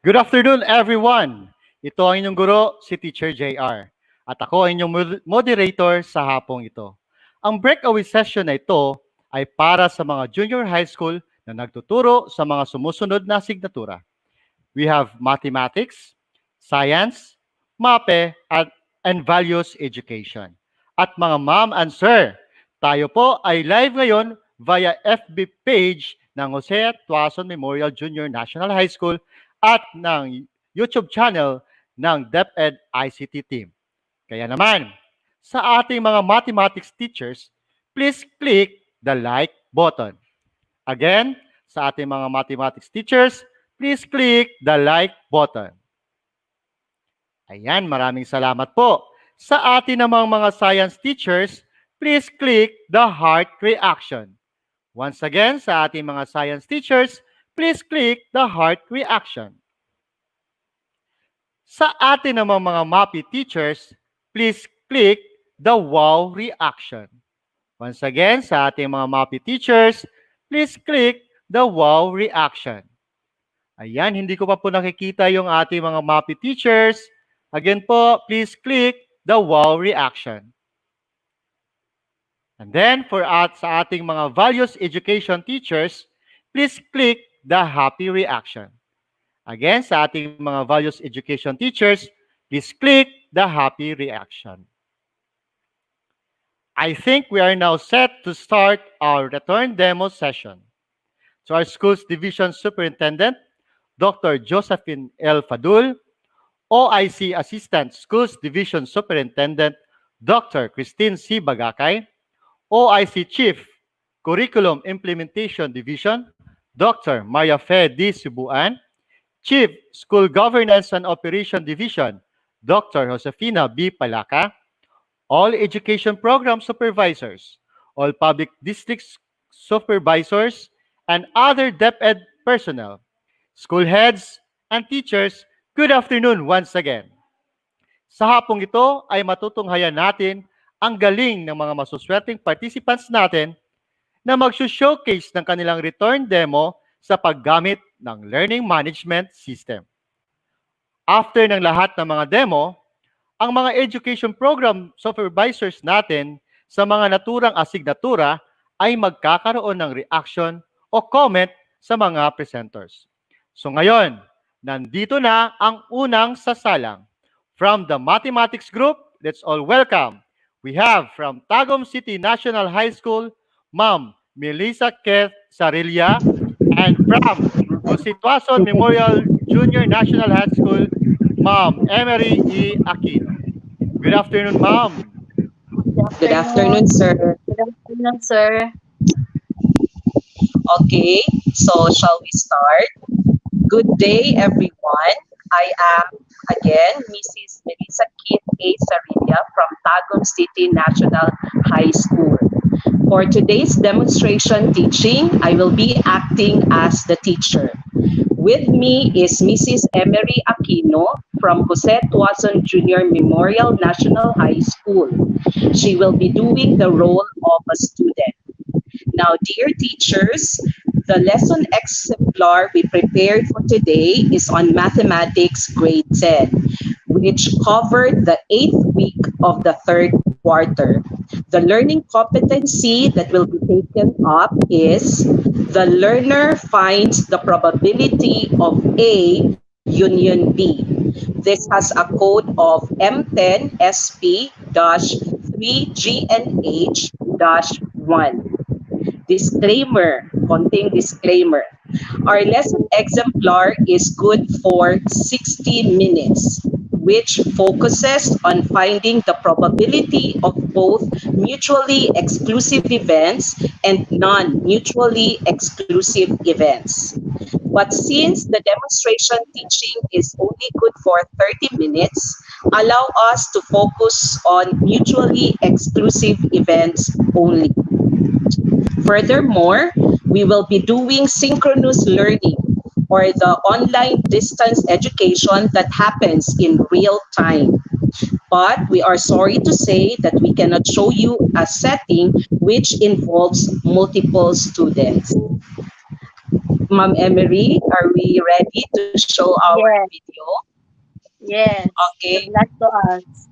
Good afternoon, everyone! Ito ang inyong guro, si Teacher JR. At ako ang inyong moderator sa hapong ito. Ang breakaway session na ito ay para sa mga junior high school na nagtuturo sa mga sumusunod na asignatura. We have mathematics, science, MAPEH, and values education. At mga ma'am and sir, tayo po ay live ngayon via FB page ng Jose Tuason Memorial Junior National High School at ng YouTube channel ng DepEd ICT team. Kaya naman, sa ating mga mathematics teachers, please click the like button. Again, sa ating mga mathematics teachers, please click the like button. Ayan, maraming salamat po. Sa ating namang mga science teachers, please click the heart reaction. Once again, sa ating mga science teachers, please click the heart reaction. Sa ating namang mga MAPEH teachers, please click the wow reaction. Once again, sa ating mga MAPEH teachers, please click the wow reaction. Ayan, hindi ko pa po nakikita yung ating mga MAPEH teachers. Again po, please click the wow reaction. And then, sa ating mga values education teachers, please click the happy reaction. Again, sa ating mga values education teachers, please click the happy reaction. I think we are now set to start our return demo session. So our school's division superintendent, Dr. Josephine L. Fadul, OIC Assistant Schools Division Superintendent, Dr. Christine C. Bagakay, OIC Chief, Curriculum Implementation Division, Dr. Maria Fe D. Subuan, Chief, School Governance and Operation Division, Dr. Josefina B. Palaka, all education program supervisors, all public district supervisors, and other DepEd personnel, school heads, and teachers, good afternoon once again. Sa hapong ito ay matutunghayan natin ang galing ng mga masuswerteng participants natin na mag-showcase ng kanilang return demo sa paggamit ng Learning Management System. After ng lahat ng mga demo, ang mga education program supervisors natin sa mga naturang asignatura ay magkakaroon ng reaction o comment sa mga presenters. So ngayon, nandito na ang unang sasalang. From the mathematics group, let's all welcome. We have from Tagum City National High School, Ma'am Melissa Keth Sarilla, and from Jose Tuason Memorial Junior National High School, Ma'am Emery E. Aquino. Good afternoon, Ma'am. Good afternoon, sir. Good afternoon, sir. Okay, so shall we start? Good day, everyone. I am, again, Mrs. Melissa Kit A. Sarilla from Tagum City National High School. For today's demonstration teaching, I will be acting as the teacher. With me is Mrs. Emery Aquino from Jose Tuason Junior Memorial National High School. She will be doing the role of a student. Now, dear teachers, the lesson exemplar we prepared for today is on Mathematics Grade 10, which covered the 8th week of the 3rd quarter. The learning competency that will be taken up is the learner finds the probability of A union B. This has a code of M10SP-3GNH-1. Disclaimer, konting disclaimer. Our lesson exemplar is good for 60 minutes, which focuses on finding the probability of both mutually exclusive events and non-mutually exclusive events. But since the demonstration teaching is only good for 30 minutes, allow us to focus on mutually exclusive events only. Furthermore, we will be doing synchronous learning, or the online distance education that happens in real time. But we are sorry to say that we cannot show you a setting which involves multiple students. Ma'am Emery, are we ready to show our Yes, video? yes. Okay. Good luck to us.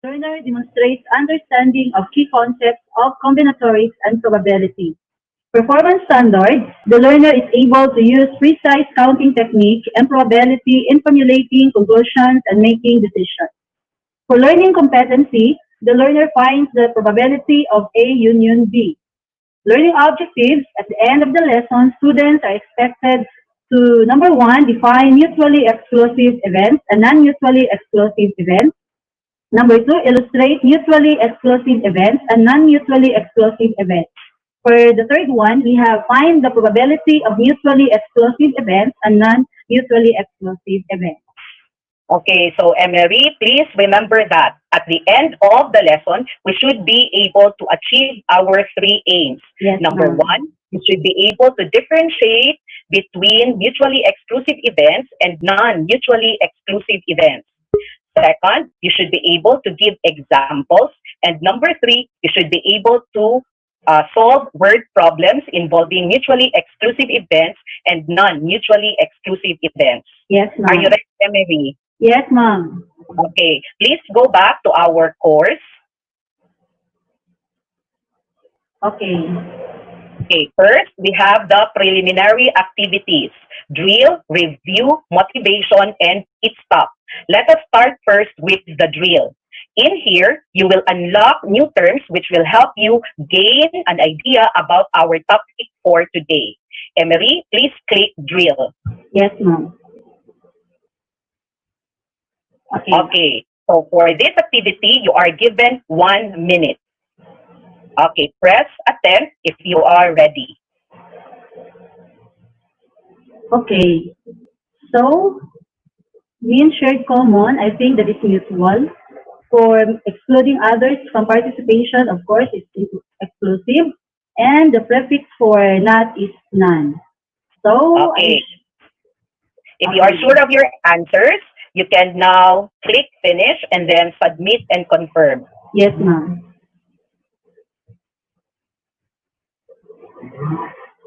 Learner demonstrates understanding of key concepts of combinatorics and probability. Performance standard, the learner is able to use precise counting technique and probability in formulating conclusions and making decisions. For learning competency, the learner finds the probability of A union B. Learning objectives, at the end of the lesson, students are expected to, number one, define mutually exclusive events and non-mutually exclusive events. Number two, illustrate mutually exclusive events and non-mutually exclusive events. For the third one, we have find the probability of mutually exclusive events and non-mutually exclusive events. Okay, so Emery, please remember that at the end of the lesson, we should be able to achieve our three aims. Yes, Number ma'am. one, you should be able to differentiate between mutually exclusive events and non-mutually exclusive events. Second, you should be able to give examples. And number three, you should be able to solve word problems involving mutually exclusive events and non-mutually exclusive events. Yes, Are you ma'am. ready, Emery? Yes, ma'am. Okay, please go back to our course. Okay. Okay, first we have the preliminary activities, drill, review, motivation, and pit stop. Let us start first with the drill. In here, you will unlock new terms which will help you gain an idea about our topic for today. Emery, please click drill. Yes, ma'am. Okay. Okay, so for this activity, you are given 1 minute. Okay, press attempt if you are ready. Okay. So, mean shared common, I think that is mutual. For excluding others from participation, of course, it's exclusive. And the prefix for not is none. So, Okay, if you are okay. sure of your answers, you can now click finish and then submit and confirm. Yes, ma'am.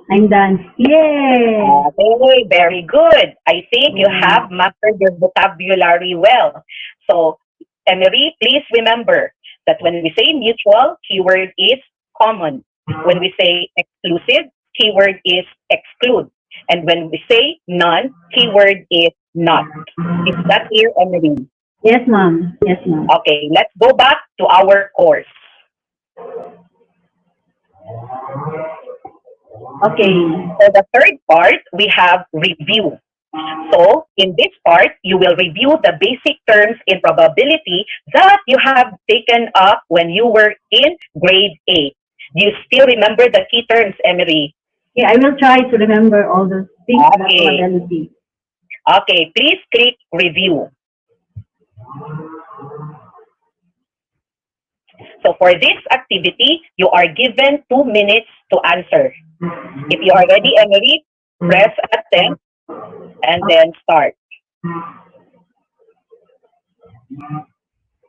I'm done. Yay! Okay, very good. I think you have mastered your vocabulary well. So Emery, please remember that when we say mutual, keyword is common. When we say exclusive, keyword is exclude. And when we say none, keyword is not. Is that clear, Emery? Yes, ma'am. Yes, ma'am. Okay, let's go back to our course. Okay. For the third part, we have review. So, in this part, you will review the basic terms in probability that you have taken up when you were in grade 8. Do you still remember the key terms, Emery? Yeah, I will try to remember all those things about Okay. probability. Okay, please click review. So for this activity, you are given 2 minutes to answer. If you are ready, Emery, press attempt and then start.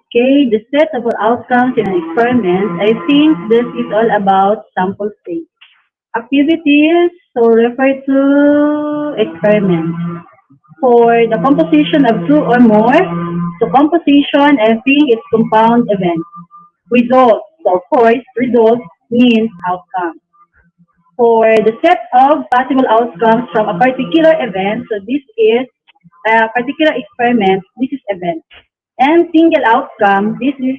Okay, the set of outcomes in an experiment, I think this is all about sample space. Activities, so refer to experiment. For the composition of two or more, so composition, I think it's compound event. Results, so of course, results means outcome. For the set of possible outcomes from a particular event, so this is a particular experiment, this is event. And single outcome, this is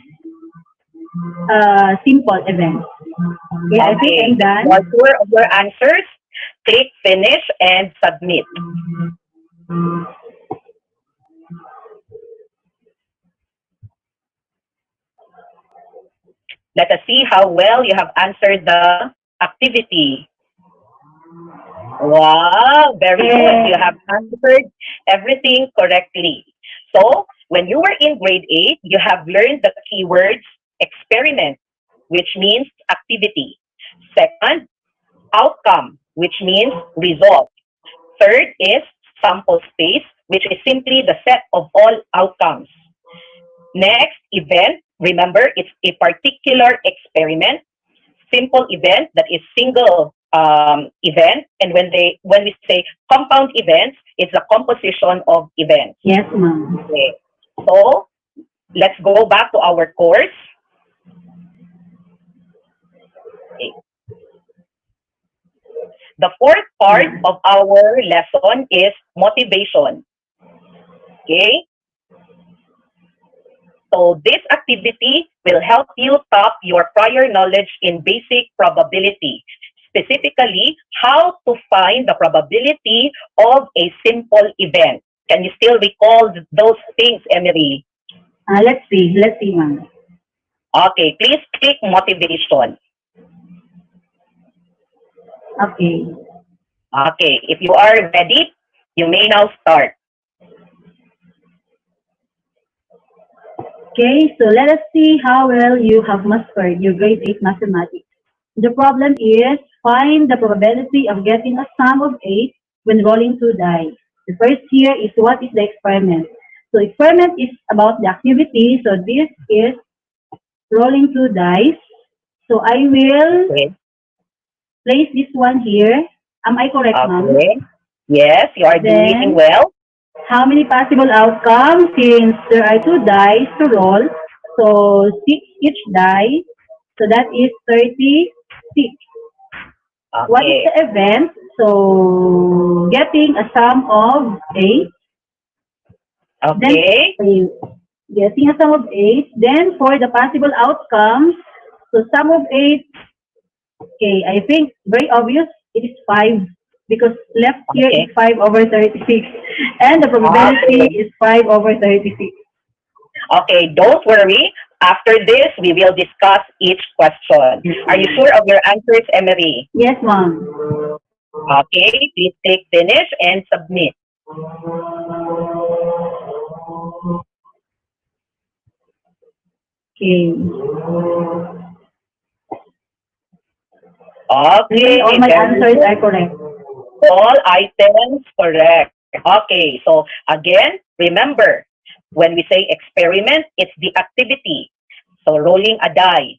a simple event. Okay, I think Okay, I'm if done. you are sure of your answers, click finish and submit. Let us see how well you have answered the activity. Wow, very good. You have answered everything correctly. So, when you were in grade 8, you have learned the keywords experiment, which means activity. Second, outcome, which means result. Third is sample space, which is simply the set of all outcomes. Next, event. Remember, it's a particular experiment. Simple event, that is single event. And when we say compound events, it's a composition of events. Yes, ma'am. Okay. So let's go back to our course. Okay. The fourth part of our lesson is motivation. Okay. So this activity will help you top your prior knowledge in basic probability, specifically how to find the probability of a simple event. Can you still recall those things, Emery? Let's see, ma'am. Okay, please click motivation. Okay. Okay, if you are ready, you may now start. Okay, so let us see how well you have mastered your grade 8 mathematics. The problem is find the probability of getting a sum of 8 when rolling 2 dice. The first here is what is the experiment. So experiment is about the activity. So this is rolling 2 dice. So I will Okay. place this one here. Am I correct, ma'am? Okay. Yes, you are doing Then, well. how many possible outcomes since there are 2 dice to roll? So 6 each die. So that is 36. What is Okay. the event? So getting a sum of 8. Then Okay. getting a sum of 8. Then for the possible outcomes, so sum of 8. Okay, I think very obvious. It is 5 because left here is Okay. 5 over 36, and the probability is 5 over 36. Okay, don't worry. After this, we will discuss each question. Are you sure of your answers, Emery? Yes, ma'am. Okay, please click finish and submit. Okay. Okay, All my very answers good. are correct. All items correct. Okay, so again, remember, when we say experiment, it's the activity. So rolling a die.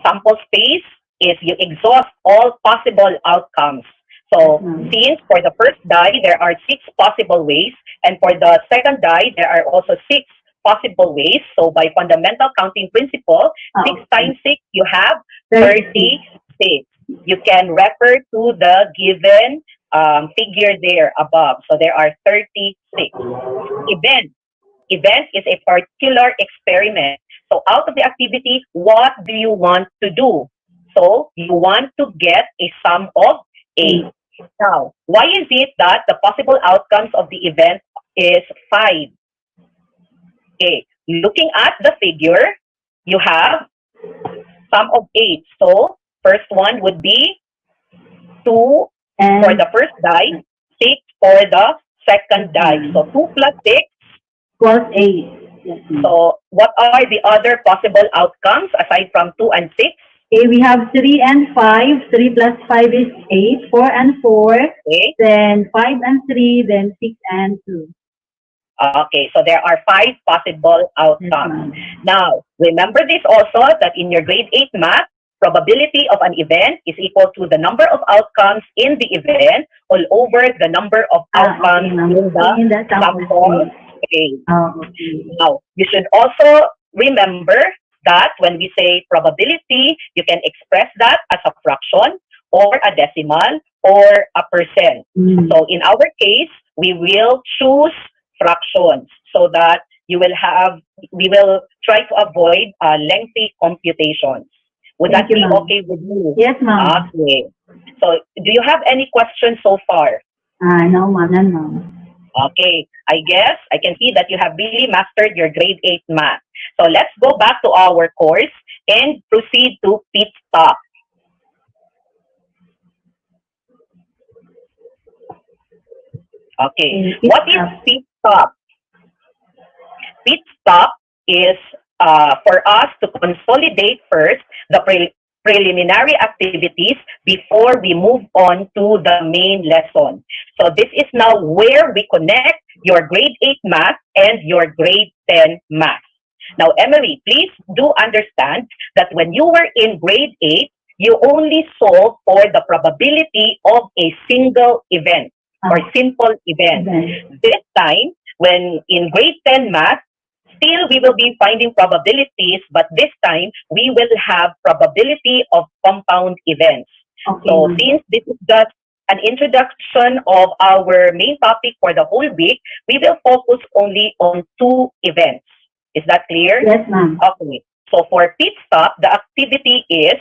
Sample space is you exhaust all possible outcomes. So since for the first die, there are 6 possible ways, and for the second die, there are also 6 possible ways. So by fundamental counting principle, 6 times 6, you have 36. You can refer to the given figure there above. So there are 36. Event. Event is a particular experiment. So out of the activity, what do you want to do? So you want to get a sum of 8. Now, why is it that the possible outcomes of the event is 5? Okay, looking at the figure, you have sum of 8. So first one would be 2 for the first die, 6 for the second die. So 2 plus 6 plus 8. Yes. So what are the other possible outcomes aside from 2 and 6? Okay, we have 3 and 5. 3 plus 5 is 8. 4 and 4. Okay. Then 5 and 3. Then 6 and 2. Okay, so there are 5 possible outcomes. Now, remember this also, that in your grade 8 math, probability of an event is equal to the number of outcomes in the event all over the number of outcomes in the sample space. Now, you should also remember that when we say probability, you can express that as a fraction or a decimal or a percent. So in our case, we will choose fractions so that we will try to avoid lengthy computations. Would that be okay with you? Yes, ma'am. Okay. So do you have any questions so far? No, ma'am. None, ma'am. Okay, I guess I can see that you have really mastered your grade 8 math. So let's go back to our course and proceed to pit stop. Okay, what is pit stop? Pit stop is for us to consolidate first the preliminary activities before we move on to the main lesson. So this is now where we connect your grade 8 math and your grade 10 math. Now, Emily, please do understand that when you were in grade 8, you only solve for the probability of a single event or simple event. This time, when in grade 10 math, still we will be finding probabilities, but this time we will have probability of compound events. So since this is just an introduction of our main topic for the whole week, we will focus only on 2 events. Is that clear? Yes, ma'am. Okay. So for pit stop, the activity is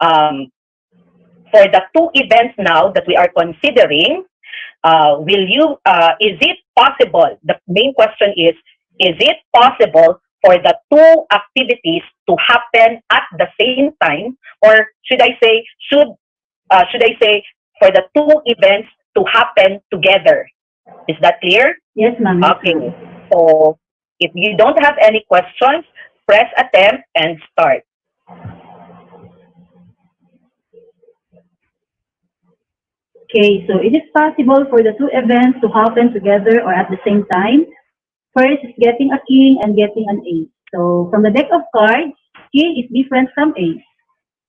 for the 2 events now that we are considering, is it possible? The main question is it possible for the 2 activities to happen at the same time, or should I say for the 2 events to happen together? Is that clear? Yes, ma'am. Okay. So if you don't have any questions, press attempt and start. Okay, so it is possible for the 2 events to happen together or at the same time. First is getting a king and getting an ace. So from the deck of cards, king is different from ace.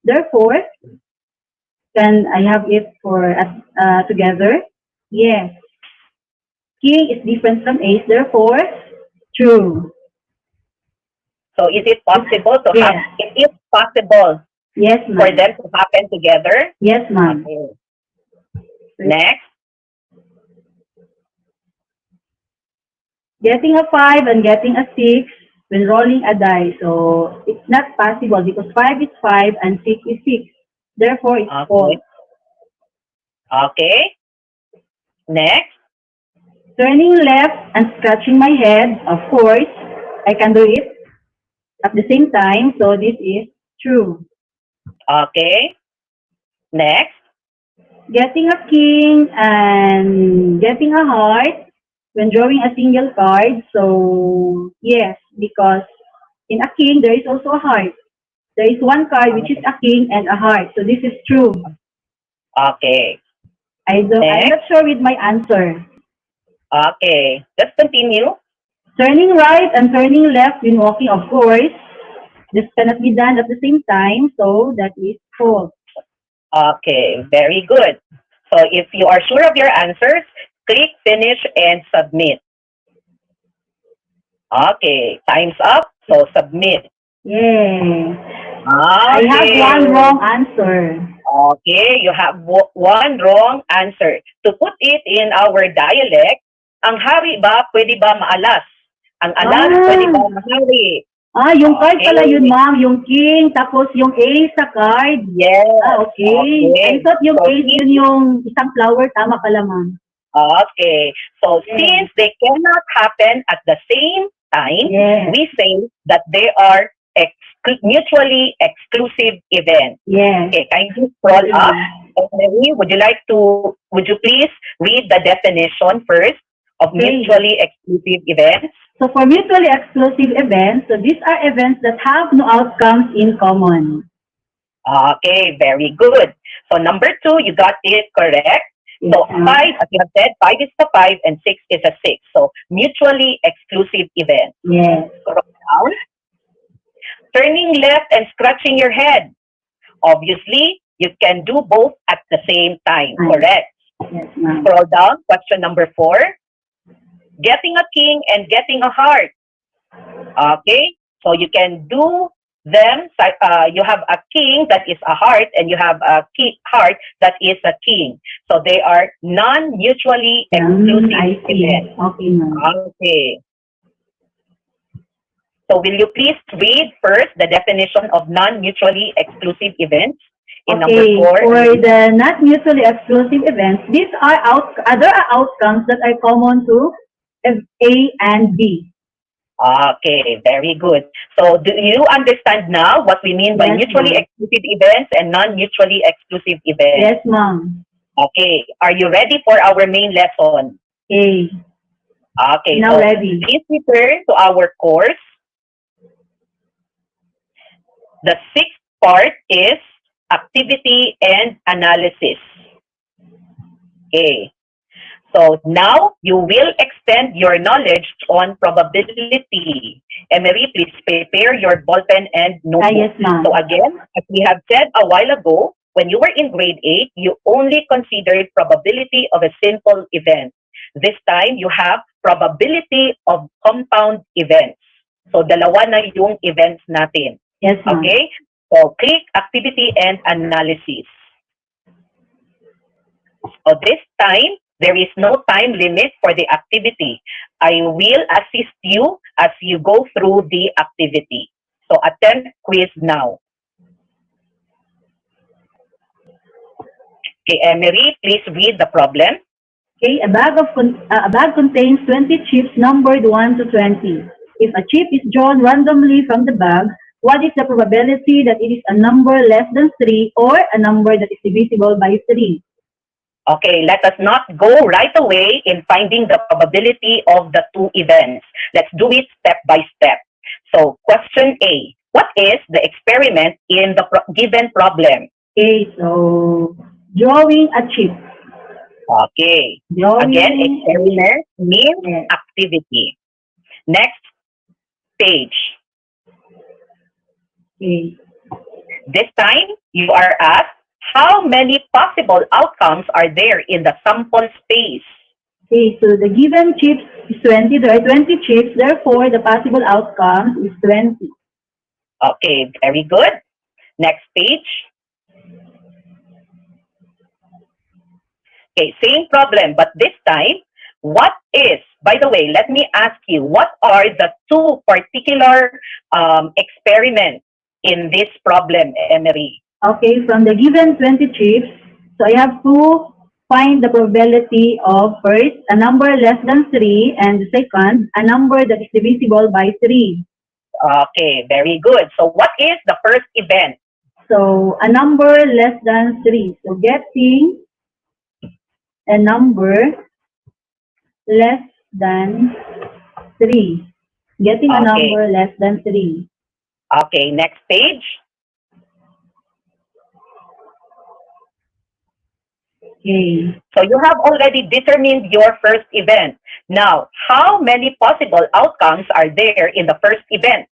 Therefore, can I have it for together? Yes. King is different from ace. Therefore, true. So is it possible to Yes. it is possible Yes, for ma'am. them to happen together? Yes, ma'am. Okay. Next. Getting a 5 and getting a 6 when rolling a die. So it's not possible because 5 is 5 and 6 is 6. Therefore, it's false. Okay. Next. Turning left and scratching my head, of course, I can do it at the same time. So this is true. Okay. Next. Getting a king and getting a heart when drawing a single card. So yes, because in a king, there is also a heart. There is one card which is a king and a heart. So this is true. Okay. I'm not sure with my answer. Okay. Let's continue. Turning right and turning left when walking, of course. This cannot be done at the same time. So that is false. Okay. Very good. So if you are sure of your answers, click finish and submit. Okay, time's up. So submit. Yay. I Okay. have one wrong answer. Okay, you have one wrong answer. To put it in our dialect, ang hari ba pwede ba maalas? Ang alas pwede ba mahari? Yung card Okay. pala yun, ma'am. Yung king, tapos yung ace sa card. Yes. Okay. I thought yung So, ace yun yung isang flower. Tama pala, ma'am. Okay. So, Yes. since they cannot happen at the same time, Yes. we say that they are mutually exclusive events. Yes. Okay, kindly scroll up. Mary, would you please read the definition first of Okay. mutually exclusive events? So for mutually exclusive events, so these are events that have no outcomes in common. Okay, very good. So number 2, you got it correct. So Yes, 5, as you have said, 5 is a 5 and 6 is a 6. So mutually exclusive events. Yes. Scroll down. Turning left and scratching your head. Obviously, you can do both at the same time, correct? Yes, ma'am. Scroll down, question number 4. Getting a king and getting a heart. Okay, so you can do them. You have a king that is a heart, and you have a heart that is a king. So they are non-mutually exclusive I see. events. Okay, ma'am. Okay. So will you please read first the definition of non-mutually exclusive events in number 4? For the not mutually exclusive events, these are there are outcomes that are common to A and B. Okay, very good. So do you understand now what we mean by Yes, mutually ma'am. exclusive events and non-mutually exclusive events? Yes, ma'am. Okay, are you ready for our main lesson? Okay. Okay, Now so ready. please return to our course. The 6th part is activity and analysis. Okay. So now you will extend your knowledge on probability. Emery, please prepare your ballpen and notebook. Yes, ma'am. So again, as we have said a while ago, when you were in grade 8, you only considered probability of a simple event. This time, you have probability of compound events. So dalawa na yung events natin. Yes, ma'am. Okay? So click activity and analysis. So this time, there is no time limit for the activity. I will assist you as you go through the activity. So attempt quiz now. Okay, Emery, please read the problem. Okay, a bag contains 20 chips numbered 1 to 20. If a chip is drawn randomly from the bag, what is the probability that it is a number less than 3 or a number that is divisible by 3? Okay, let us not go right away in finding the probability of the two events. Let's do it step by step. So, question A. What is the experiment in the given problem? Okay, so drawing a chip. Okay. Drawing. Again, experiment means Yes. activity. Next page. Okay. This time, you are asked, how many possible outcomes are there in the sample space? Okay, so the given chips is 20. There are 20 chips, therefore the possible outcome is 20. Okay, very good. Next page. Okay, same problem, but this time, what is, by the way, let me ask you, what are the two particular experiments in this problem, Emery? Okay, from the given 20 chips, so I have to find the probability of first, a number less than 3, and the second, a number that is divisible by 3. Okay, very good. So what is the first event? So a number less than 3. So getting a number less than 3. Getting a Okay. number less than 3. Okay, next page. Okay. So you have already determined your first event. Now, how many possible outcomes are there in the first event?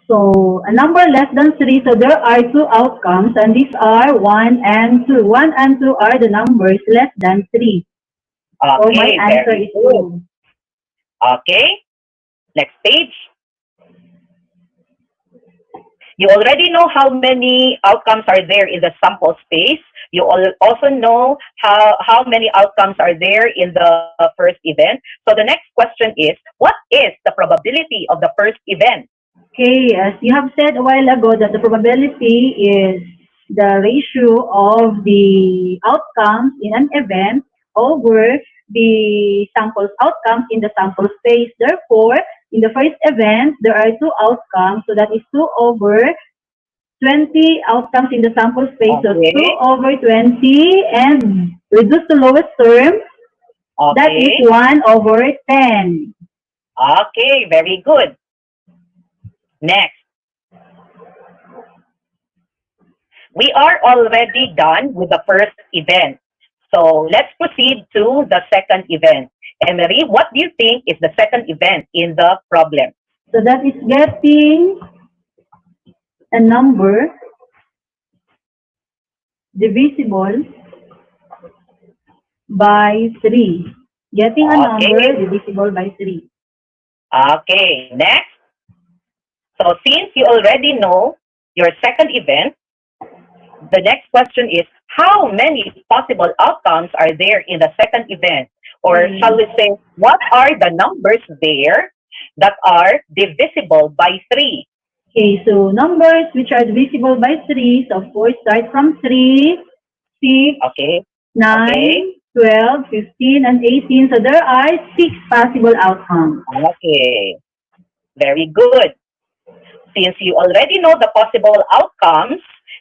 So a number less than 3, so there are two outcomes, and these are 1 and 2. 1 and 2 are the numbers less than 3. So my Okay, answer very is good. 2. Okay, Next page. You already know how many outcomes are there in the sample space. You also know how many outcomes are there in the first event. So the next question is, what is the probability of the first event? Okay, as you have said a while ago that the probability is the ratio of the outcomes in an event over the sample's outcomes in the sample space. Therefore, in the first event, there are two outcomes, so that is 2 over 20 outcomes in the sample space. So Okay. 2 over 20 and reduce the lowest term, that is Okay. 1 over 10. Okay, very good. Next. We are already done with the first event. So let's proceed to the second event. Emery, what do you think is the second event in the problem? So that is getting a number divisible by 3. Getting a number Okay. divisible by 3. Okay, next. So since you already know your second event, the next question is, how many possible outcomes are there in the second event? Or shall we say, what are the numbers there that are divisible by 3? Okay, so numbers which are divisible by 3, so of course start from 3, 6, Okay, 9, okay, 12, 15, and 18. So there are 6 possible outcomes. okay. Very good. Since you already know the possible outcomes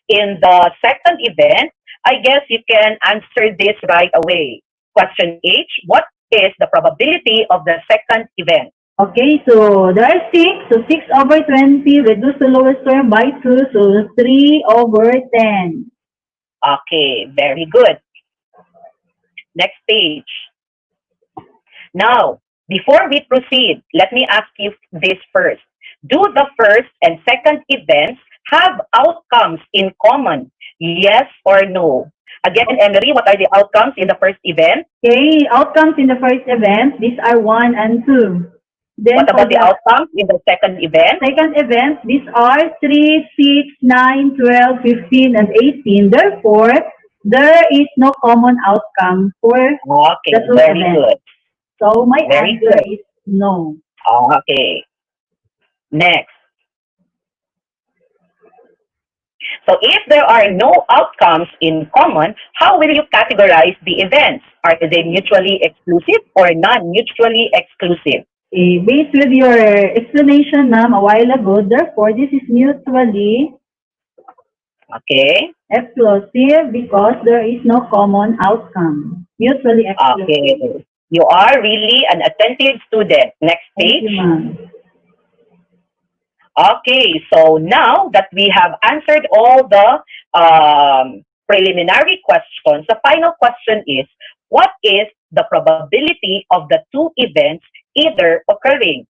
in the second event, I guess you can answer this right away. Question H, what is the probability of the second event? Okay, so there are 6. So 6 over 20, reduce the lowest term by 2, so 3 over 10. Okay, very good. Next page. Now, before we proceed, let me ask you this first. Do the first and second events have outcomes in common? Yes or no? Again, Emery, what are the outcomes in the first event? Okay, outcomes in the first event, these are 1 and 2. Then What for about the the outcomes in the second event? second event, these are 3, 6, 9, 12, 15, and 18. Therefore, there is no common outcome for Okay, the two very events. good. So my Very answer good. is no. Okay. Next. So if there are no outcomes in common, how will you categorize the events? Are they mutually exclusive or non-mutually exclusive? Based with your explanation, ma'am, a while ago, therefore, this is mutually Okay. exclusive because there is no common outcome. Mutually exclusive. Okay. You are really an attentive student. Next Thank you, page. ma'am. Okay, so now that we have answered all the preliminary questions, the final question is, what is the probability of the two events either occurring?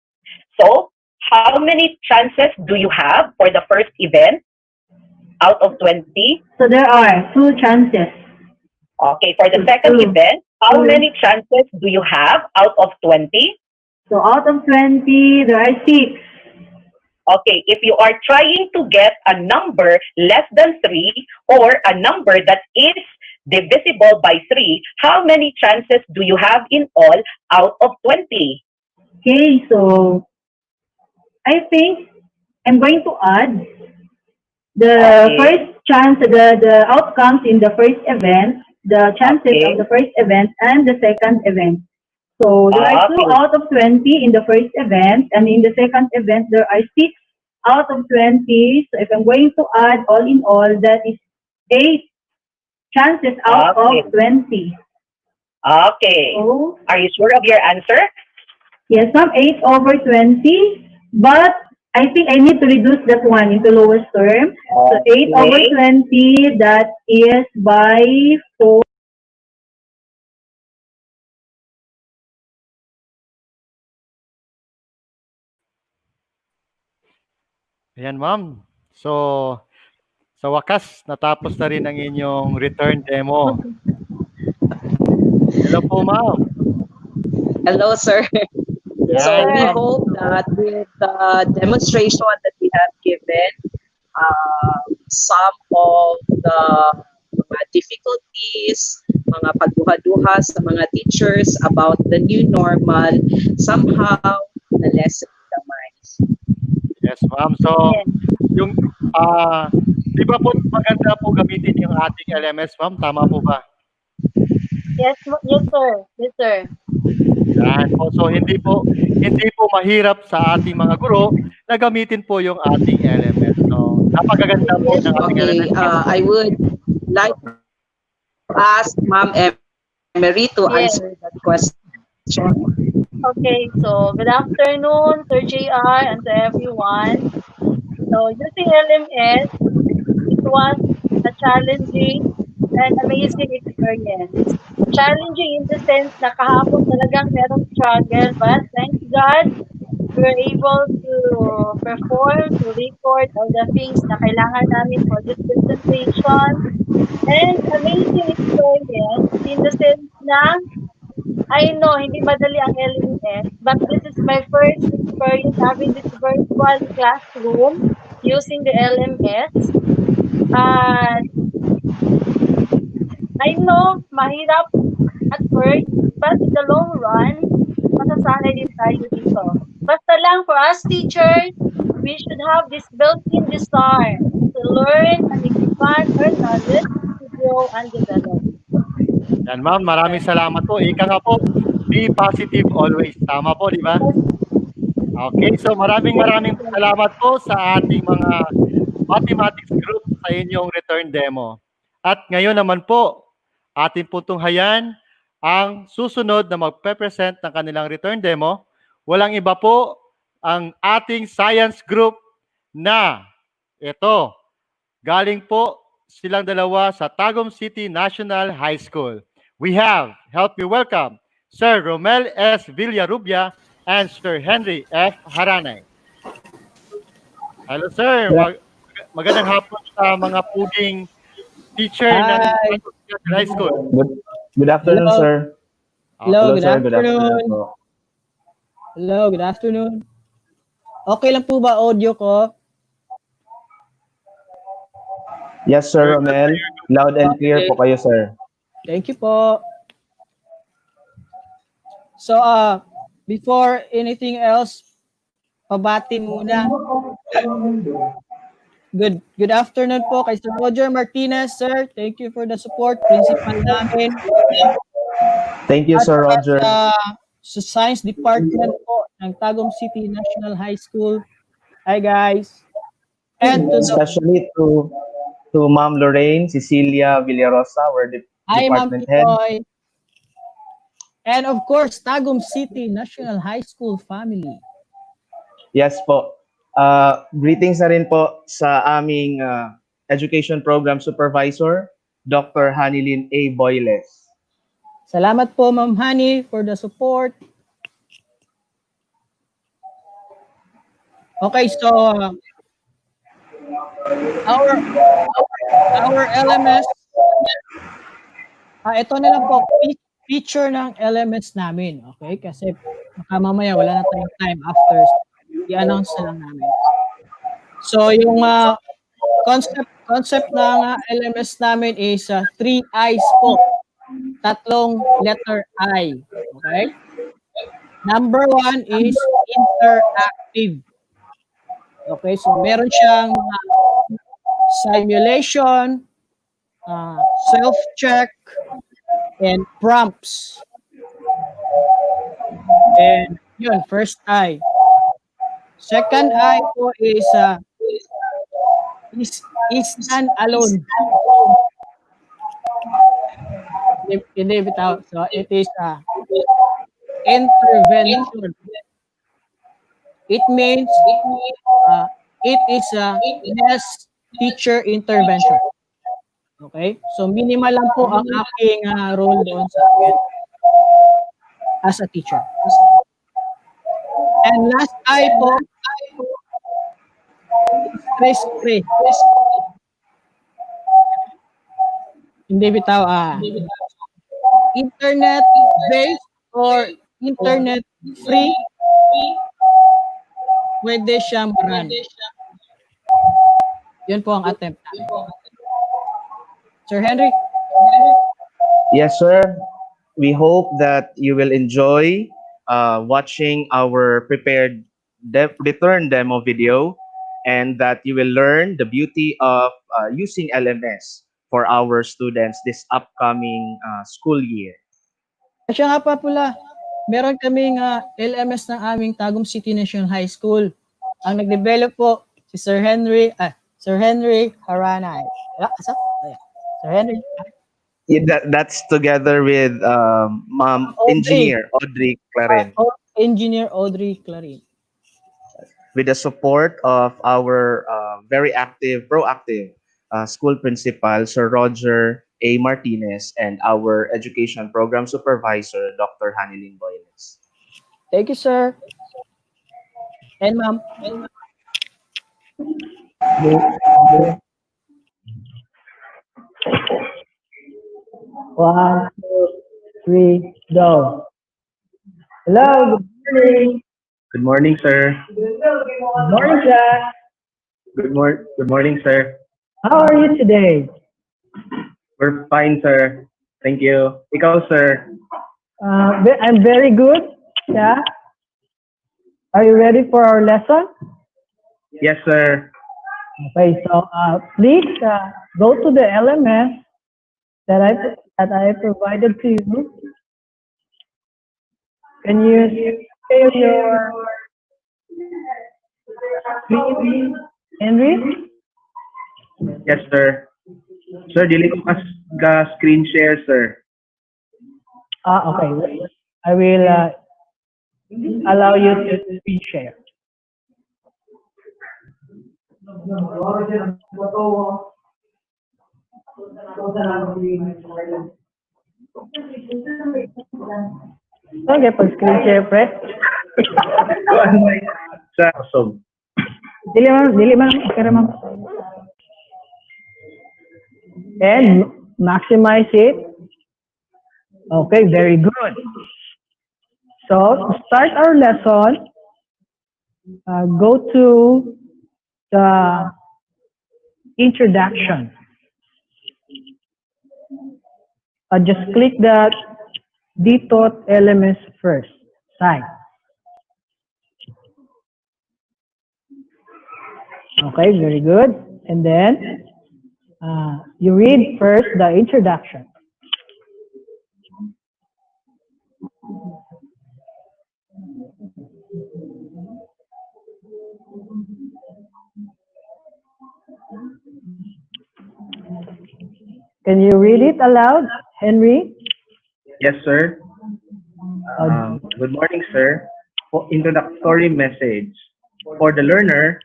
So, how many chances do you have for the first event out of 20? So there are 2 chances. Okay, for the second event, how many chances do you have out of 20? So out of 20, there are 6. Okay, if you are trying to get a number less than 3 or a number that is divisible by 3, how many chances do you have in all out of 20? Okay, so I think I'm going to add the first chance, the outcomes in the first event, the chances of the first event and the second event. So there are 2 out of 20 in the first event, and in the second event there are 6 out of 20. So if I'm going to add all in all, that is 8 chances out of 20. Okay. So, are you sure of your answer? yes, ma'am, 8 over 20, but I think I need to reduce that one into lowest term. So 8 over 20, that is by 4. Ayan, ma'am. So, sa wakas, natapos na rin ang inyong return demo. Hello po, ma'am. Hello, sir. So Yan, we Yes. ma'am. hope that with the demonstration that we have given, some of the mga difficulties, mga pagduha-duha sa mga teachers about the new normal, somehow na-lessen naman. Yes, ma'am. So, Yes. yung, di ba po maganda po gamitin yung ating LMS, ma'am? Tama po ba? Yes, sir. Yes, sir. Yan po. So, hindi po mahirap sa ating mga guro na gamitin po yung ating LMS. So, napakaganda po Yes, ng ating Okay, LMS. I would like to ask Ma'am Emery to yes. answer that question. Okay, so good afternoon, Sir JR, and to everyone. So using LMS, it was a challenging and amazing experience. Challenging in the sense na kahapon talagang merong struggle, but thank God we were able to perform, to record all the things na kailangan namin for this presentation. And amazing experience in the sense na I know hindi madali ang LMS, but this is my first experience having this virtual classroom using the LMS. And I know mahirap at first, but in the long run, masasanay din tayo dito. Basta lang for us teachers, we should have this built-in desire to learn and expand our knowledge to grow and develop. Yan, ma'am. Maraming salamat po. Ika nga po, be positive always. Tama po, di ba? Okay. So, maraming salamat po sa ating mga mathematics group sa inyong return demo. At ngayon naman po, ating putunghayan ang susunod na magpe-present ng kanilang return demo. Walang iba po ang ating science group na ito. Galing po silang dalawa sa Tagum City National High School. We have, help me welcome, Sir Romel S. Villarubia and Sir Henry F. Haranay. Hello, sir. Magandang hapon sa mga puging teacher ng Hi. Tagum City High School. Good afternoon, Hello. sir. Hello, good sir. Good afternoon afternoon. po. Hello, good afternoon. Okay lang po ba audio ko? Yes, Sir Romel. Loud and clear po kayo, sir. Thank you po. So, before anything else, pabati muna. Good afternoon po kay Sir Roger Martinez, sir. Thank you for the support. Principal namin. Thank you, At Sir saka Roger. sa Science Department po ng Tagum City National High School. Hi, guys. And to the Especially to Ma'am Lorraine Cecilia Villarosa, our Hi, Ma'am department head. Pitoy. And of course, Tagum City National High School family. Yes po. Greetings na rin po sa aming education program supervisor, Dr. Hanilyn A. Boyles. Salamat po, Ma'am Hani, for the support. Okay, so our LMS, ito na lang po, feature ng LMS namin. Okay, kasi baka mamaya wala na tayong time after. I-announce na lang namin. So, yung concept ng LMS namin is 3 I's po. Tatlong letter I. Okay? Number 1 is interactive. Okay, so meron siyang simulation, self-check, and prompts. And yun, first I. Second I po is stand alone. Hindi bitaw. So it is intervention. It means it is a less teacher intervention. Okay? So minimal lang po ang aking role doon sa akin as a teacher. And last I po, stress-free. Hindi bitaw internet-based or internet-free pwede siyang ma-run. Yun po ang attempt natin. Sir Henry? Yes, sir. We hope that you will enjoy watching our prepared return demo video and that you will learn the beauty of using LMS for our students this upcoming school year. Siya nga pa pula, meron kaming LMS ng aming Tagum City National High School. Ang nag-develop po si Sir Henry Haranay. Sir Henry. Yeah, that's together with Ma'am Engineer Audrey Clarin, Engineer Audrey Clarin. with the support of our very active, proactive school principal, Sir Roger A. Martinez, and our education program supervisor, Dr. Hanilin Boynes. Thank you, sir. And ma'am. One, two, three, go. Hello, good morning. Good morning, sir. Good morning, Jack. Good morning, sir. How are you today? We're fine, sir. Thank you. Ikaw, sir. I'm very good. Yeah. Are you ready for our lesson? Yes, sir. Okay, so please go to the LMS that I provided to you. Can you share your screen, Henry? Yes, sir. Sir, dili ko ka screen share, sir. Okay. I will allow you to screen share. Okay, pag-screen share, pre. Sa so, Dili man, kaya ma'am. And maximize it. Okay, very good. So, to start our lesson, go to the introduction. Just click that DTOT LMS first, side. Okay, very good. And then, you read first the introduction. Can you read it aloud, Henry? yes, sir. Good morning, sir. For introductory message. For the learner,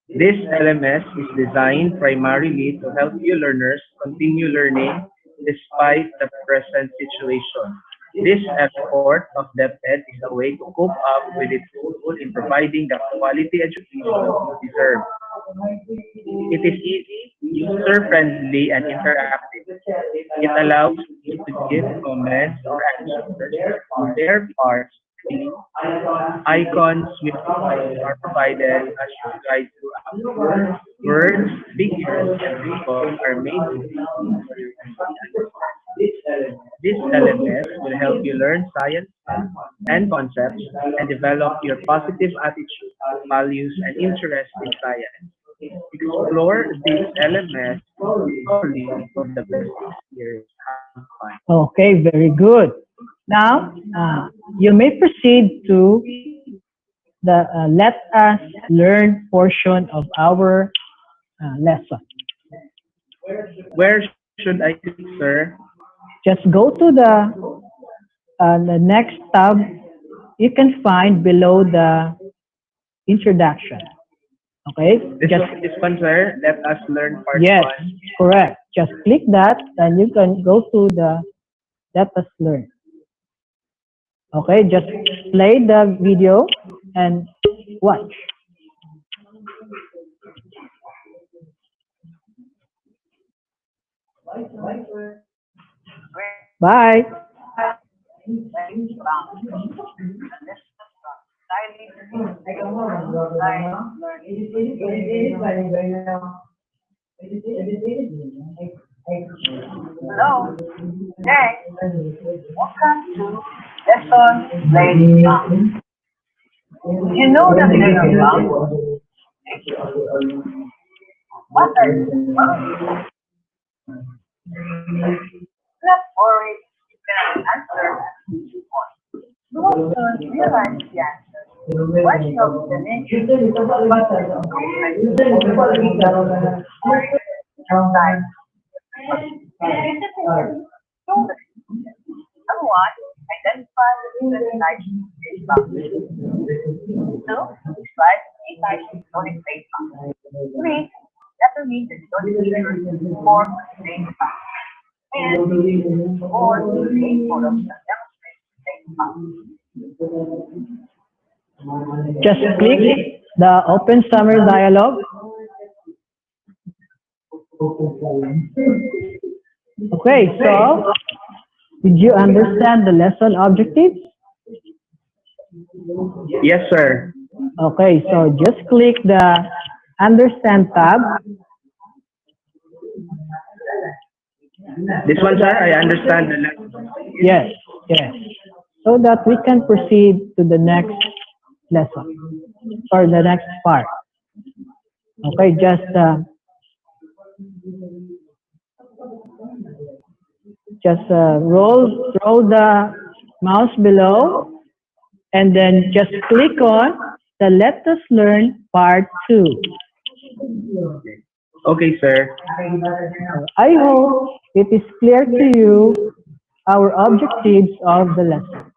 this LMS is designed primarily to help you learners continue learning despite the present situation. This effort of DepEd is a way to cope up with its goal in providing the quality education you deserve. It is easy, user-friendly, and interactive. It allows you to give comments or answers on their parts. Icons with are provided as you guide throughout. Words, figures, and symbols are made to be easy for you to understand. This LMS will help you learn science and concepts and develop your positive attitude, values, and interest in science. Explore this LMS thoroughly for the best experience. Have fun. Okay, very good. Now, you may proceed to the let us learn portion of our lesson. Where should I click, sir? Just go to the next tab you can find below the introduction. Okay? This one, sir. Let us learn part Yes, one. correct. Just click that, and you can go to the let us learn. Okay, just play the video and watch. Bye. Hello. Next, welcome to lesson playing song. You know that there are songs. What are songs? Not worried, you can answer as you want. You will soon realize the answer. Watch of the next Number one, identify the types of face boundaries. Two, describe three types of sonic face boundaries. Three, determine the sonic features for face boundaries. And four, create photos that demonstrate face boundaries. Just click the Open Summary dialog. Okay, so did you understand the lesson objectives? Yes, sir. Okay, so just click the Understand tab. This one, sir, I understand the lesson. Yes, yes. So that we can proceed to the next lesson or the next part. Okay, just roll the mouse below and then just click on the Let Us Learn Part 2. Okay, sir. I hope it is clear to you our objectives of the lesson.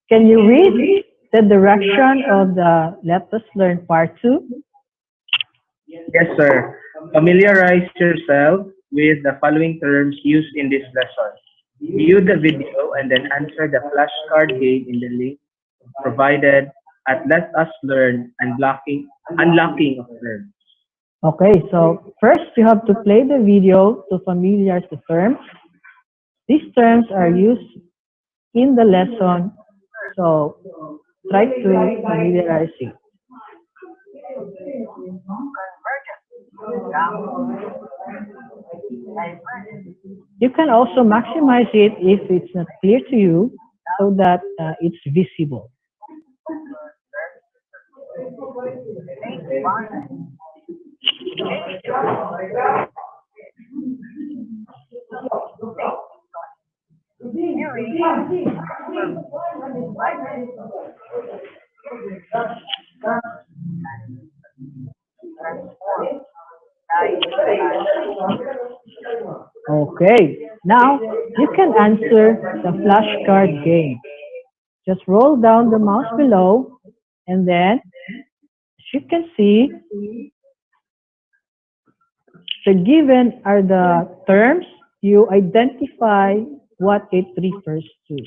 Can you read the direction of the Let Us Learn Part 2? Yes, sir. Familiarize yourself with the following terms used in this lesson. View the video and then answer the flashcard game in the link provided at Let Us Learn Unlocking of Terms. Okay, so first you have to play the video to familiarize the terms. These terms are used in the lesson, so try to familiarize it. You can also maximize it if it's not clear to you so that it's visible. Okay, now you can answer the flashcard game. Just roll down the mouse below and then, as you can see, the given are the terms. You identify what it refers to.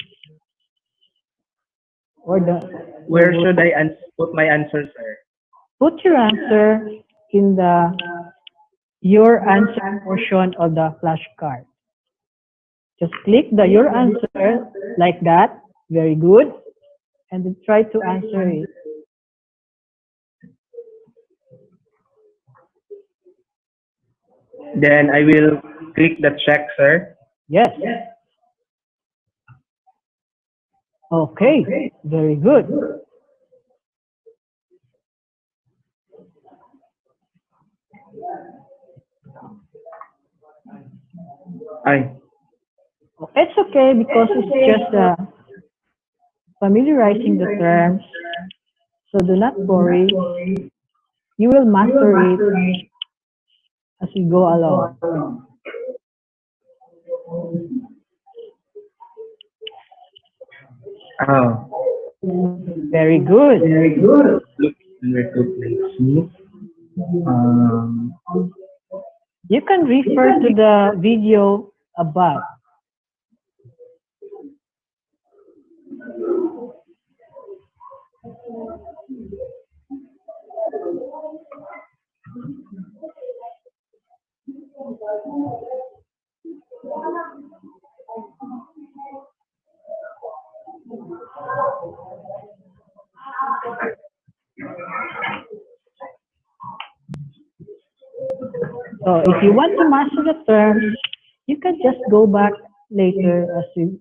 Or Where should I put my answer, sir? put your answer in the your answer portion of the flashcard. Just click the your answer like that. Very good. And then try to answer it. Then I will click the check, sir. Yes. Okay. Very good. It's okay because it's just familiarizing the terms. So do not worry. You will master it as we go along. Very good. Look where to place me. You can refer to the video above. So if you want to master the terms, you can just go back later as we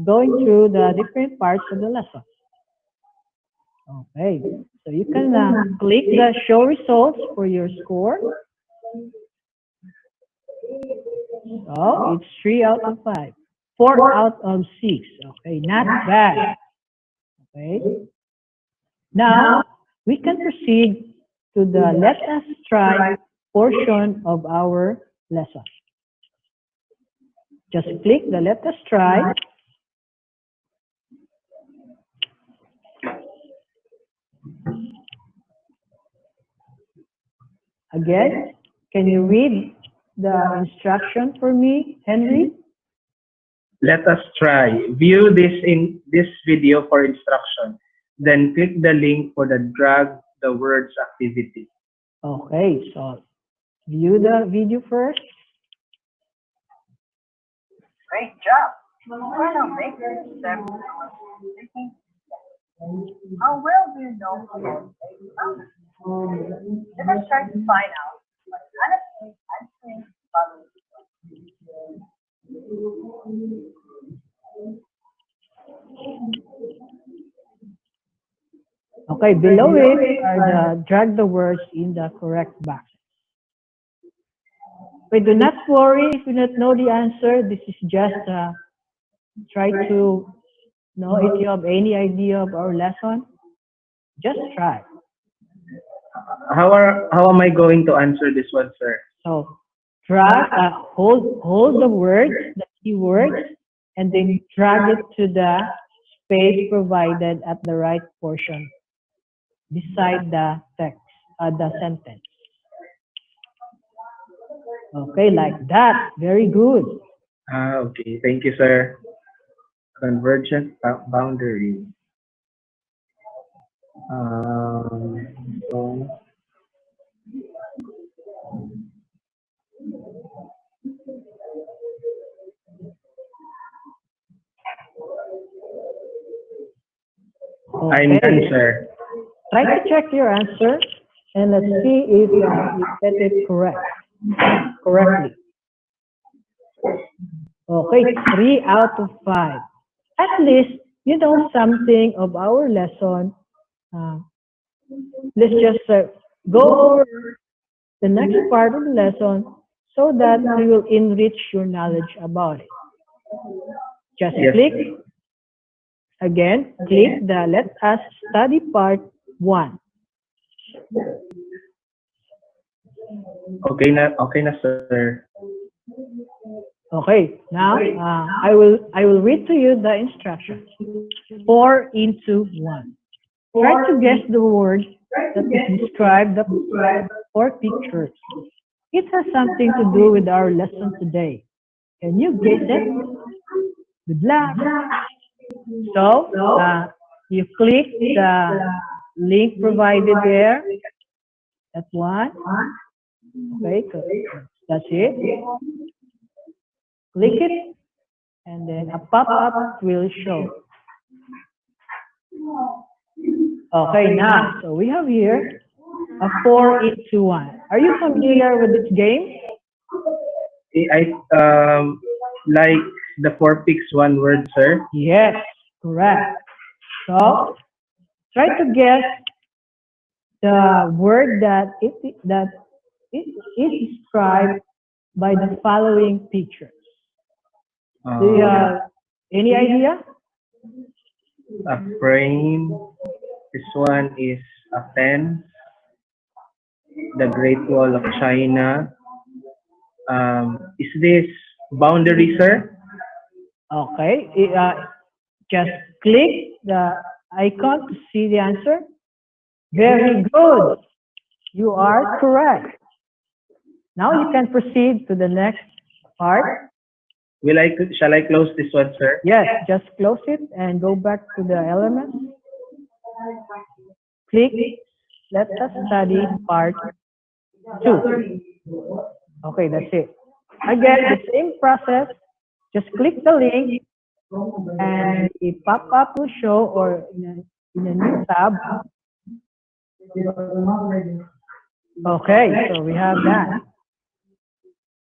going through the different parts of the lesson. Okay, so you can click the show results for your score. So it's 3 out of 5, 4 out of 6. Okay, not bad. Okay, now we can proceed to the let us try portion of our lesson. Just click the let us try. Again, can you read the instruction for me, Henry? Let us try. View this video for instruction. Then click the link for the drag the words activity. Okay, so view the video first. Great job. We're now making several thinking. How well do you know about economics? Let us try to find out what honestly answering the following questions. Okay, below it are the drag the words in the correct box. But do not worry if you don't know the answer. This is just try to know if you have any idea of our lesson. Just try. How am I going to answer this one, sir? So drag, hold the words, the keywords, and then drag it to the space provided at the right portion beside the text, the sentence. Okay, like that. Very good. Okay. Thank you, sir. Convergent boundary. So, I'm Okay. done, sir. Try to check your answer and let's see if you get it correctly. Okay, 3 out of 5. At least you know something of our lesson. Let's just go over the next part of the lesson so that you will enrich your knowledge about it. Just Yes, click, sir. again, click the Let Us Study Part 1. Okay na, sir. Okay, now I will read to you the instructions. 4 into 1. Try to guess the word that is described the 4 pictures. It has something to do with our lesson today. Can you guess it? Good luck. So you click the link provided there. That's one. Okay, so that's it. Click it, and then a pop-up will show. Okay, now, so we have here a 4 into 1. Are you familiar with this game? I like the 4 picks 1 word, sir. Yes, correct. So, try to guess the word that is described by the following pictures. Do you have any idea? A frame. This one is a fence. The Great Wall of China. Is this boundary, sir? Okay, just click the icon to see the answer. Very good. You are correct. Now you can proceed to the next part. Shall I close this one, sir? Yes, just close it and go back to the elements. Click Let Us Study Part 2. Okay, that's it. Again, the same process. Just click the link and a pop-up will show, or in a new tab. Okay, so we have that.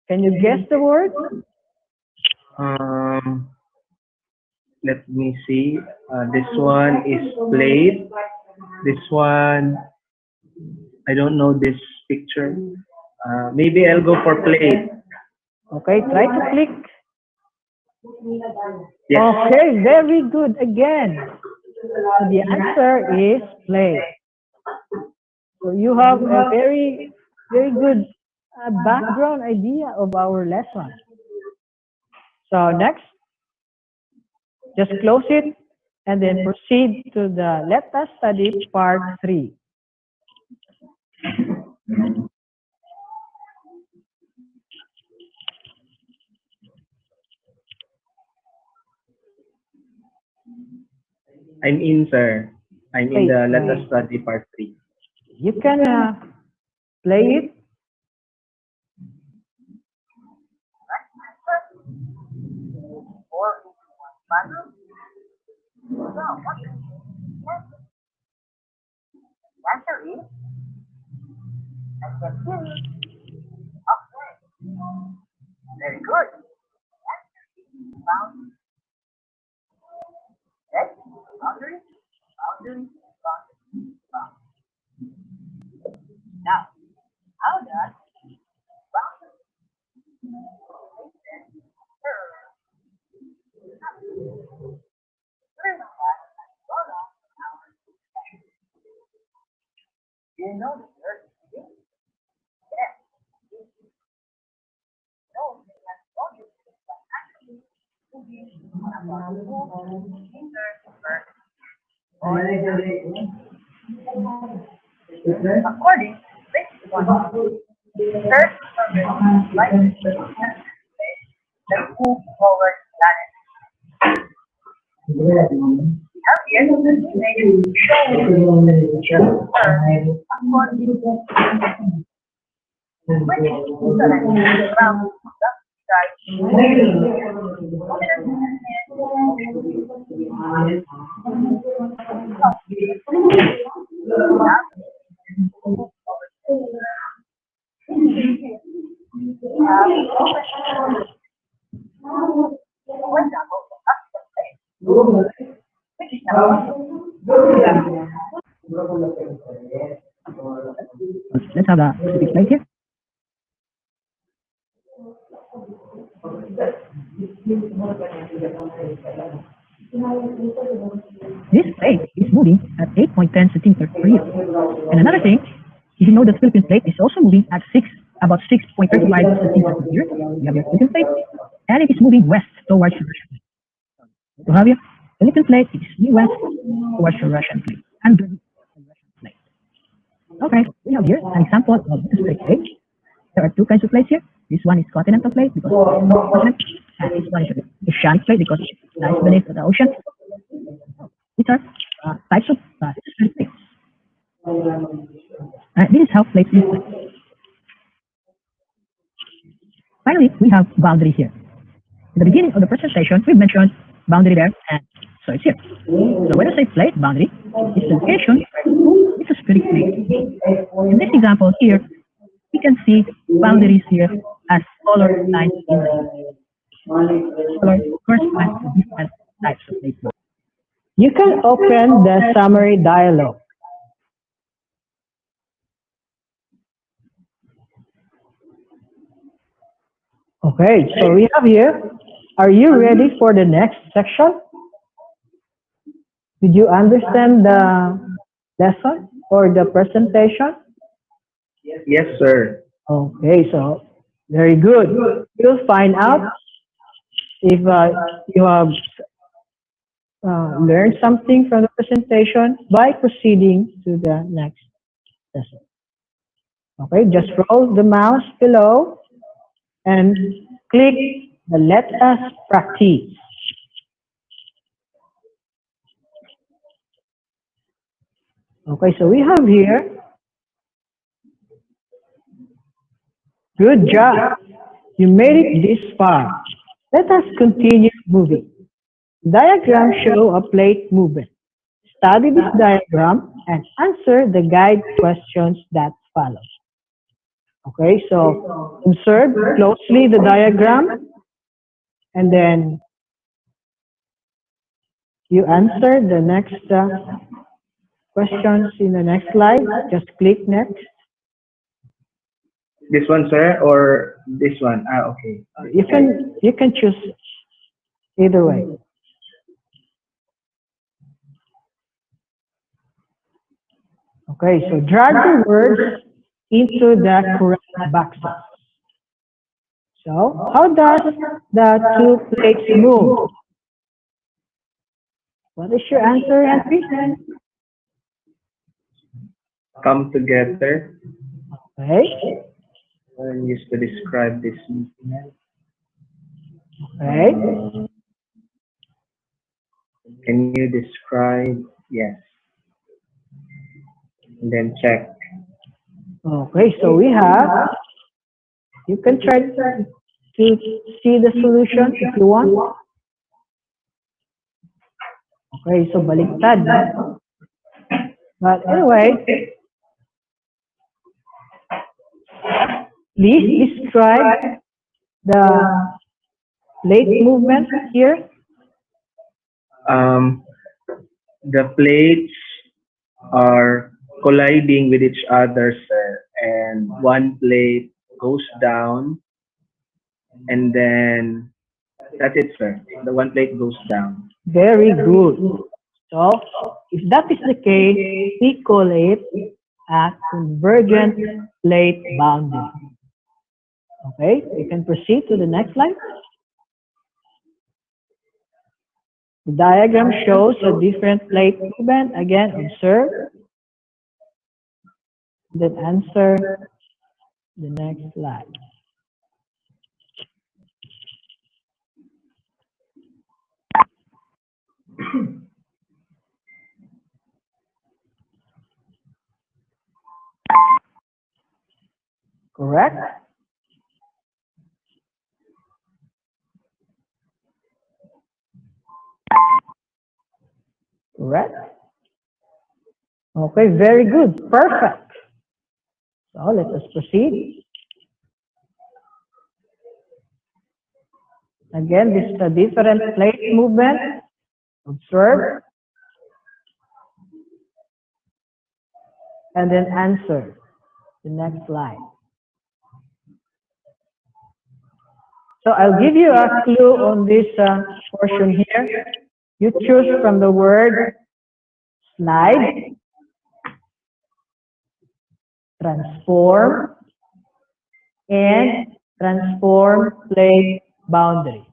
Can you guess the word? Um, Let me see. This one is plate. This one, I don't know this picture. Maybe I'll go for plate. Okay, try to click. Yes. Okay, very good again. So the answer is play. So you have a very good background idea of our lesson. So next, just close it and then proceed to the Let Us Study Part 3. I'm in, sir. I'm in Okay, the Let Us Study Part 3. you can play it. Or one bundle? No, what is the answer is I can hear you. Okay. Very good. Answer is boundary. Yes, boundary, boundary, boundary, boundary. Now, how does boundary make sense? Learn that as well as our discussion. Do you know the word today? Yes. No, that's all you but actually to be about who interact according to this one. Third person like the move forward planet. We have here the image showing the Earth according to which interact around the sky. For example, which is now Let's have a specific plate here. This plate is moving at 8.10 centimeters per year. And another thing, if you know the Philippine plate is also moving at about 6.35 centimeters per year. You have your Philippine plate, and it is moving west towards the Russian plate. You have your Philippine plate, it is moving west towards the Russian plate. And the Russian plate. Okay, we have here an example of this plate. There are two kinds of plates here. This one is continental plate because it's on the continent, and this one is oceanic plate because it lies beneath the ocean. These are types of plates. This is how plates look like. Finally, we have boundary here. In the beginning of the presentation, we mentioned boundary there, and so it's here. So when I say plate boundary, it's the location where it's a spherical plate. In this example here, we can see boundaries here as colored lines in the color corresponds to different types of plates. You can open the summary dialog. Okay, so we have here. Are you ready for the next section? Did you understand the lesson or the presentation? Yes, sir. Okay, so very good. You'll find out if you have learned something from the presentation by proceeding to the next lesson. Okay, just roll the mouse below and click the Let Us Practice. Okay, so we have here. Good job. You made it this far. Let us continue moving. Diagrams show a plate movement. Study this diagram and answer the guide questions that follow. Okay, so observe closely the diagram and then you answer the next questions in the next slide. Just click next. This one, sir, or this one? Ah, okay. You can choose either way. Okay, so drag the words into the correct boxes. So, how does the two plates move? What is your answer, Henry? Come together. Okay, Used to describe this movement. okay, Can you describe? Yes. And then check. okay. So we have. You can try to see the solution if you want. Okay, so baliktad, no? But anyway, please describe the plate movement here. The plates are colliding with each other, sir, and one plate goes down, and then that's it, sir. The one plate goes down. Very good. So, if that is the case, we call it a convergent plate boundary. Okay, we can proceed to the next slide. The diagram shows a different plate movement. Again, observe, then answer the next slide. Correct? Correct? Okay, very good. Perfect. So let us proceed. Again, this is a different plate movement. Observe. And then answer the next slide. So I'll give you a clue on this portion here. You choose from the word slide, transform, and transform plate boundary.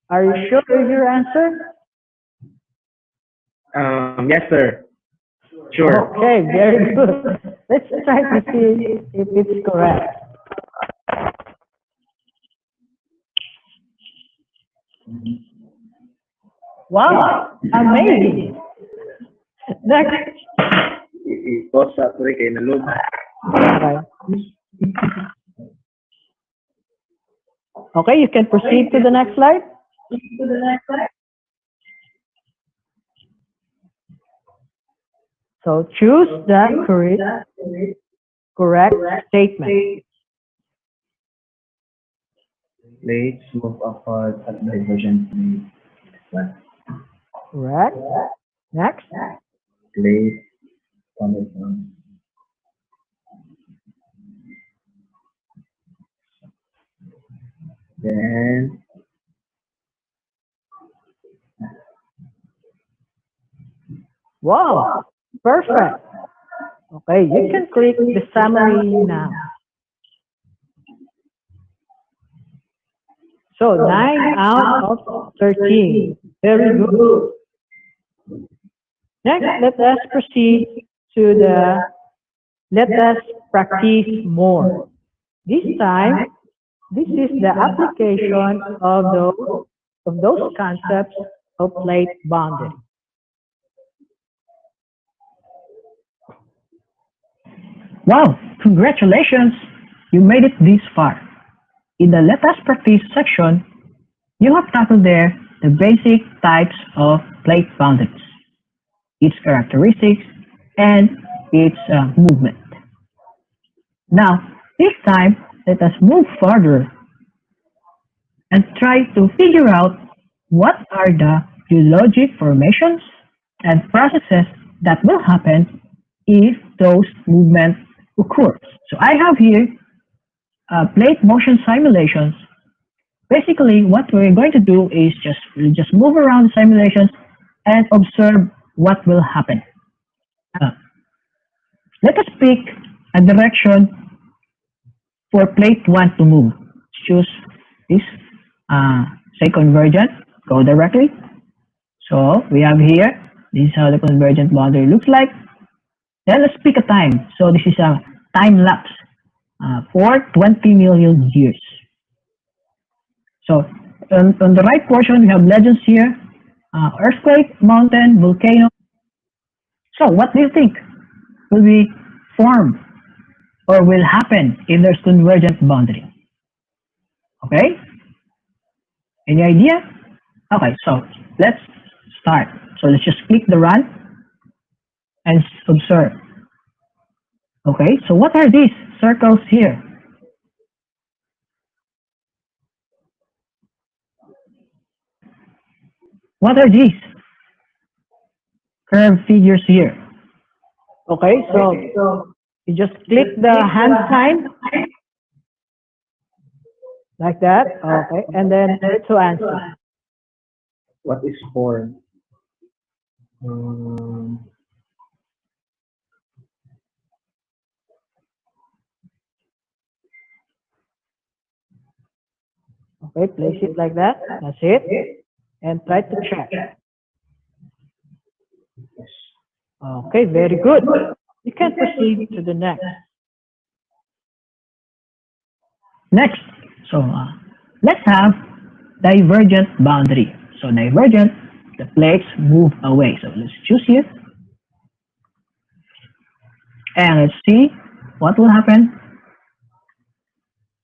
Are you sure with your answer? Yes, sir. Sure. Okay, very good. Let's try to see if it's correct. Wow, amazing. Next. I-post sa pre kay nalog. Okay. Okay, you can proceed to the next slide. So choose the correct statement. Plates move apart at divergent plates. Correct. Next. Plate on its own. Then Wow, perfect. Okay, you can click the summary now. So 9 out of 13. Very good. Next, let us proceed to the let us practice more. This time, this is the application of those concepts of plate boundary. Wow, congratulations! You made it this far. In the Let Us Practice section, you have tackled there the basic types of plate boundaries, its characteristics, and its movement. Now, this time, let us move further and try to figure out what are the geologic formations and processes that will happen if those movements occur. So I have here plate motion simulations. Basically, what we're going to do is just move around the simulations and observe what will happen. Uh, Let us pick a direction for plate 1 to move. Choose this, say convergent, go directly. So we have here, this is how the convergent boundary looks like. Then let's pick a time. So this is a time lapse for 20 million years. So on the right portion, we have legends here, earthquake, mountain, volcano. So what do you think will be formed or will happen if there's convergent boundary? Okay? Any idea? Okay, so let's start. So let's just click the run and observe. Okay, so what are these circles here? What are these curved figures here? Okay, so you just click the hand sign like that. Okay, and then to answer. What is form? Um, Okay, place it like that. That's it. And try to check. Okay, very good. You can proceed to the next. Next, so let's have divergent boundary. So divergent, the plates move away. So let's choose here. And let's see what will happen.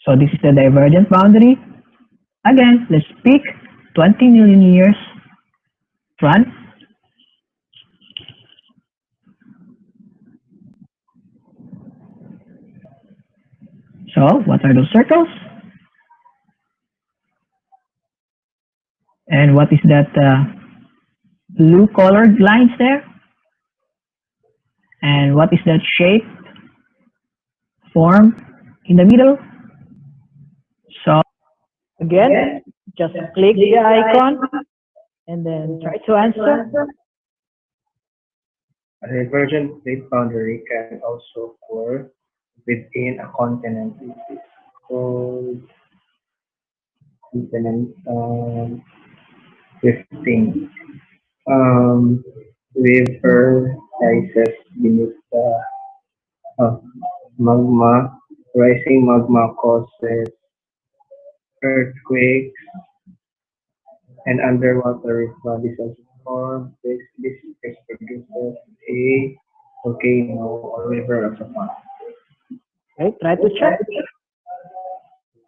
So this is the divergent boundary. Again, let's pick 20 million years. Run. So what are those circles? And what is that blue colored lines there? And what is that shape form in the middle? So again, just click the icon and then try to answer. a divergent plate boundary can also occur within a continent. It is called continent drifting. Um, River rises beneath the uh, magma. Rising magma causes earthquakes and underwater bodies also form. This produces a volcano or river of a pond. Okay, try to check.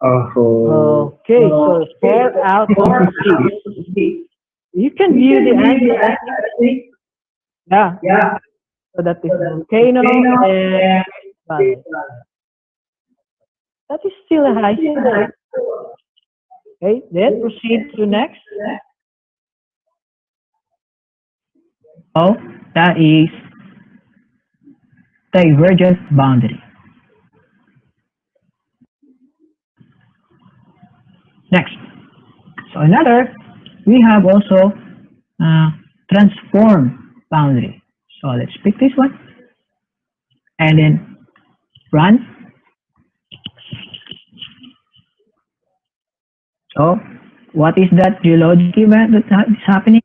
Oh, Okay, so 4 out of 6. You can view the answer. Yeah, so that is volcano and valley. That is still a high score. Okay, then proceed to next. Oh, that is divergent boundary. Next. So another, we have also transform boundary. So let's pick this one and then run. So what is that geologic event that is happening?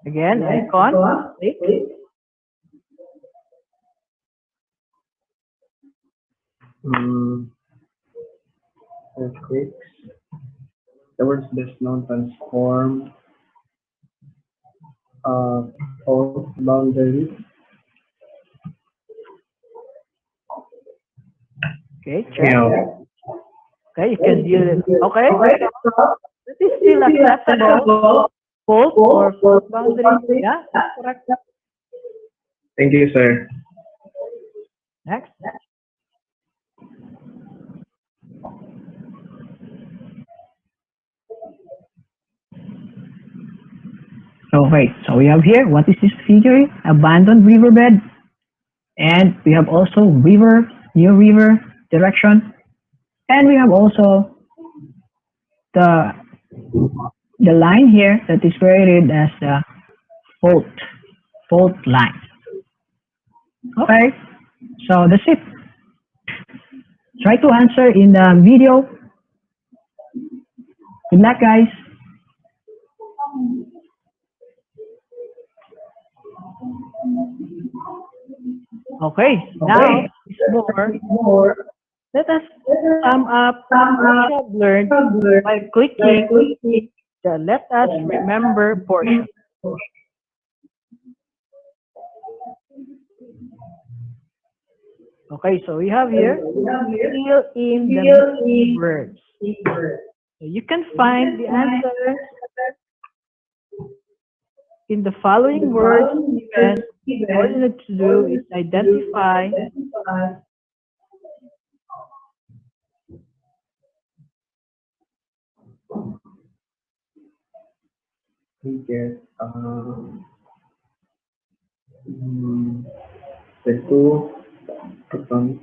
Again, icon, click. um, earthquakes. The world's best known transform fault boundary Okay, check. Yeah. Okay, you can use it. Okay, so that is still acceptable. Fault or fault boundary. Yeah, that's correct. Thank you, sir. Next. Okay, so we have here, what is this figure? Abandoned riverbed. And we have also river, new river direction. And we have also the the line here that is created as the fault, fault line. Okay, so that's it. Try to answer in the video. Good luck, guys. Okay, now it's more. Let us sum up what we have learned by clicking the Let Us Remember portion. Okay, so we have here, fill in the missing words. So you can find the answers in the following words given. All you need to do is identify We get the two atoms.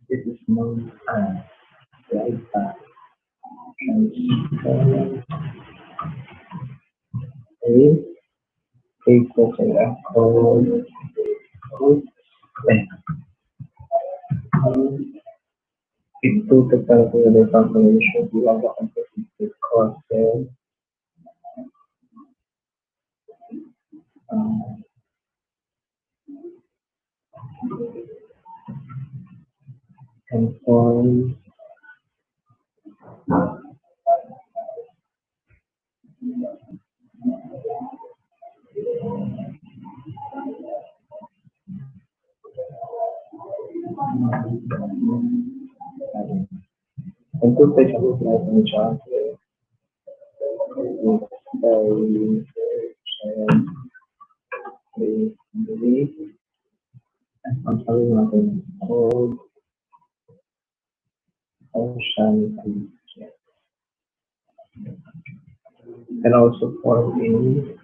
It is known as right a precursor called it took the calculated calculation of the composition causes um, and forms and two sections like in chart and the I'm sorry nothing called ocean and also for in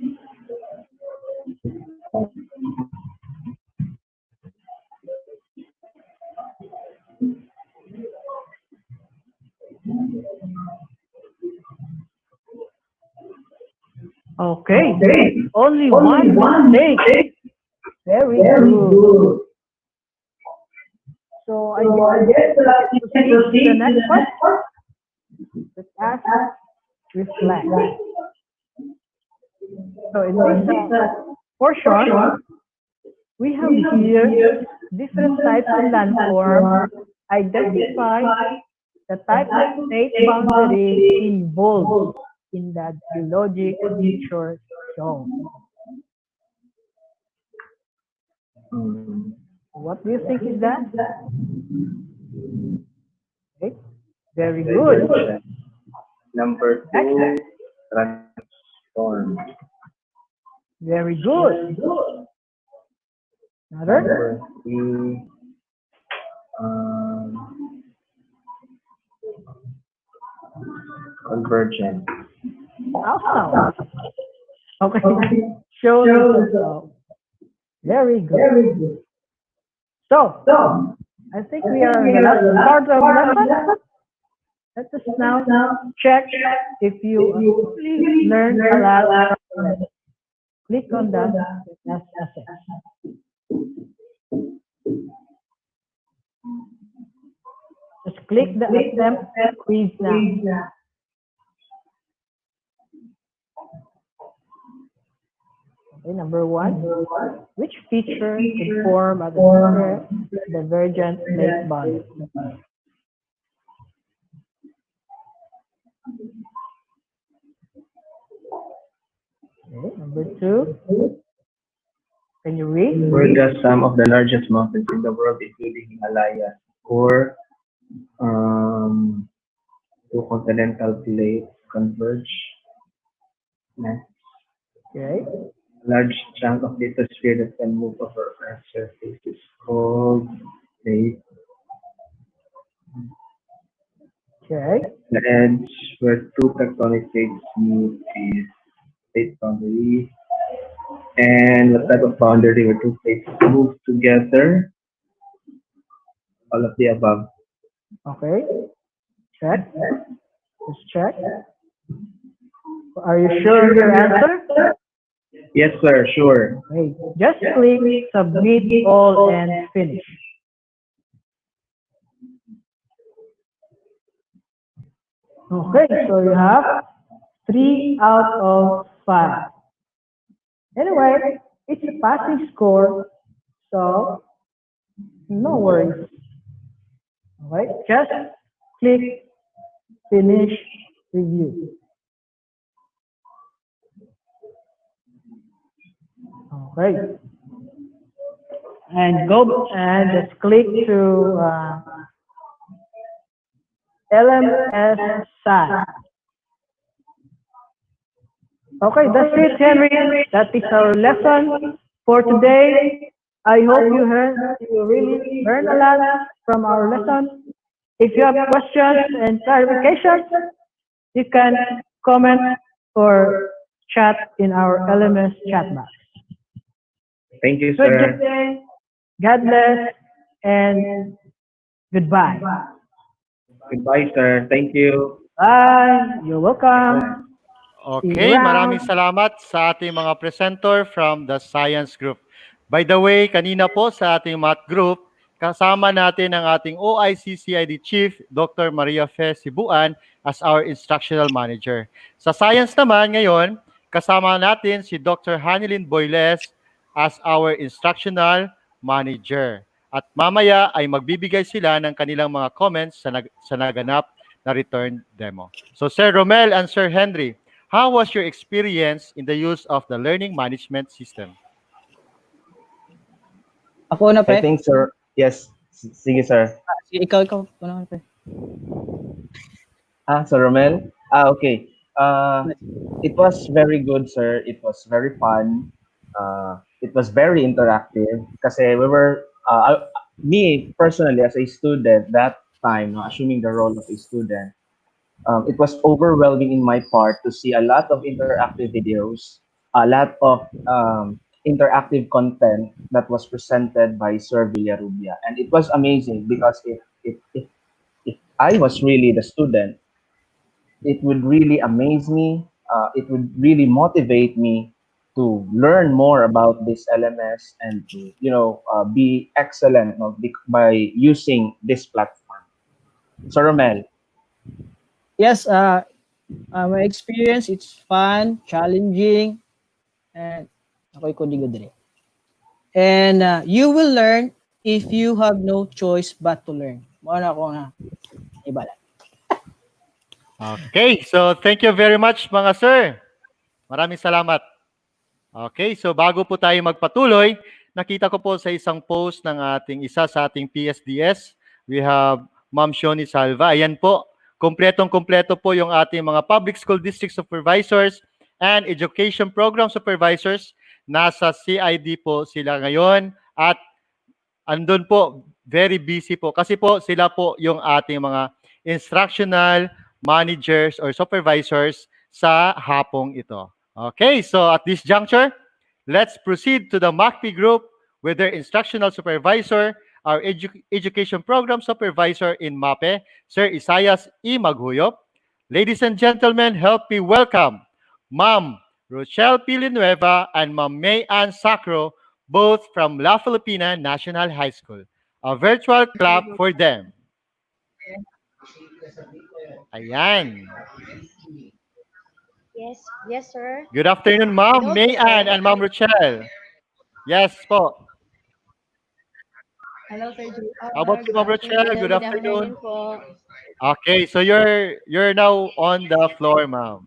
okay, only one mistake. Very good. So I guess we can proceed to the next part. Let us reflect. So in this portion, we have here different types of landform. Identify the type of state boundary involved in the geologic feature shown. What do you think is that? Okay. Very good. number two transform. Very good. Another? Number three convergent. Awesome. Okay. Show yourself. Very good. So, I think we are in the last part of the lesson. Let us now check if you actually learned a lot from the lesson. Click on that as assess. Just click the attempt quiz now. Okay, number one, which feature could form a divergent lake boundary? Okay, number two. Can you read? Where does some of the largest mountains in the world, including Himalayas, or um, two continental plates converge? Next, Okay. a large chunk of lithosphere that can move over Earth's surface is called plate. Okay. The edge where two tectonic plates meet is plate boundary. And what type of boundary where two plates move together? All of the above. Okay. Check. Let's check. Are you sure of your answer? Yes, sir, sure. Okay. Just click submit all and finish. Okay, so you have 3 out of 5. Anyway, it's a passing score, so no worries. Okay, just click finish review. Okay, and go and just click to LMS site. Okay, that's it, Henry. That is our lesson for today. I hope you really learn a lot from our lesson. If you have questions and clarifications, you can comment or chat in our LMS chat box. Thank you, Good sir. day, God bless, and goodbye. Goodbye, sir. Thank you. Bye. You're welcome. See you Okay, maraming around. salamat sa ating mga presenter from the science group. By the way, kanina po sa ating math group, kasama natin ang ating OICCID Chief, Dr. Maria Fe Sibuan, as our instructional manager. Sa science naman ngayon, kasama natin si Dr. Hanilyn Boyles as our instructional manager. At mamaya ay magbibigay sila ng kanilang mga comments sa naganap na return demo. So Sir Romel and Sir Henry, how was your experience in the use of the learning management system? Ako na, I pre. think, sir, yes. Sige, sir. Sige, ikaw. Ano, pre? Sir Romel? Okay. It was very good, sir. It was very fun. It was very interactive kasi me personally as a student that time, no, assuming the role of a student, it was overwhelming in my part to see a lot of interactive videos, a lot of interactive content that was presented by Sir Villarubia. And it was amazing because if I was really the student, it would really amaze me. It would really motivate me to learn more about this LMS and to, be excellent, no, by using this platform. So, Romel, Yes, my experience, it's fun, challenging, and ako'y kodigo dire. And you will learn if you have no choice but to learn. Mo na ako na ibala. Okay, so thank you very much mga sir. Maraming salamat. Okay, so bago po tayo magpatuloy, nakita ko po sa isang post ng isa sa ating PSDS, we have Ma'am Shoni Salva. Ayan po, kompletong-kompleto po yung ating mga public school district supervisors and education program supervisors. Nasa CID po sila ngayon at andun po, very busy po. Kasi po sila po yung ating mga instructional managers or supervisors sa hapong ito. Okay, so at this juncture, let's proceed to the MAPEH group with their instructional supervisor, our education program supervisor in MAPEH, Sir Isaias E. Maghuyop. Ladies and gentlemen, help me welcome Ma'am Rochelle Villanueva and Ma'am May Ann Sacro, both from La Filipina National High School. A virtual clap for them. Ayan. Yes, sir. Good afternoon, Ma'am Hello, May sir. Ann and Ma'am Rochelle. Yes po. Hello, Sir JR. How about you, Ma'am Rochelle? Good Good afternoon afternoon. po. Okay, so you're now on the floor, ma'am.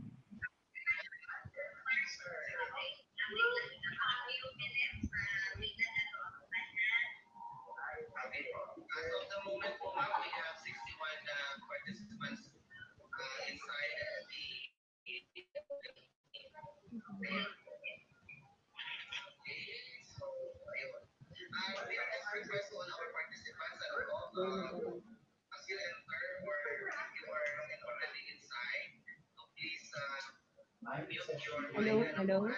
Hello, hello.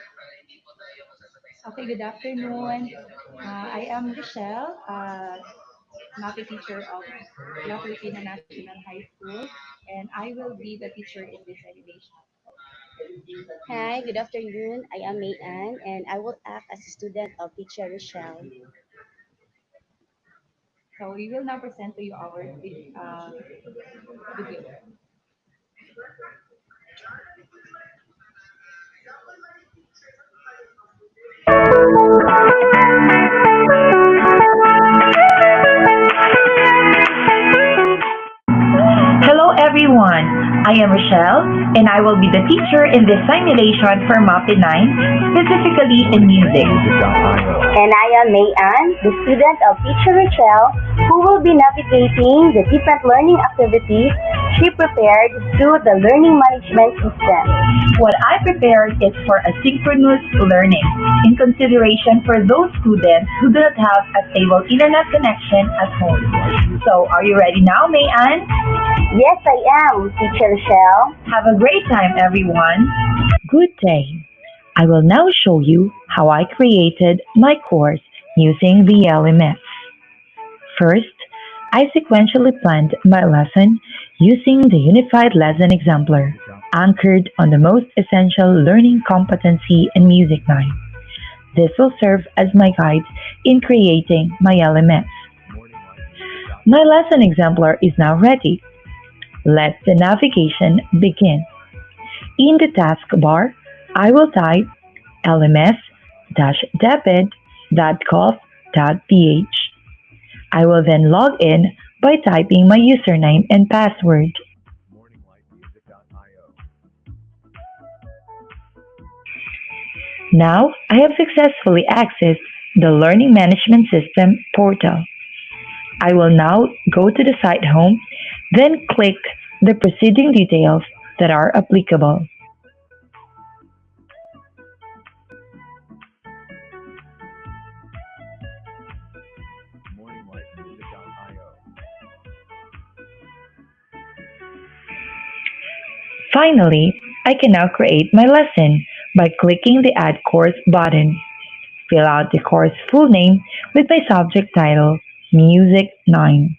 Okay, good afternoon. I am Rochelle, MAPEH teacher of La Filipina National High School, and I will be the teacher in this animation. Hi, good afternoon. I am May Ann and I will act as a student of teacher Rochelle. So we will now present to you our video. Hello everyone, I am Rochelle and I will be the teacher in this simulation for MAPE 9, specifically in music. And I am May Ann, the student of teacher Rochelle, who will be navigating the different learning activities she prepared through the learning management system. What I prepared is for asynchronous learning, in consideration for those students who do not have a stable internet connection at home. So, are you ready now, May Ann? Yes, I am, teacher Rochelle. Have a great time, everyone. Good day. I will now show you how I created my course using the LMS. First, I sequentially planned my lesson using the Unified Lesson Exemplar, anchored on the most essential learning competency in Music 9. This will serve as my guide in creating my LMS. My lesson exemplar is now ready. Let the navigation begin. In the taskbar, I will type lms-debit.gov.ph. I will then log in by typing my username and password. Now, I have successfully accessed the Learning Management System portal. I will now go to the site home, then click the preceding details that are applicable. Finally, I can now create my lesson by clicking the Add Course button. Fill out the course full name with my subject title, Music 9,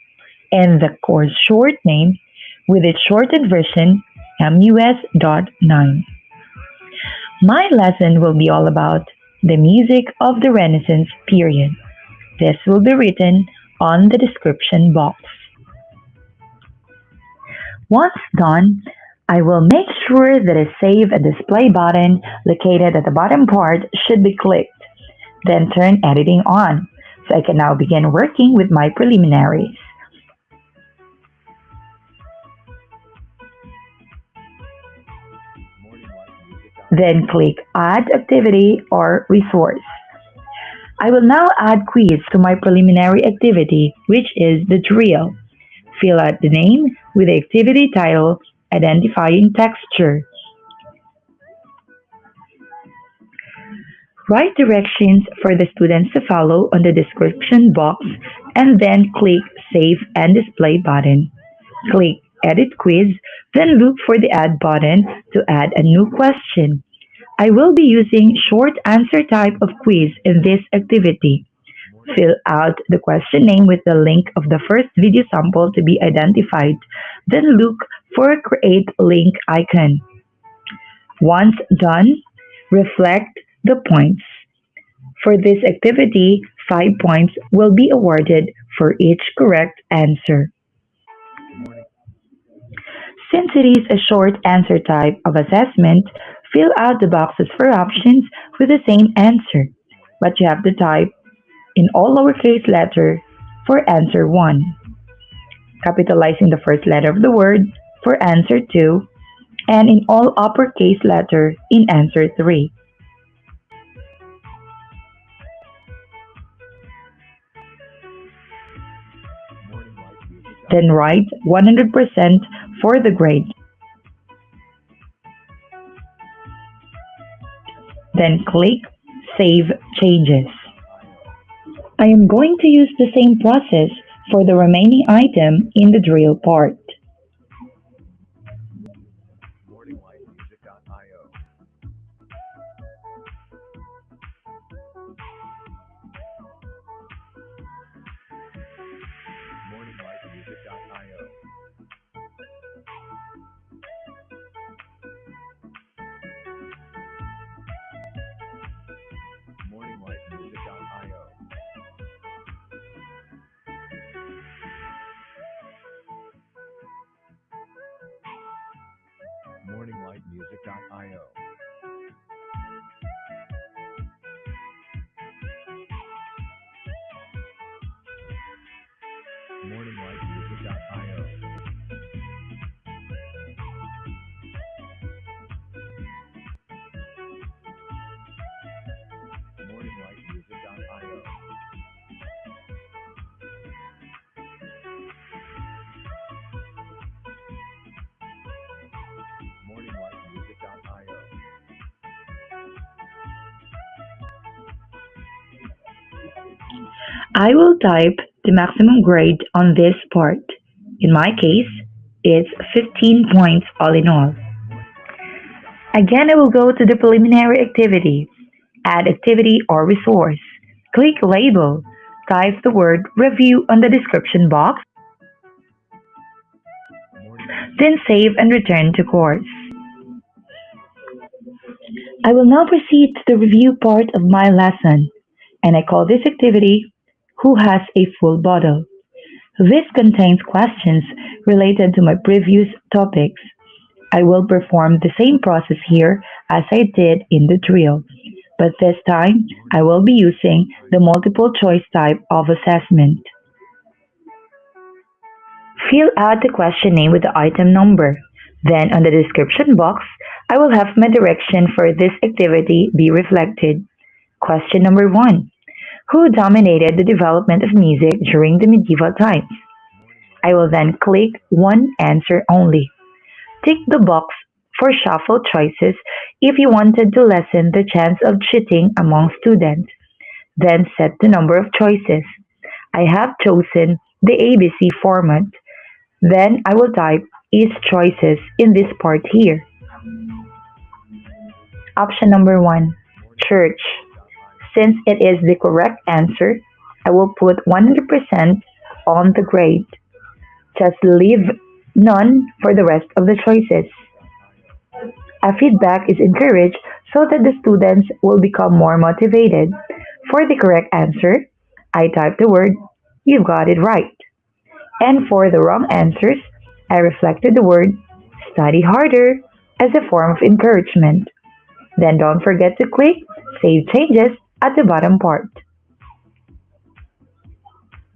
and the course short name with its shortened version, MUS.9. My lesson will be all about the music of the Renaissance period. This will be written on the description box. Once done, I will make sure that a Save and Display button located at the bottom part should be clicked. Then turn editing on, so I can now begin working with my preliminaries. Then click Add Activity or Resource. I will now add quiz to my preliminary activity, which is the drill. Fill out the name with the activity title, identifying texture. Write directions for the students to follow on the description box and then click Save and Display button. Click Edit Quiz, then look for the Add button to add a new question. I will be using short answer type of quiz in this activity. Fill out the question name with the link of the first video sample to be identified, then look for a Create Link icon. Once done, reflect the points. For this activity, 5 points will be awarded for each correct answer. Since it is a short answer type of assessment, fill out the boxes for options with the same answer, but you have to type in all lowercase letter for answer 1, capitalizing the first letter of the word for answer 2, and in all uppercase letter in answer 3. Then write 100% for the grade. Then click Save Changes. I am going to use the same process for the remaining item in the drill part. morninglightmusic.io. morninglightmusic.io. morninglightmusic.io. morninglightmusic.io. I will type the maximum grade on this part. In my case, it's 15 points all in all. Again, I will go to the preliminary activity. Add activity or resource. Click label. Type the word review on the description box, then save and return to course. I will now proceed to the review part of my lesson, and I call this activity Who has a full bottle? This contains questions related to my previous topics. I will perform the same process here as I did in the drill, but this time I will be using the multiple choice type of assessment. Fill out the question name with the item number. Then on the description box, I will have my direction for this activity be reflected. Question number 1. Who dominated the development of music during the medieval times? I will then click one answer only. Tick the box for shuffle choices if you wanted to lessen the chance of cheating among students. Then set the number of choices. I have chosen the ABC format. Then I will type is choices in this part here. Option number 1, church. Since it is the correct answer, I will put 100% on the grade. Just leave none for the rest of the choices. A feedback is encouraged so that the students will become more motivated. For the correct answer, I type the word, you got it right. And for the wrong answers, I reflected the word, study harder, as a form of encouragement. Then don't forget to click Save Changes at the bottom part.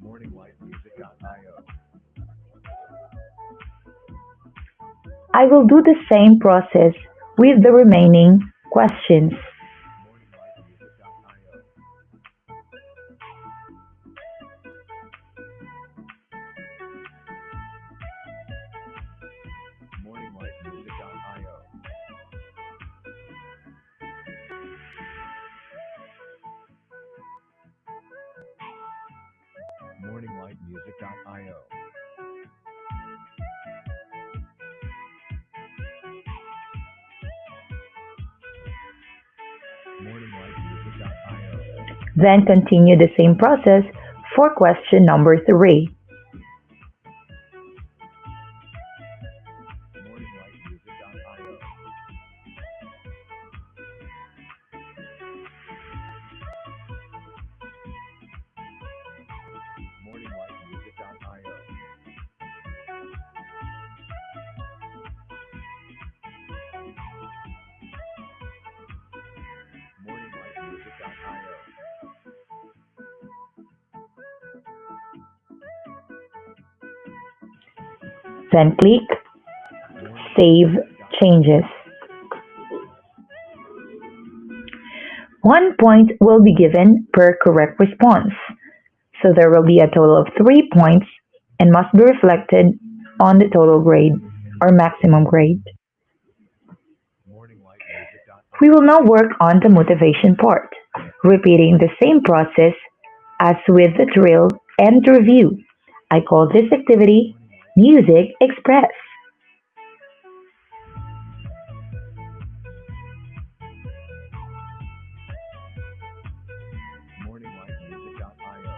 morninglightmusic.io. I will do the same process with the remaining questions. morninglightmusic.io. morninglightmusic.io. morninglightmusic.io. Then continue the same process for question number 3. morninglightmusic.io. morninglightmusic.io. morninglightmusic.io. Then click Save Changes. 1 point will be given per correct response. So there will be a total of 3 points and must be reflected on the total grade or maximum grade. We will now work on the motivation part, repeating the same process as with the drill and review. I call this activity Music Express. morninglightmusic.io.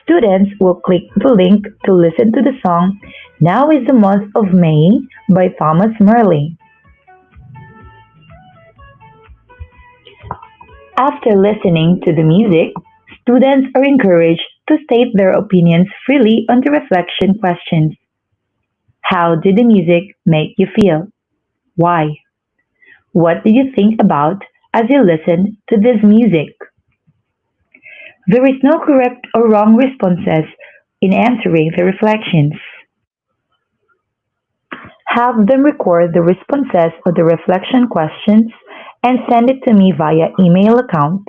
Students will click the link to listen to the song Now is the Month of May by Thomas Merle. After listening to the music, students are encouraged to state their opinions freely on the reflection questions. How did the music make you feel? Why? What did you think about as you listened to this music? There is no correct or wrong responses in answering the reflections. Have them record the responses of the reflection questions and send it to me via email account.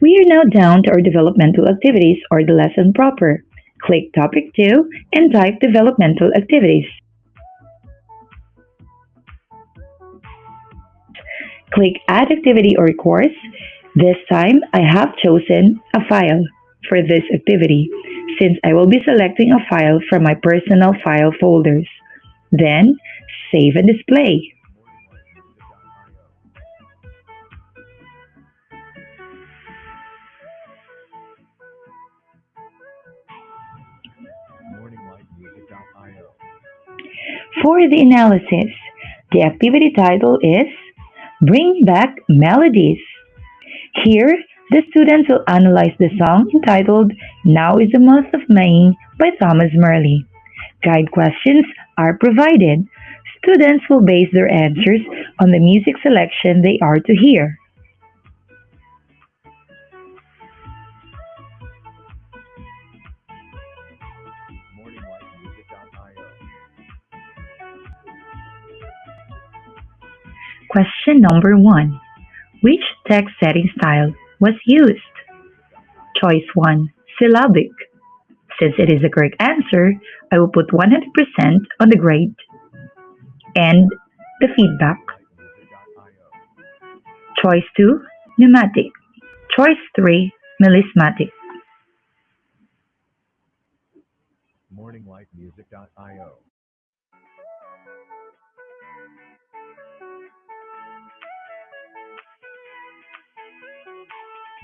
We are now down to our developmental activities or the lesson proper. Click topic 2 and type developmental activities. Click add activity or course. This time I have chosen a file for this activity since I will be selecting a file from my personal file folders. Then save and display. Morninglightmusic.io. For the analysis, the activity title is Bring Back Melodies. Here, the students will analyze the song entitled Now is the Month of May by Thomas Merle. Guide questions are provided. Students will base their answers on the music selection they are to hear. Morninglightmusic.io. Question number 1. Which text setting style was used? Choice 1. Syllabic. Since it is a correct answer, I will put 100% on the grade. And the feedback. Choice 2. Pneumatic. Choice 3. Melismatic. Morninglightmusic.io.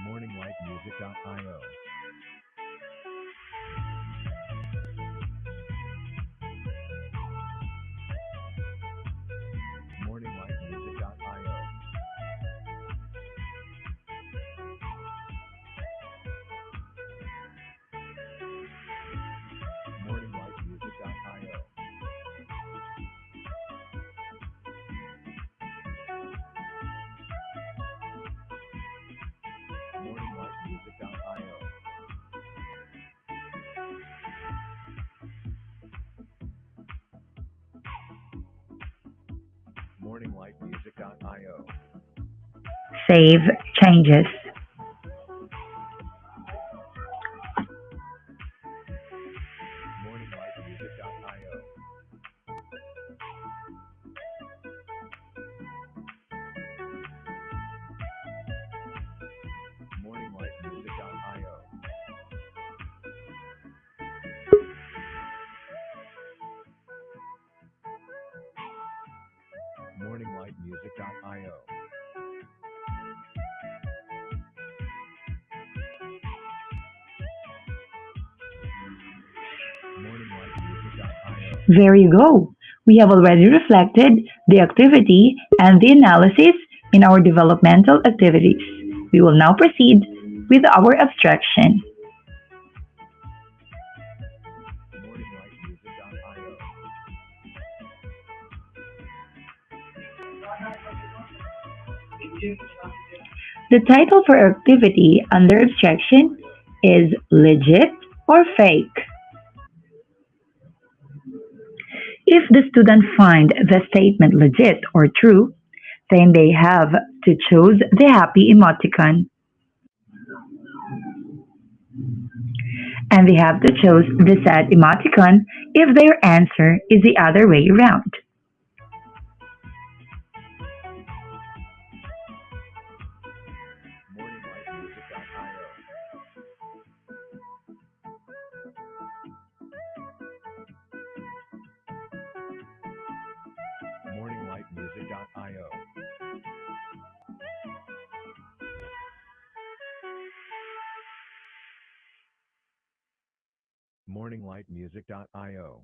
Morninglightmusic.io. Morninglightmusic.io. Morninglightmusic.io. Morninglightmusic.io. Morninglightmusic.io. Save changes. Morninglightmusic.io. Morninglightmusic.io. Morninglightmusic.io. Morninglightmusic.io. There you go. We have already reflected the activity and the analysis in our developmental activities. We will now proceed with our abstraction. Morninglightmusic.io. The title for our activity under abstraction is Legit or Fake. If the student find the statement legit or true, then they have to choose the happy emoticon and they have to choose the sad emoticon if their answer is the other way around. Morninglightmusic.io. Morninglightmusic.io. Morninglightmusic.io.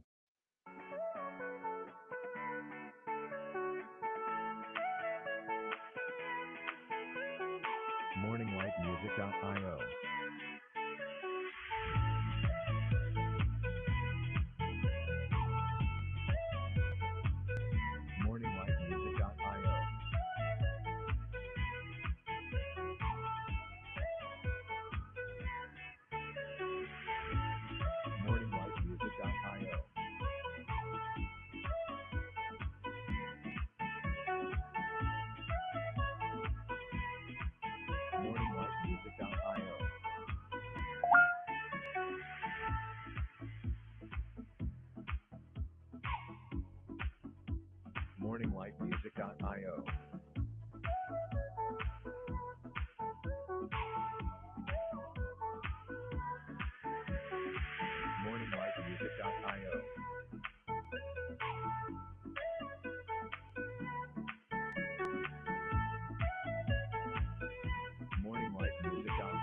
morninglightmusic.io. Morninglightmusic.io. Morninglightmusic.io. Morninglightmusic.io. Morninglightmusic.io. Morninglightmusic.io. Morninglightmusic.io. Morninglightmusic.io.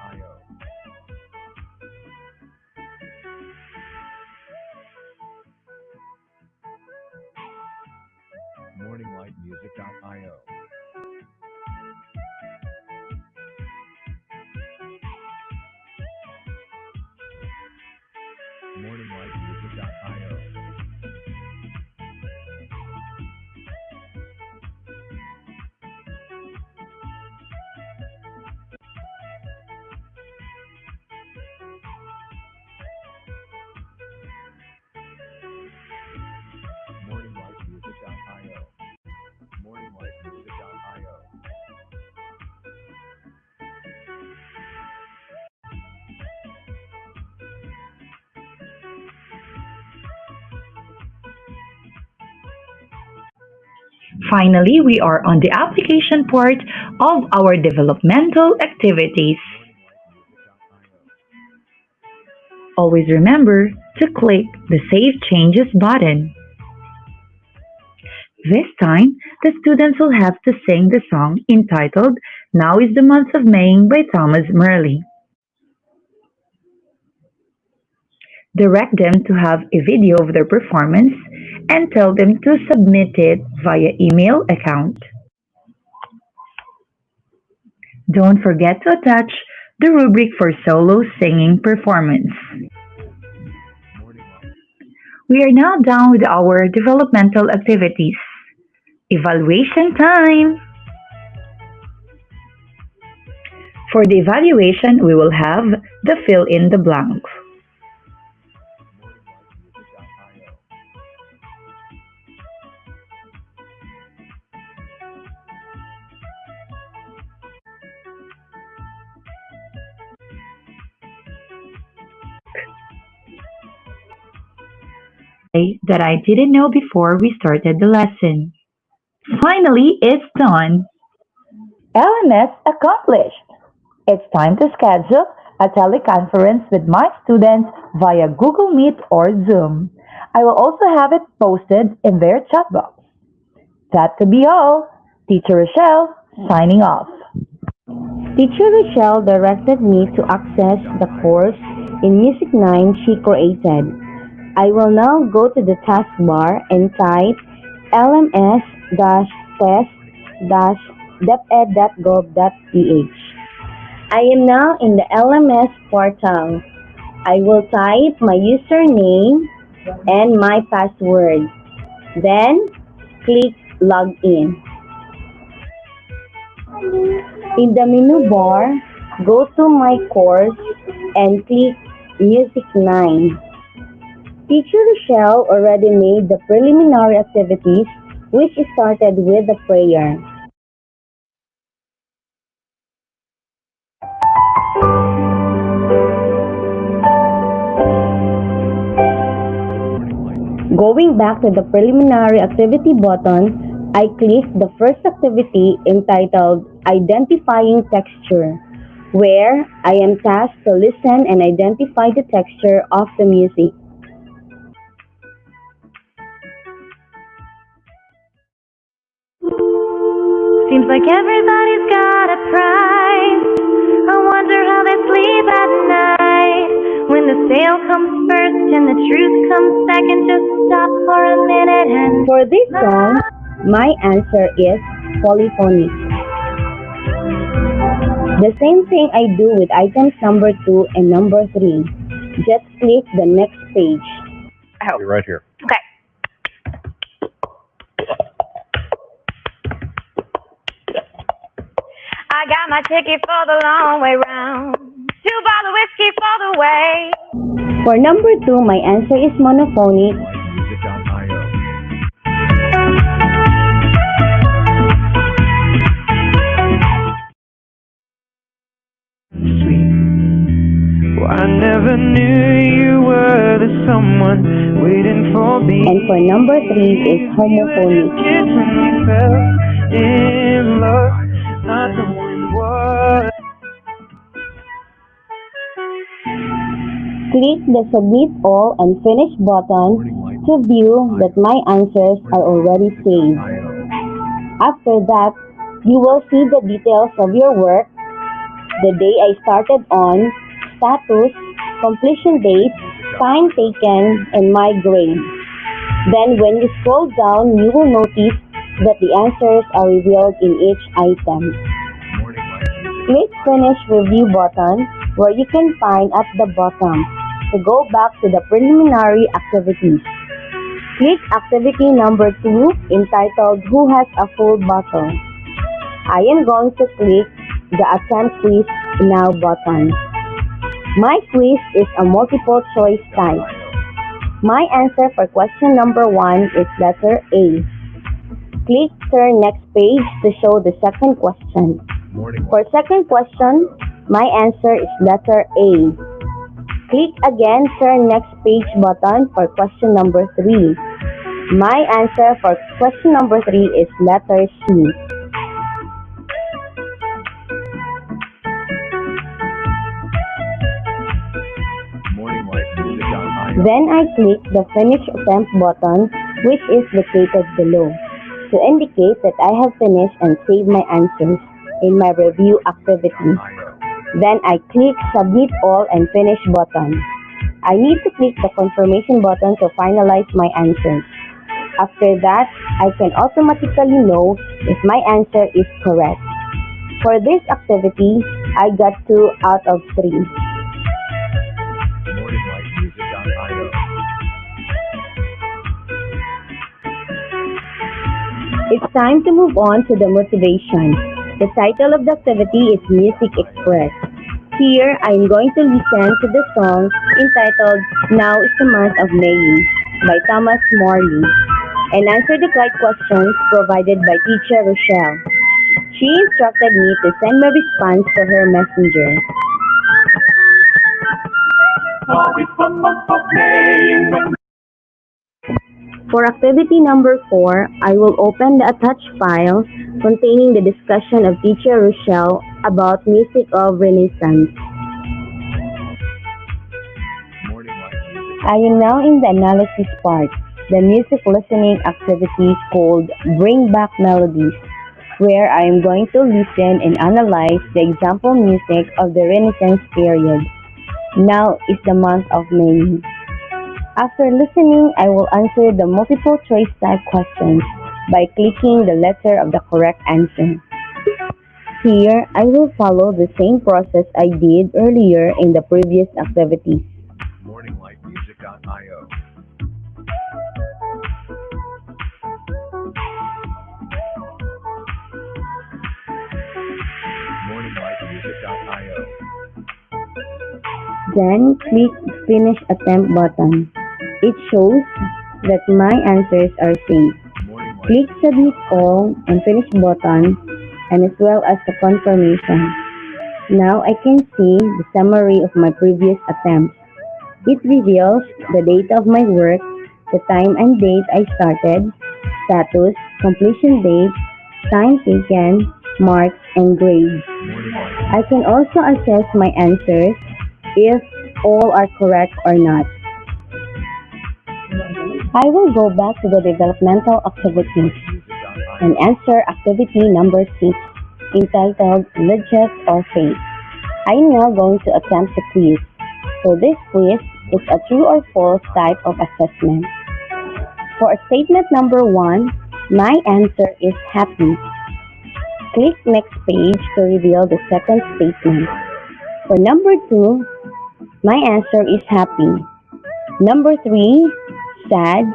Morninglightmusic.io. Morninglightmusic.io. Morninglightmusic.io. Finally, we are on the application part of our developmental activities. Always remember to click the Save Changes button. This time, the students will have to sing the song entitled Now is the Month of May by Thomas Merle. Direct them to have a video of their performance and tell them to submit it via email account. Don't forget to attach the rubric for solo singing performance. We are now done with our developmental activities. Evaluation time! For the evaluation, we will have the fill in the blanks. That I didn't know before we started the lesson. Finally, it's done. LMS accomplished. It's time to schedule a teleconference with my students via Google Meet or Zoom. I will also have it posted in their chat box. That could be all. Teacher Rochelle, signing off. Teacher Rochelle directed me to access the course in Music 9 she created. I will now go to the taskbar and type lms-test-deped.gov.ph. I am now in the LMS portal. I will type my username and my password. Then, click Login. In the menu bar, go to My Course and click Music 9. Teacher Rochelle already made the preliminary activities, which started with a prayer. Going back to the preliminary activity button, I clicked the first activity entitled Identifying Texture, where I am tasked to listen and identify the texture of the music. Seems like everybody's got a price. I wonder how they sleep at night. When the sale comes first and the truth comes second, just stop for a minute and For this song, my answer is polyphonic. The same thing I do with items number 2 and number 3. Just click the next page. Be right here. Okay. I got my ticket for the long way round. 2 bottle whiskey for the way. For number 2, my answer is monophonic. Music.io. Well, I never knew you were the someone waiting for me. And for number 3 is homophonic. Kids when you fell in love, not knowing what. Click the Submit All and Finish button to view that my answers are already saved. After that, you will see the details of your work, the day I started on, status, completion date, time taken, and my grade. Then when you scroll down, you will notice that the answers are revealed in each item. Click Finish Review button where you can find at the bottom to go back to the preliminary activities. Click activity number 2 entitled Who Has a Full Bottle? I am going to click the Attempt Quiz Now button. My quiz is a multiple choice type. My answer for question number 1 is letter A. Click Turn Next Page to show the second question. For second question, my answer is letter A. Click again Turn Next Page button for question number 3. My answer for question number 3 is letter C. Music.io. Then I click the Finish Attempt button, which is located below, to indicate that I have finished and saved my answers in my review activity. Then I click Submit All and Finish button. I need to click the confirmation button to finalize my answers. After that, I can automatically know if my answer is correct. For this activity, I got 2 out of 3. Music.io. It's time to move on to the motivation. The title of the activity is Music Express. Here, I am going to listen to the song entitled Now is the Month of May by Thomas Morley and answer the guide questions provided by teacher Rochelle. She instructed me to send my response to her messenger. For activity number 4, I will open the attached file containing the discussion of teacher Rochelle about music of Renaissance. I am now in the analysis part, the music listening activity called Bring Back Melodies, where I am going to listen and analyze the example music of the Renaissance period. Now is the month of May. After listening, I will answer the multiple choice type questions by clicking the letter of the correct answer. Here, I will follow the same process I did earlier in the previous activities. Music.io. Music.io. Then, click Finish Attempt button. It shows that my answers are saved. Click Submit All and Finish button, and as well as the confirmation. Now I can see the summary of my previous attempts. It reveals the date of my work, the time and date I started, status, completion date, time taken, marks, and grades. I can also assess my answers if all are correct or not. I will go back to the developmental activities and answer activity number 6 entitled Legit or Fake. I am now going to attempt the quiz. So this quiz is a true or false type of assessment. For statement number 1, my answer is happy. Click next page to reveal the second statement. For number 2, my answer is happy. Number 3, sad.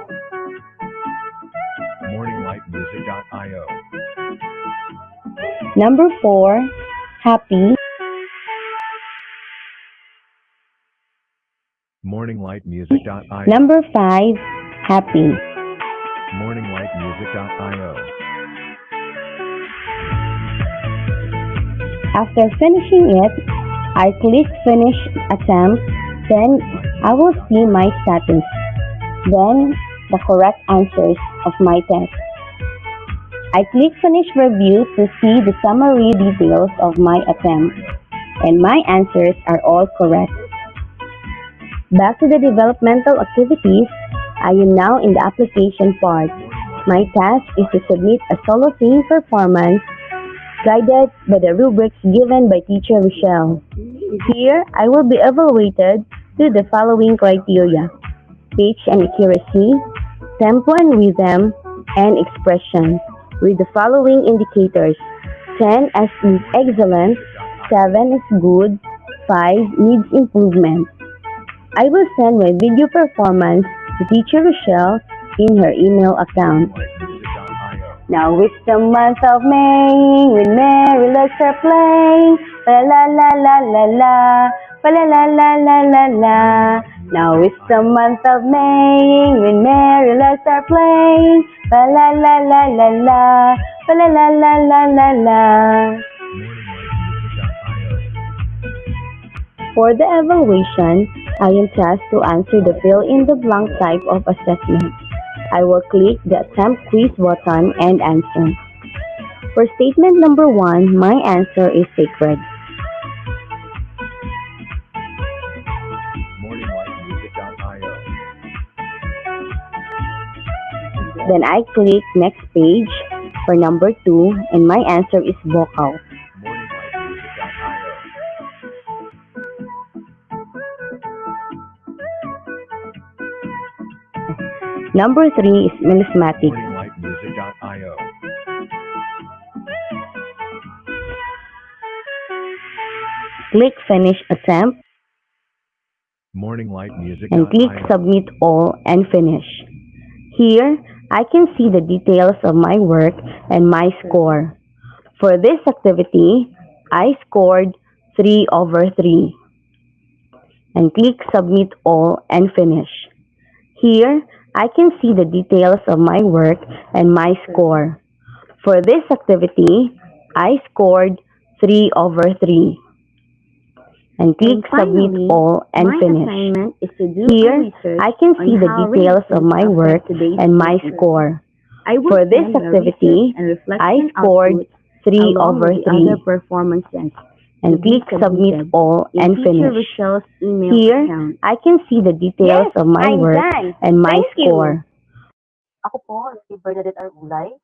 Morninglightmusic.io. Number 4, happy. Morninglightmusic.io. Number 5, happy. Morninglightmusic.io. After finishing it, I click finish attempt, then I will see my status, then the correct answers of my test. I click finish review to see the summary details of my attempt, and my answers are all correct. Back to the developmental activities, I am now in the application part. My task is to submit a solo singing performance guided by the rubrics given by Teacher Rochelle. Here, I will be evaluated to the following criteria: pitch and accuracy, tempo and rhythm, and expression, with the following indicators: 10 as excellent, 7 is good, 5 needs improvement. I will send my video performance to Teacher Rochelle in her email account. Now it's the month of May, when merry let's are playing. La la la la la la, la la la la la la. Now it's the month of May, when merry let's are playing. La la la la la la, la la la la la la. For the evaluation, I am tasked to answer the fill-in-the-blank type of assessment. I will click the attempt quiz button and answer. For statement number 1, my answer is sacred. Morninglightmusic.io. Then I click next page for number 2, and my answer is vocal. Number 3 is melismatic. Morninglightmusic.io. Click finish attempt and click Morninglightmusic.io. submit all and finish. Here, I can see the details of my work and my score. For this activity, I scored 3 over 3. And click submit all and finish. Here, I can see the details of my work and my score. For this activity, I scored 3 over 3. And click submit all and finish. Here, I can see the details of my work and my score. For this activity, I scored 3 over 3. And click submit all and finish. Here, I can see the details of my work and my score. Ako po, si Bernadette Argulay.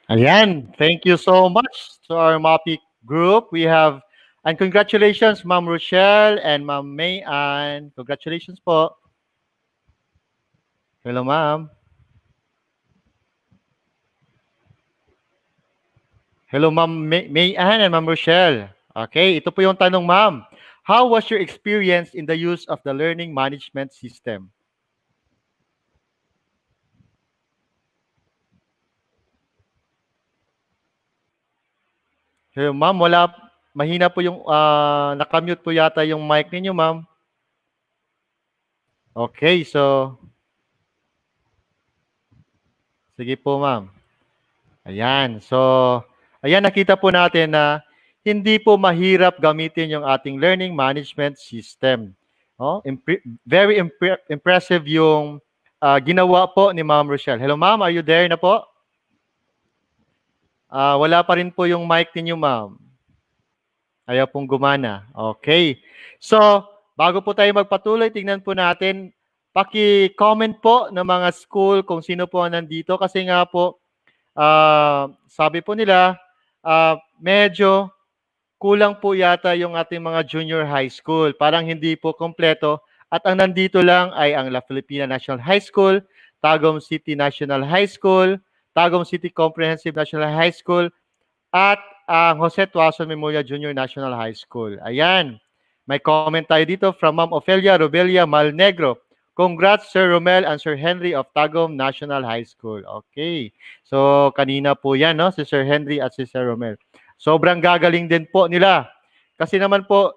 Ayan, thank you so much to our MAPEH group. We have, and congratulations, Ma'am Rochelle and Ma'am May-Ann. Congratulations po. Hello, Ma'am. Hello, Ma'am May-Ann and Ma'am Rochelle. Okay, ito po yung tanong, Ma'am. How was your experience in the use of the learning management system? Hello, Ma'am. Mahina po yung, nakamute po yata yung mic ninyo, Ma'am. Okay, so, sige po, Ma'am. Ayan, so, ayan, nakita po natin na hindi po mahirap gamitin yung ating learning management system. Oh, very impressive yung ginawa po ni Ma'am Rochelle. Hello, Ma'am. Are you there na po? Wala pa rin po yung mic ninyo, Ma'am. Ayaw pong gumana. Okay. So, bago po tayo magpatuloy, tingnan po natin. Paki-comment po ng mga school kung sino po nandito. Kasi nga po, sabi po nila, medyo kulang po yata yung ating mga junior high school. Parang hindi po kompleto. At ang nandito lang ay ang La Filipina National High School, Tagum City National High School, Tagum City Comprehensive National High School, at ang Jose Tuason Memorial Junior National High School. Ayan. May comment tayo dito from Ma'am Ofelia Robelia Malnegro. Congrats Sir Romel and Sir Henry of Tagum National High School. Okay. So kanina po yan, no? Si Sir Henry at si Sir Romel. Sobrang gagaling din po nila. Kasi naman po,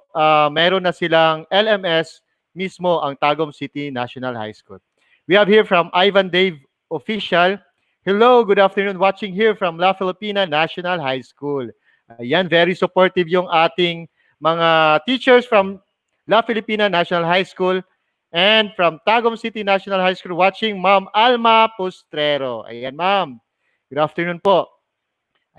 meron na silang LMS mismo ang Tagum City National High School. We have here from Ivan Dave Official. Hello, good afternoon. Watching here from La Filipina National High School. Ayan, very supportive yung ating mga teachers from La Filipina National High School and from Tagum City National High School watching Ma'am Alma Postrero. Ayan, ma'am. Good afternoon po.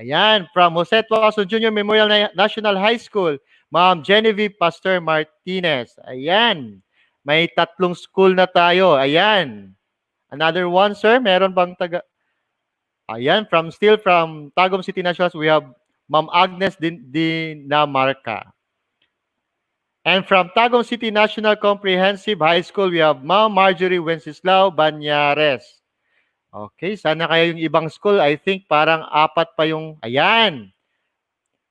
Ayan, from Jose Tuason Junior Memorial National High School, Ma'am Genevieve Pastor Martinez. Ayan, may 3 school na tayo. Ayan. Another one, sir. Meron bang taga... Ayan, still from Tagum City National, we have Ma'am Agnes Dinamarca. And from Tagum City National Comprehensive High School, we have Ma'am Marjorie Wenceslao Banyares. Okay, sana kayo yung ibang school. I think parang 4 pa yung... Ayan.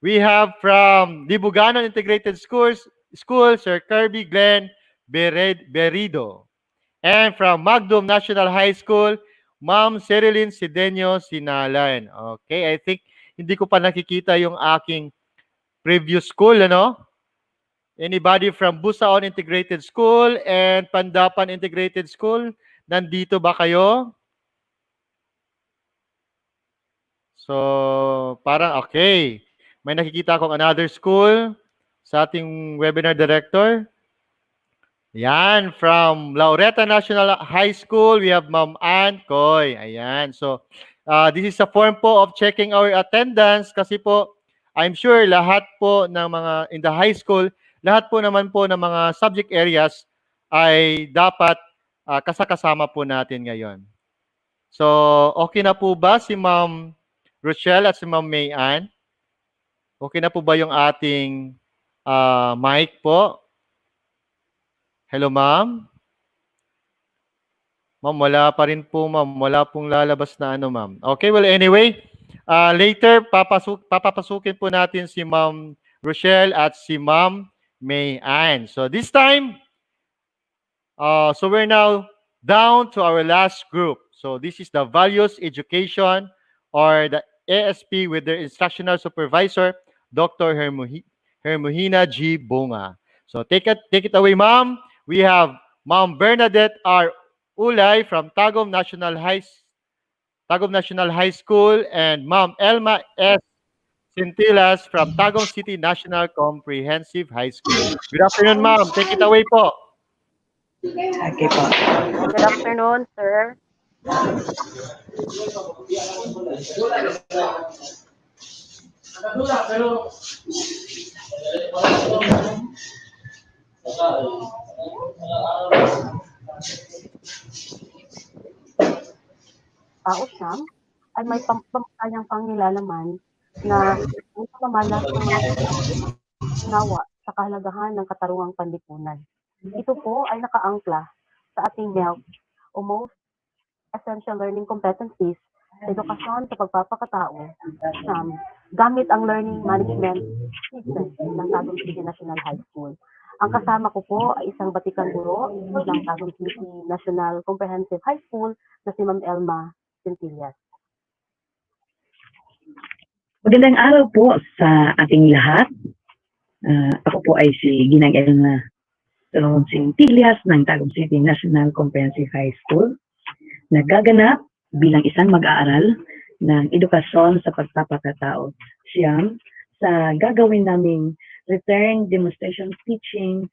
We have from Libuganon Integrated School, Sir Kirby Glenn Berido. And from Magdum National High School, Ma'am Cerilyn Sidenio Sinalan. Okay, I think hindi ko pa nakikita yung aking previous school, ano? Anybody from Busaon Integrated School and Pandapan Integrated School? Nandito ba kayo? So, parang okay. May nakikita akong another school sa ating webinar director. Yan, from Laureta National High School, we have Ma'am Ann Coy. Ayan, so this is a form po of checking our attendance kasi po, I'm sure lahat po ng mga in the high school, lahat po naman po ng mga subject areas ay dapat kasama po natin ngayon. So, okay na po ba si Ma'am Rochelle at si Ma'am May Ann? Okay na po ba yung ating mic po? Hello, ma'am? Ma'am, wala pa rin po, ma'am. Wala pong lalabas na ano, ma'am. Okay, well, anyway, later, papapasukin po natin si Ma'am Rochelle at si Ma'am May Ann. So, this time, so we're now down to our last group. So, this is the Values Education or the ESP with their instructional supervisor, Dr. Hermuhina G. Bunga. So, take it away, ma'am. We have Ma'am Bernadette R. Ulay from Tagum National High School and Ma'am Elma S. Sintilas from Tagum City National Comprehensive High School. Good afternoon, ma'am. Take it away po. Okay po. Good afternoon, sir. Usam ay may pampayang pangnilalaman na ang pamamalas ng mga nawa sa kahalagahan ng katarungang panlipunan. Ito po ay nakaangkla sa ating MELC o Most Essential Learning Competencies sa edukasyon sa pagpapakatao gamit ang Learning Management System ng Tagum City National High School. Ang kasama ko po ay isang batikang guro ng Tagum City National Comprehensive High School na si Ma'am Elma Sintilas. Magandang araw po sa ating lahat. Ako po ay si Ginang Elma Sintilas ng Tagum City National Comprehensive High School. Nagaganap bilang isang mag-aaral ng edukasyon sa pagpapakatao. Siyang sa gagawin naming return demonstration teaching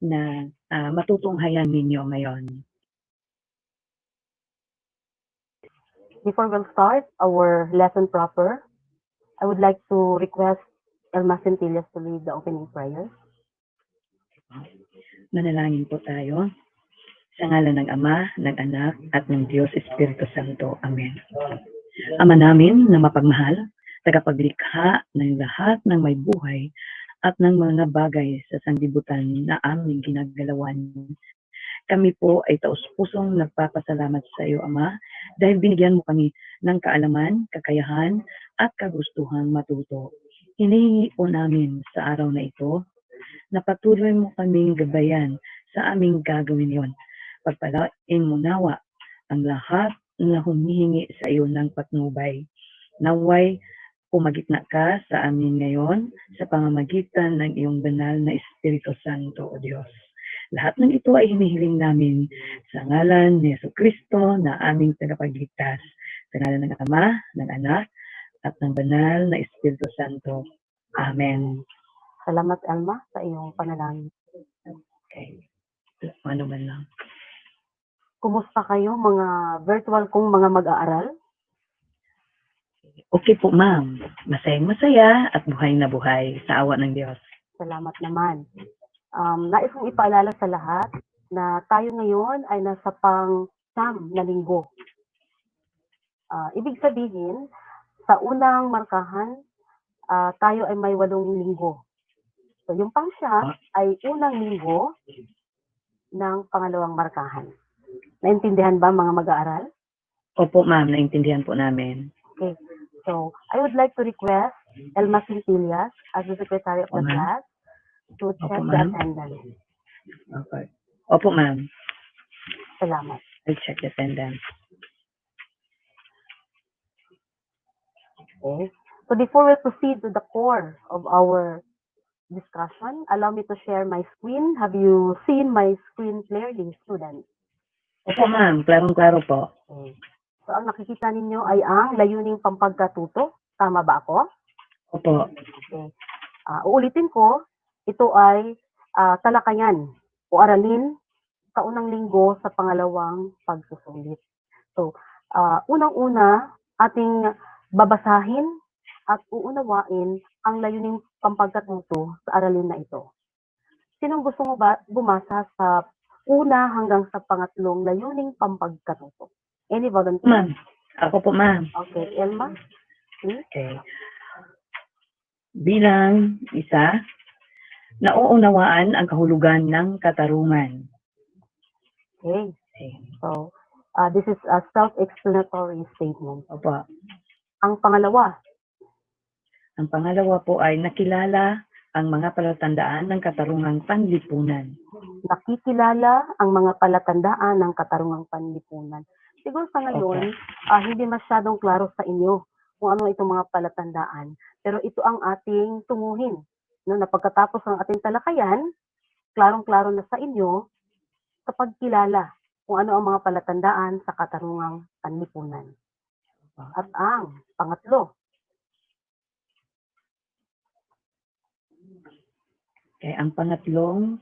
na matutunghayan ninyo ngayon. Before we'll start our lesson proper, I would like to request Elma Sintilas to lead the opening prayer. Manalangin po tayo. Sa ngalan ng Ama, ng Anak, at ng Diyos Espiritu Santo. Amen. Ama namin na mapagmahal, tagapaglikha ng lahat ng may buhay at ng mga bagay sa sanglibutan na aming ginagalawan. Kami po ay taus-pusong nagpapasalamat sa iyo, Ama, dahil binigyan mo kami ng kaalaman, kakayahan, at kagustuhang matuto. Hinihingi po namin sa araw na ito na patuloy mo kaming gabayan sa aming gagawin yon. Pagpalain mo nawa ang lahat na humihingi sa iyo ng patnubay. Naway pumagitna ka sa amin ngayon sa pamamagitan ng iyong banal na Espiritu Santo, O Diyos. Lahat ng ito ay hinihiling namin sa ngalan ni Jesucristo na aming tagapagligtas. Sa ngalan ng Ama, ng Anak, at ng banal na Espiritu Santo. Amen. Salamat, Elma, sa iyong panalangin. Okay. Ano man lang. Kumusta kayo mga virtual kong mga mag-aaral? Okay po, ma'am. Masayang-masaya at buhay na buhay sa awa ng Diyos. Salamat naman. Nais kong ipaalala sa lahat na tayo ngayon ay nasa pang-siyam na linggo. Ibig sabihin, sa unang markahan, tayo ay may 8 linggo. So yung pang-siyam ay unang linggo ng pangalawang markahan. Naintindihan ba mga mag-aaral? Opo, ma'am. Naintindihan po namin. Okay. So, I would like to request Elma Quintillas as the Secretary of the class to check the attendance. Okay. Opo, ma'am. Salamat. I'll check the attendance. Okay. So, before we proceed to the core of our discussion, allow me to share my screen. Have you seen my screen clearly, students? Opo, ma'am. Klarong-klaro po. Okay. So, ang nakikita ninyo ay ang layuning pampagkatuto. Tama ba ako? Opo. Okay. Uulitin ko, ito ay talakayan o aralin sa unang linggo sa pangalawang pagsusulit. So, unang-una, ating babasahin at uunawain ang layuning pampagkatuto sa aralin na ito. Sinong gusto mo ba bumasa sa una hanggang sa pangatlong layuning pampagkatuto? Any volunteer? Ma'am. Ako po, ma'am. Okay. Elma? Okay. Bilang isa, nauunawaan ang kahulugan ng katarungan. Okay. So, this is a self-explanatory statement. Opo. Ang pangalawa. Ang pangalawa po ay nakilala ang mga palatandaan ng katarungang panlipunan. Nakikilala ang mga palatandaan ng katarungang panlipunan. Siguro sa ngayon, hindi masyadong klaro sa inyo kung ano itong mga palatandaan. Pero ito ang ating tunguhin. No, na pagkatapos ng ating talakayan, klarong-klaro na sa inyo sa pagkilala kung ano ang mga palatandaan sa katarungang panlipunan. At ang pangatlo. Okay, ang pangatlong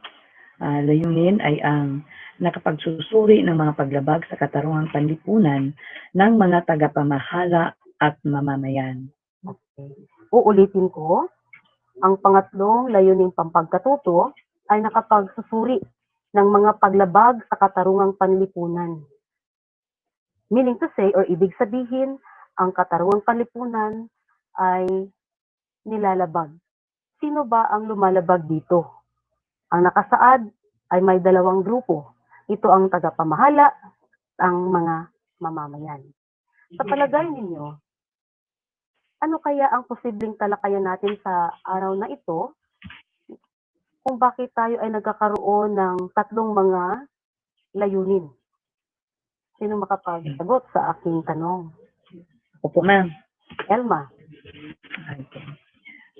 layunin ay ang nakapagsusuri ng mga paglabag sa katarungang panlipunan ng mga tagapamahala at mamamayan. Okay. Uulitin ko, ang pangatlong layuning pampagkatuto ay nakapagsusuri ng mga paglabag sa katarungang panlipunan. Meaning to say, or ibig sabihin, ang katarungang panlipunan ay nilalabag. Sino ba ang lumalabag dito? Ang nakasaad ay may 2 grupo. Ito ang tagapamahala at ang mga mamamayan. Sa palagay ninyo, ano kaya ang posibleng talakayan natin sa araw na ito kung bakit tayo ay nagkakaroon ng 3 mga layunin? Sino makapagsagot sa aking tanong? Opo, ma'am. Elma.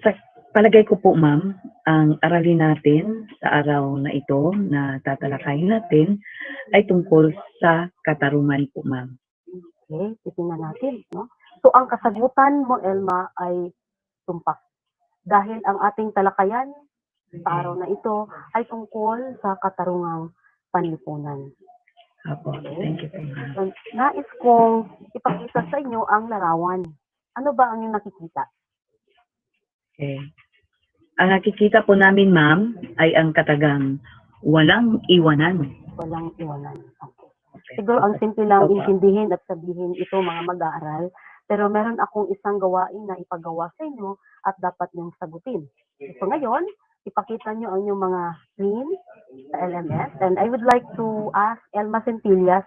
Sa palagay ko po, ma'am, ang aralin natin sa araw na ito na tatalakayin natin ay tungkol sa katarungan po, ma'am. Okay, titingnan natin. No? So, ang kasagutan mo, Elma, ay tumpak. Dahil ang ating talakayan sa araw na ito ay tungkol sa katarungang panlipunan. Opo, thank you po, ma'am. Nais kong ipakita sa inyo ang larawan. Ano ba ang inyong nakikita? Okay. Ang nakikita po namin, ma'am, ay ang katagang walang iwanan. Walang iwanan. Okay. Siguro ang simple lang intindihin at sabihin ito mga mag-aaral, pero meron akong isang gawain na ipagawa sa inyo at dapat niyong sagutin. So ngayon, ipakita niyo ang inyong mga screen sa LMS. And I would like to ask Elma Centillas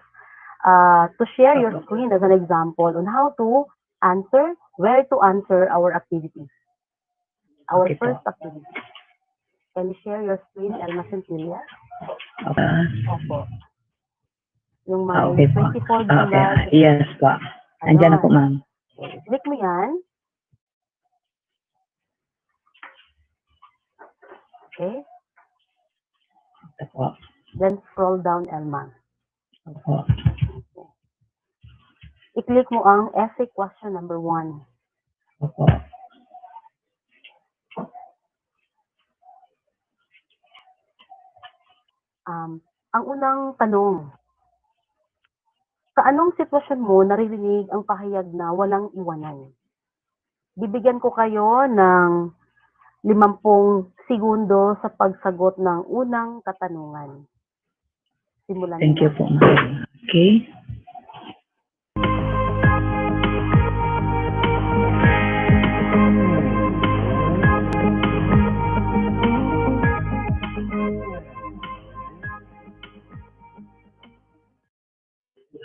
to share your screen as an example on how to answer, where to answer our activity, our Okay po. first activity. Can you share your screen, Elma Centillas? Opo. Yung may Okay po. 24 Okay. bulag. Yes po. Andiyan na po, ma'am. Click mo yan. Okay. Ito po. Then scroll down, Elma. Opo. I-click mo ang essay question number 1. Opo. Ang unang tanong, sa anong sitwasyon mo naririnig ang pahayag na walang iwanan? Bibigyan ko kayo ng 50 segundo sa pagsagot ng unang katanungan. Simulan Thank you mo. po, ma'am. Okay.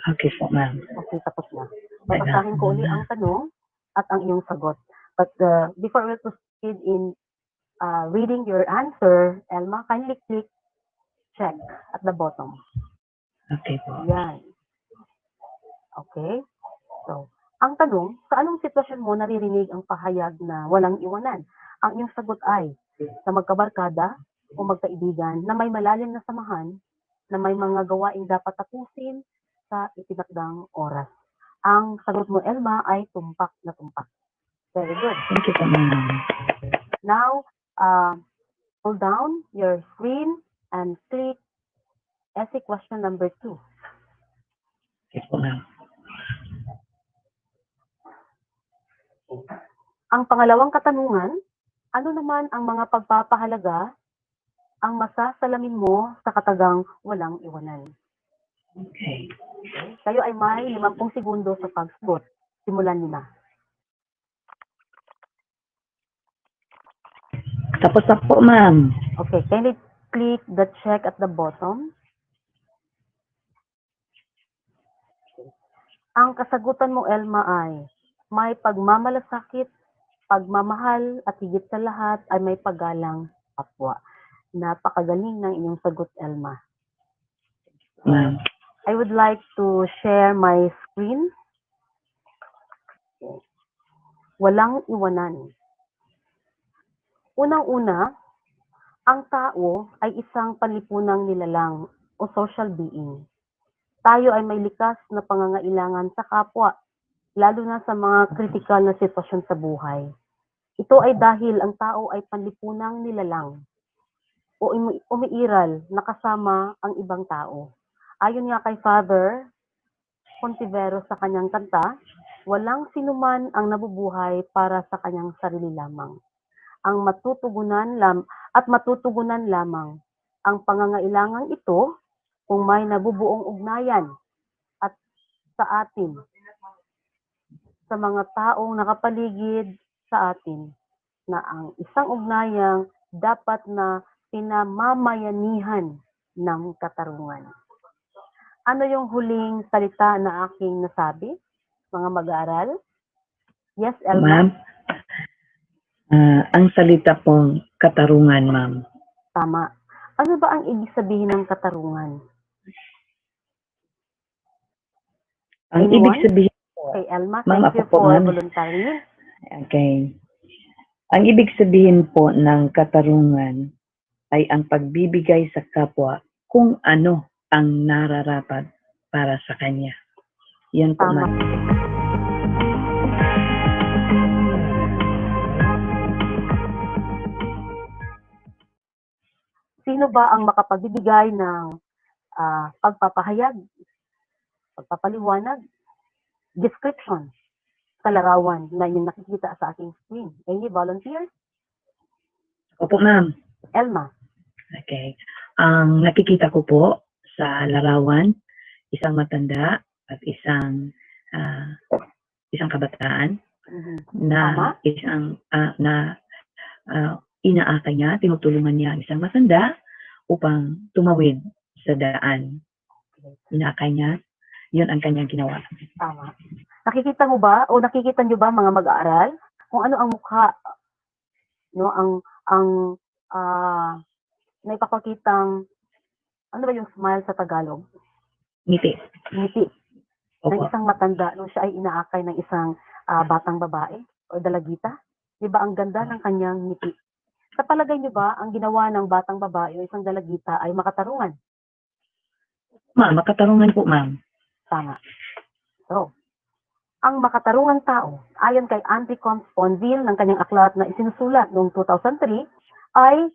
Okay po, ma'am. Okay, tapos na. Babasahin ko uli ang tanong at ang iyong sagot. But before we proceed in reading your answer, Elma, kindly click check at the bottom. Okay po. Yan. Okay. So, ang tanong, sa anong sitwasyon mo naririnig ang pahayag na walang iwanan? Ang iyong sagot ay sa magkabarkada o magkaibigan na may malalim na samahan na may mga gawaing dapat tapusin sa itinakdang oras. Ang sagot mo, Elma, ay tumpak na tumpak. Very good. Thank you po, ma'am. Now, hold down your screen and click essay question number 2. Okay po, ma'am. Ang pangalawang katanungan, ano naman ang mga pagpapahalaga ang masasalamin mo sa katagang walang iwanan? Okay. Kayo ay may 50 segundo sa pagsagot. Simulan niyo na. Tapos na po, ma'am. Okay, can you click the check at the bottom? Ang kasagutan mo, Elma, ay may pagmamalasakit, pagmamahal, at higit sa lahat ay may paggalang kapwa. Napakagaling ng inyong sagot, Elma. Ma'am. I would like to share my screen. Walang iwanan. Unang-una, ang tao ay isang panlipunang nilalang o social being. Tayo ay may likas na pangangailangan sa kapwa, lalo na sa mga kritikal na sitwasyon sa buhay. Ito ay dahil ang tao ay panlipunang nilalang o umiiral na kasama ang ibang tao. Ayon nga kay Father Contiveros sa kanyang kanta, walang sinuman ang nabubuhay para sa kanyang sarili lamang. Ang matutugunan lamang ang pangangailangang ito kung may nabubuong ugnayan at sa atin, sa mga taong nakapaligid sa atin, na ang isang ugnayang dapat na pinamamayanihan ng katarungan. Ano yung huling salita na aking nasabi, mga mag-aaral? Yes, Elma? Ma'am, ang salita pong katarungan, ma'am. Tama. Ano ba ang ibig sabihin ng katarungan? Ang ibig sabihin po, Okay, Elma, ma'am, thank you ako po, for ma'am. volunteering. Okay. Ang ibig sabihin po ng katarungan ay ang pagbibigay sa kapwa kung ano ang nararapat para sa kanya. Yan po, Tama. ma'am. Sino ba ang makapagbibigay ng pagpapahayag, pagpapaliwanag, description sa larawan na yung nakikita sa aking screen? Any volunteers? Opo, ma'am. Elma. Okay. Ang nakikita ko po sa larawan, isang matanda at isang kabataan na isang inaakay niya, tinutulungan niya ang isang matanda upang tumawid sa daan. Inakay niya, yun ang kanyang ginawa. Tama. Nakikita mo ba o nakikita niyo ba mga mag-aaral kung ano ang mukha, no, ang naipapakitang ano ba yung smile sa Tagalog? Ngiti. Ngiti ng Opo. isang matanda nung siya ay inaakay ng isang batang babae o dalagita. 'Di ba ang ganda ng kanyang ngiti? Sa palagay niyo ba ang ginawa ng batang babae o isang dalagita ay makatarungan? Ma'am, makatarungan po, ma'am. Tama. So, ang makatarungang tao, ayon kay Andy Sponville ng kanyang aklat na isinusulat noong 2003, ay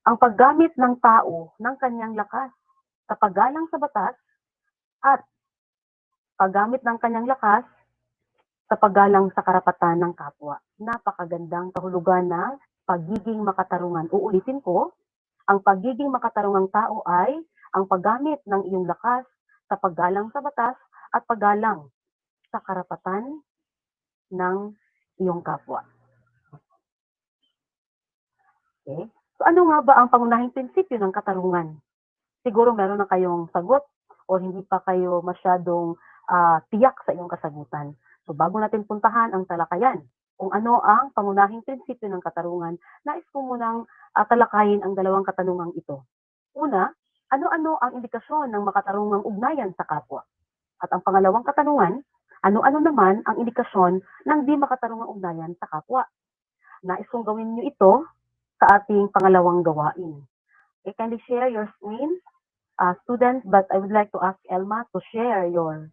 ang paggamit ng tao ng kanyang lakas sa paggalang sa batas at paggamit ng kanyang lakas sa paggalang sa karapatan ng kapwa. Napakagandang kahulugan ng pagiging makatarungan. Uulitin ko, ang pagiging makatarungang tao ay ang paggamit ng iyong lakas sa paggalang sa batas at paggalang sa karapatan ng iyong kapwa. Okay? So ano nga ba ang pangunahing prinsipyo ng katarungan? Siguro meron na kayong sagot o hindi pa kayo masyadong tiyak sa iyong kasagutan. So bago natin puntahan ang talakayan, kung ano ang pangunahing prinsipyo ng katarungan, nais ko munang talakayin ang dalawang katanungang ito. Una, ano-ano ang indikasyon ng makatarungang ugnayan sa kapwa? At ang pangalawang katanungan, ano-ano naman ang indikasyon ng di makatarungang ugnayan sa kapwa? Nais kong gawin niyo ito sa ating pangalawang gawain. Okay, kindly share your screen, students, but I would like to ask Elma to share your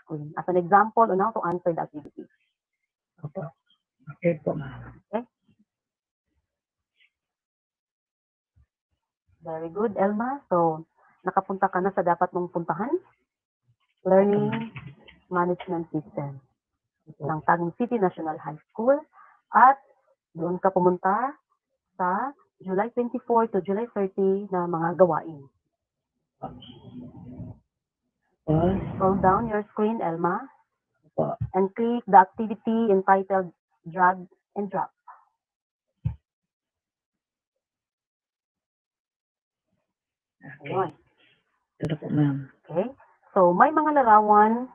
screen as an example on how to answer the activity. Opo. Okay po, ma'am. Okay? Very good, Elma. So, nakapunta ka na sa dapat mong puntahan. Learning Management System ng Tagum City National High School. At doon ka pumunta sa July 24 to July 30 na mga gawain. Scroll down your screen, Elma, and click the activity entitled Drag and Drop. Okay. Ito po, ma'am. Okay? So, may mga larawan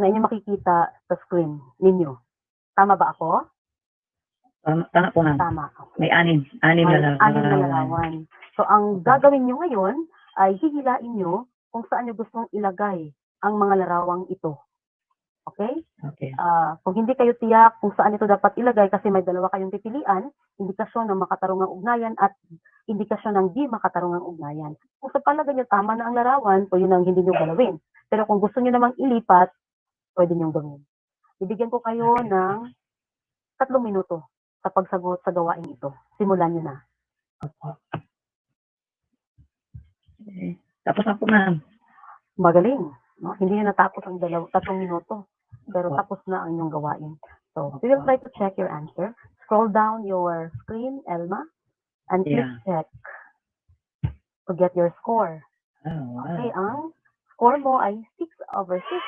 na inyo makikita sa screen ninyo. Tama ba ako? Tama po, ma'am. Tama. May anim na larawan. So, ang gagawin nyo ngayon ay hihilain nyo kung saan nyo gustong ilagay ang mga larawang ito. Okay? Okay. Kung hindi kayo tiyak kung saan ito dapat ilagay kasi may dalawa kayong pipilian, indikasyon ng makatarungang ugnayan at indikasyon ng di makatarungang ugnayan. Kung sa palagay nyo tama na ang larawan, so yun ang hindi nyo galawin. Pero kung gusto nyo namang ilipat, pwede nyo gawin. Bibigyan ko kayo ng 3 minuto sa pagsagot sa gawain ito. Simulan nyo na. Okay. Tapos na po, ma'am. Magaling. No? Hindi nyo natapos ang 3 minuto. Pero tapos na ang inyong gawain. So, we will try to check your answer. Scroll down your screen, Elma, and click check to get your score. Oh, wow. Okay, ang score mo ay 6/6.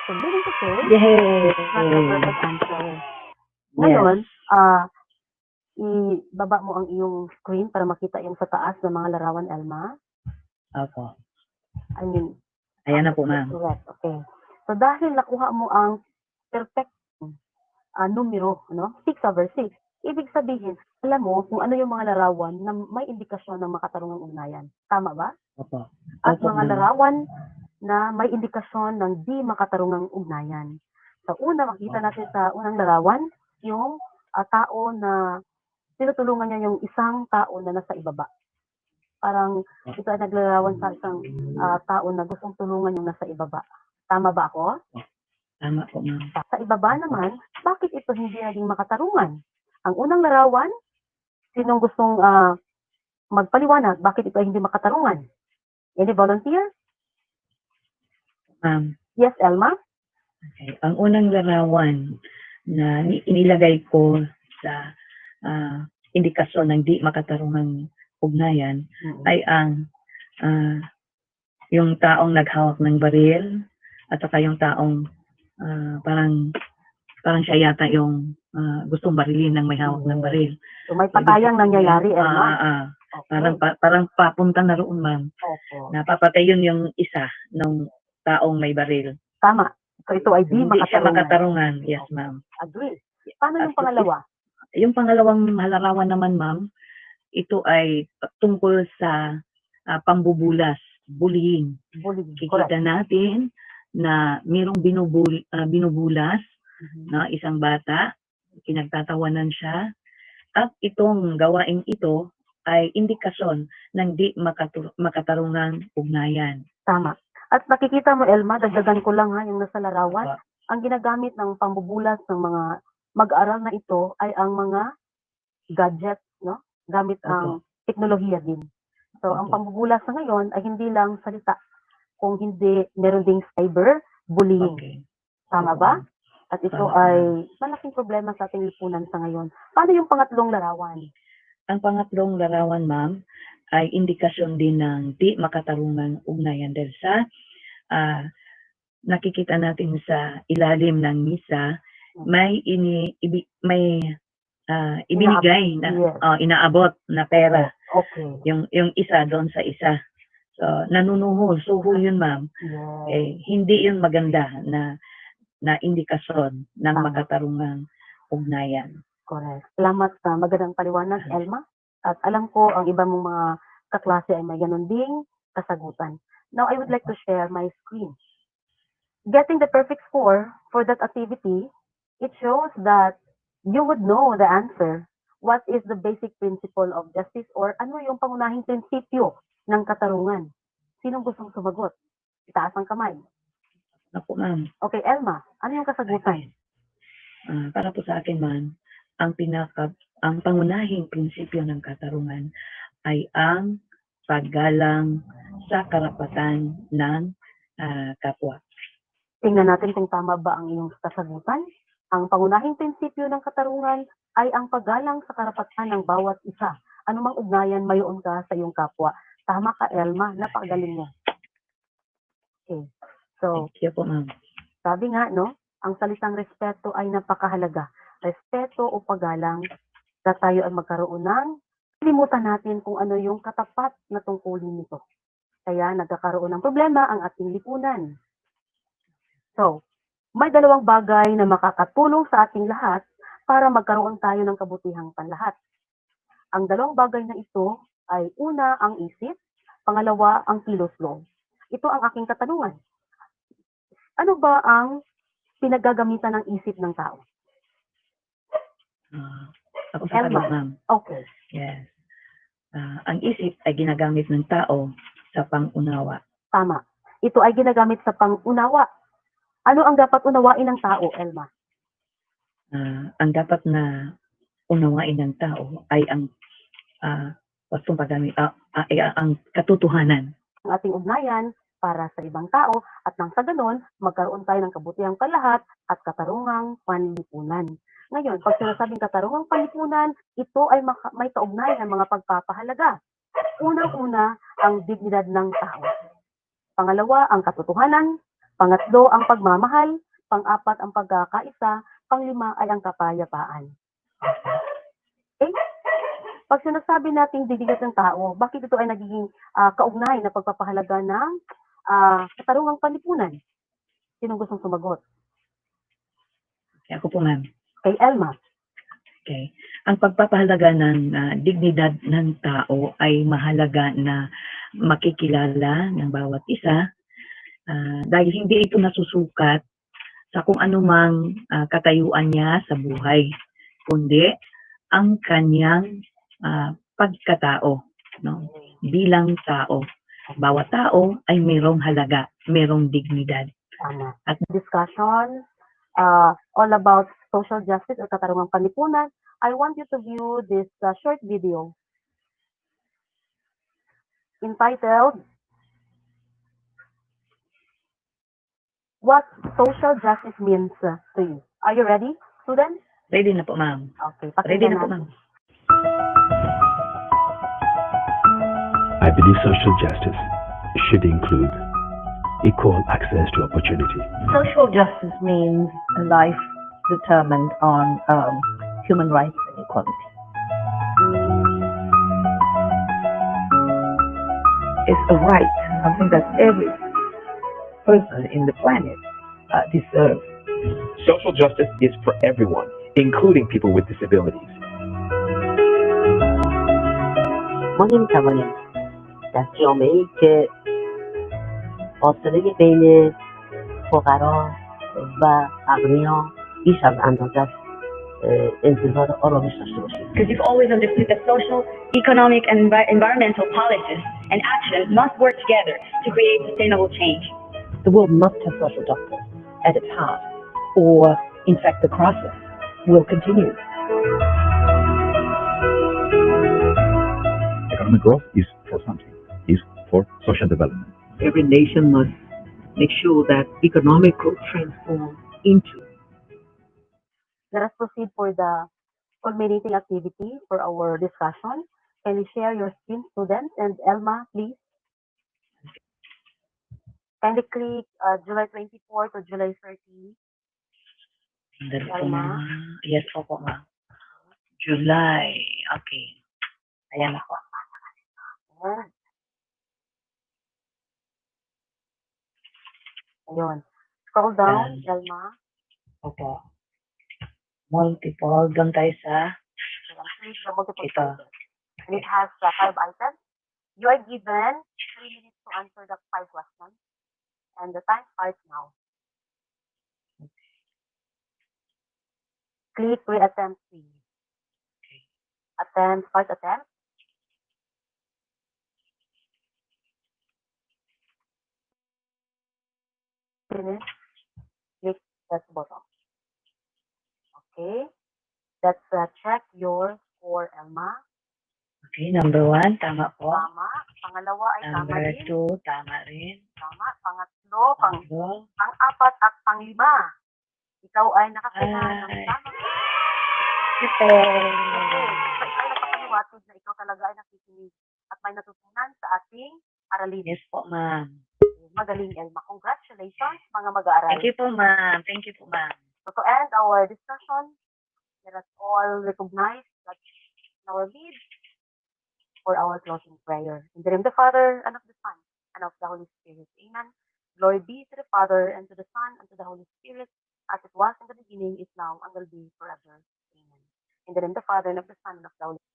So, meaning to say, Yay! not the perfect answer. Ngayon, ibaba mo ang iyong screen para makita yung sa taas ng mga larawan, Elma. Opo. I mean, Ayan na po, ma'am. correct. Okay. So, dahil nakuha mo ang perfect numero, no? 6/6. Ibig sabihin, alam mo kung ano yung mga larawan na may indikasyon ng makatarungang ugnayan. Tama ba? Opo. At Opo, mga ma'am. larawan na may indikasyon ng di makatarungang ugnayan. Sa una, makita natin sa unang larawan, yung tao na tinutulungan niya yung isang tao na nasa ibaba. Parang ito ay naglarawan sa isang tao na gustong tulungan yung nasa ibaba. Tama ba ako? Tama po, ma'am. Sa ibaba naman, bakit ito hindi naging makatarungan? Ang unang larawan, sinong gustong magpaliwanag bakit ito ay hindi makatarungan? Any volunteer? Ma'am. Yes, Elma? Okay. Ang unang larawan na inilagay ko sa indikasyon ng di makatarungang ugnayan ay ang yung taong naghawak ng baril at saka yung taong parang siya yata yung gustong barilin ng may hawak ng baril. So may patayang nangyayari, Elma? Parang papunta na roon, ma'am. Opo. Napapatay yun yung isa ng taong may baril. Tama. So ito ay di Hindi siya makatarungan. makatarungan. Yes, ma'am. Agree. Paano yung pangalawa? Yung pangalawang halarawan naman, ma'am, ito ay tungkol sa pambubulas, bullying. Bullying. Kikita natin na mayroong binubulas na isang bata, pinagtatawanan siya, at itong gawain ito ay indikasyon ng di makatarungang ugnayan. Tama. At nakikita mo, Elma, dagdagan ko lang yung nasa larawan, ang ginagamit ng pambubulas ng mga mag-aaral na ito ay ang mga gadgets, no? Gamit ang teknolohiya din. So, ang pambubulas na ngayon ay hindi lang salita, kung hindi meron ding cyber bullying. Tama ba? At ito ay malaking problema sa ating lipunan sa ngayon. Paano yung pangatlong larawan? Ang pangatlong larawan, ma'am, ay indikasyon din ng di makatarungang ugnayan dahil sa nakikita natin sa ilalim ng misa, may ibinigay na inaabot na pera. Okay. Yung isa doon sa isa. So, nanunuhol. Suho yun, ma'am. Hindi yun maganda na indikasyon ng makatarungang ugnayan. Correct. Salamat sa magandang paliwanag, Elma. At alam ko ang iba mong mga kaklase ay may ganun ding kasagutan. Now, I would like to share my screen. Getting the perfect score for that activity, it shows that you would know the answer. What is the basic principle of justice, or ano yung pangunahing prinsipyo ng katarungan? Sinong gustong sumagot? Itaas ang kamay. Ako, ma'am. Okay, Elma, ano yung kasagutan? Para po sa akin, ma'am, ang pangunahing prinsipyo ng katarungan ay ang paggalang sa karapatan ng kapwa. Tingnan natin kung tama ba ang iyong kasagutan. Ang pangunahing prinsipyo ng katarungan ay ang paggalang sa karapatan ng bawat isa. Anumang ugnayan mayoon ka sa iyong kapwa. Tama ka, Elma. Napakagaling mo. Okay. So, thank you po, ma'am. Sabi nga, no, ang salitang respeto ay napakahalaga. Respeto o paggalang na tayo ay magkaroon ng limutan natin kung ano yung katapat na tungkulin nito. Kaya nagkakaroon ng problema ang ating lipunan. So, may dalawang bagay na makakatulong sa ating lahat para magkaroon tayo ng kabutihang panlahat. Ang dalawang bagay na ito ay una, ang isip, pangalawa, ang kilos-loob. Ito ang aking katanungan. Ano ba ang pinaggagamitan ng isip ng tao? Ako sa Elma. ma'am. Okay. Yes. Ang isip ay ginagamit ng tao sa pangunawa. Tama. Ito ay ginagamit sa pangunawa. Ano ang dapat unawain ng tao, Elma? Ang dapat na unawain ng tao ay ang ang katotohanan. Ang ating ugnayan para sa ibang tao at nang sa ganon, magkaroon tayo ng kabutihang panlahat at katarungang panlipunan. Ngayon, pag sinasabing katarungang panlipunan, ito ay may kaugnay ng mga pagpapahalaga. Unang-una, ang dignidad ng tao. Pangalawa, ang katotohanan. Pangatlo, ang pagmamahal. Pang-apat, ang pagkakaisa. Panglima ay ang kapayapaan. Okay? Pag sinasabi nating dignidad ng tao, bakit ito ay nagiging kaugnay na pagpapahalaga ng katarungang panlipunan? Sinong gustong sumagot? Okay, ako po, ma'am. Kay Elma. Okay. Ang pagpapahalaga ng dignidad ng tao ay mahalaga na makikilala ng bawat isa dahil hindi ito nasusukat sa kung anumang katayuan niya sa buhay, kundi ang kanyang pagkatao, no? Bilang tao. Bawat tao ay mayroong halaga, mayroong dignidad. Tama. At discussion all about social justice or katarungang panlipunan, I want you to view this short video entitled What Social Justice Means to You. Are you ready, students? Ready na po, ma'am. Okay, Ready na po, ma'am. I believe social justice should include equal access to opportunity. Social justice means a life determined on human rights and equality. a right, something that every person in the planet deserves. Social justice is for everyone, including people with disabilities. Munim sa munim. Kasi umaigit, o sa nilipinis, po karo, ba, agniyo, isang antogas, insinor oro bisa susi. Because you've always understood that social, economic, and environmental policies and actions must work together to create sustainable change. The world must have social justice at its heart, or in fact the crisis will continue. Economic growth is for something, is for social development. Every nation must make sure that economic growth transforms into. Let us proceed for the culminating activity for our discussion. Can you share your screen, students? And Elma, please. Kindly click July 24 to July 30. Elma. Yes, opo, ma'am. July. Okay. Ayan ako. Ayan. Ayun. Scroll down, Elma. Opo. Multiple. Doon tayo sa Click the multiple ito. choices. And it has 5 items. You are given 3 minutes to answer the 5 questions. And the time starts now. Click reattempt 3. Attempt, first attempt. Finish. Click that button. Okay. Let's check your score, Elma. Okay, number 1, tama po. Tama. Pangalawa ay tama Number din. 2, tama rin. Tama. Pangatlo, Pangatlo. pang-apat at pang-5. Ikaw ay nakakuha ng Ay. tamang Ito. Okay. So, ikaw ay nagpapaliwanag na ikaw talaga ay nakikinig at may natutunan sa ating aralin. Yes po, ma'am. Magaling, Elma. Congratulations, mga mag-aaral. Thank you po, ma'am. Thank you po, ma'am. So, to end our discussion, let us all recognize that our lead for our closing prayer. In the name of the Father, and of the Son, and of the Holy Spirit. Amen. Glory be to the Father, and to the Son, and to the Holy Spirit, as it was in the beginning, is now, and will be forever. Amen. In the name of the Father, and of the Son, and of the Holy Spirit.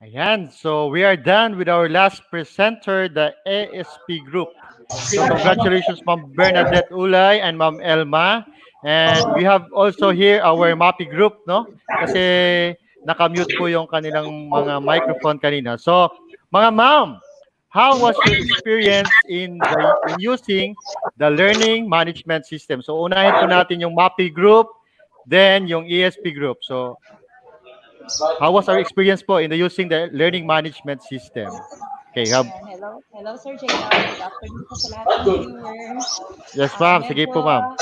Ayan, so we are done with our last presenter, the ASP group. So congratulations, Ma'am Bernadette Ulay and Ma'am Elma. And we have also here our MAPEH group, no? Kasi nakamute po yung kanilang mga microphone kanina. So, mga ma'am, how was your experience in using the learning management system? So, unahin po natin yung MAPEH group, then yung ESP group. So, how was our experience po in the using the learning management system? Okay, Ayan, hello Sir JR. Good afternoon po sa lahat ng viewers. yes ma'am, sige Medyo po ma'am.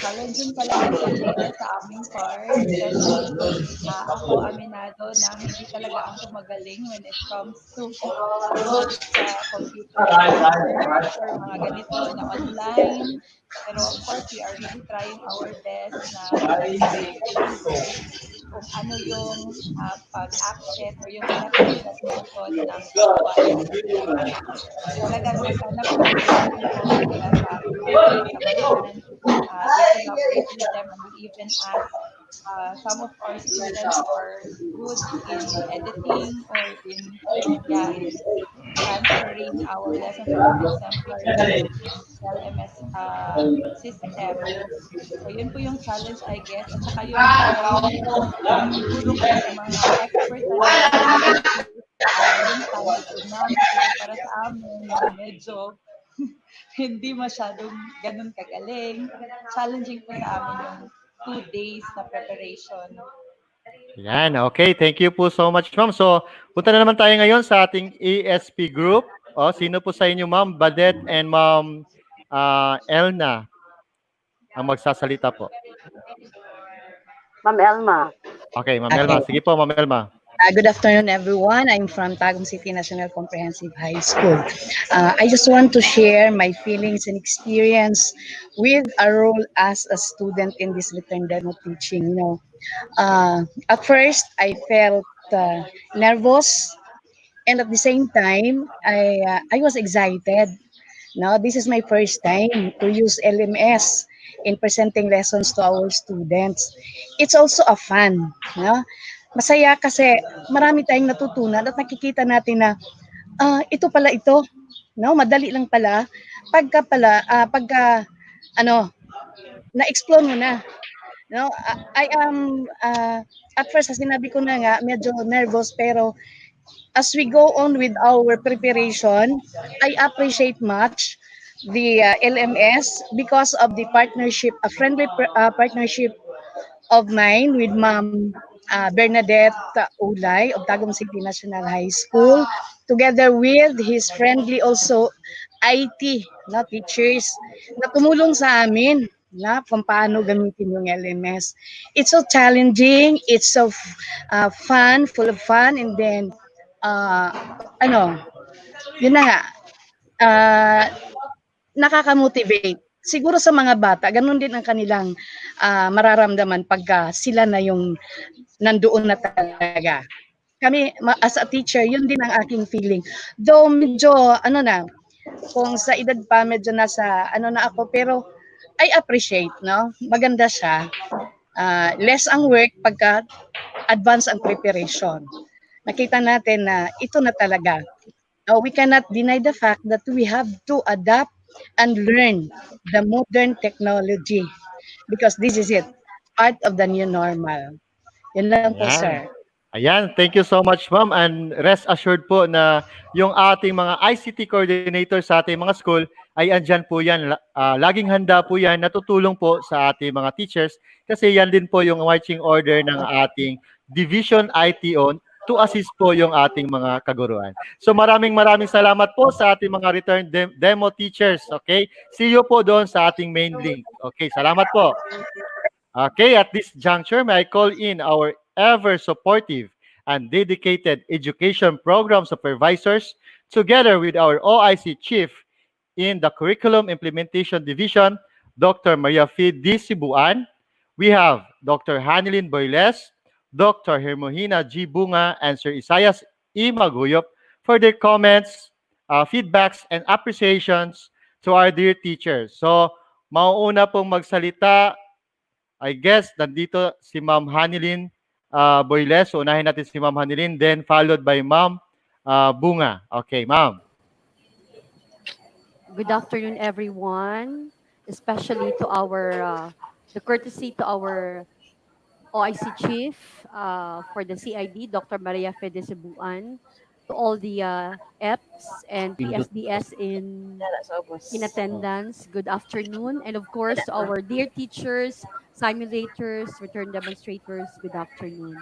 challenging talaga Sir JR sa aming part, especially ako aminado na hindi talaga ako magaling when it comes to sa computer research or mga ganito na online. Pero of course, we are really trying our best na i-explain to the viewers kung ano yung pag-access or yung pinaka-easiest method ng paggawa ng system. Talagang napag-learn po sila sa aming mga kasamahan. We collaborate with them and we even ask some of our students who are good in editing or in transferring our lessons or our exemplars to LMS system. So, yun po yung challenge, I guess. At saka yung guro ko sa mga expert talaga sa IT, yung standard po namin. Pero para sa amin, medyo hindi masyadong ganun kagaling. Challenging po sa amin yung 2 days na preparation. Yan, okay. Thank you po so much, ma'am. So, punta na naman tayo ngayon sa ating ESP group. O, sino po sa inyo, ma'am Badet and ma'am Elna ang magsasalita po? Ma'am Elma. Okay, ma'am Elma. Sige po, ma'am Elma. Good afternoon, everyone. I'm from Tagum City National Comprehensive High School. I just want to share my feelings and experience with a role as a student in this return demo teaching. At first, I felt nervous And at the same time, I was excited. No, this is my first time to use LMS in presenting lessons to our students. It's also a fun. No? Masaya kasi marami tayong natutunan at nakikita natin na ito pala ito. No, madali lang pala. Pagka ano, na-explore mo na. No, I am at first sinabi ko na nga medyo nervous pero as we go on with our preparation, I appreciate much the LMS because of the partnership, a friendly partnership of mine with Ma'am Bernadette Ulay of Tagum City National High School, together with his friendly also IT na teachers na tumulong sa amin na kung paano gamitin yung LMS. It's so challenging, it's so fun, full of fun, and then uh, ano, yun na nga, uh, nakaka-motivate. Siguro sa mga bata, ganun din ang kanilang mararamdaman pagka sila na yung nandoon na talaga. Kami, as a teacher, yun din ang aking feeling. Though medyo, kung sa edad pa, medyo nasa, na ako, pero I appreciate, no? Maganda siya. Less ang work pagka advance ang preparation. Nakita natin na ito na talaga. We cannot deny the fact that we have to adapt and learn the modern technology because this is it, part of the new normal. Yun lang po, Ayan. sir. Ayan, thank you so much, ma'am. And rest assured po na yung ating mga ICT coordinator sa ating mga school ay andyan po yan. Laging handa po yan, natutulong po sa ating mga teachers kasi yan din po yung marching order ng ating Division ITO to assist po yung ating mga kaguruan. So maraming maraming salamat po sa ating mga return demo teachers. Okay? See you po doon sa ating main link. Okay, salamat po. Okay, at this juncture, may I call in our ever supportive and dedicated education program supervisors together with our OIC chief in the Curriculum Implementation Division, Dr. Maria Fid D. Sibuan. We have Dr. Hanilin Boyles, Dr. Hermohina G. Bunga, and Sir Isaias E. Maguyop for their comments, feedbacks, and appreciations to our dear teachers. So, mauuna pong magsalita I guess nandito si Ma'am Hanilin Boyles. So unahin natin si Ma'am Hanilin, then followed by Ma'am Bunga. Okay, Ma'am. Good afternoon, everyone, especially to our the courtesy to our OIC chief for the CID, Dr. Maria Fede Cebuan, to all the EPs and PSDS in attendance. Good afternoon, and of course to our dear teachers, simulators, return demonstrators. Good afternoon.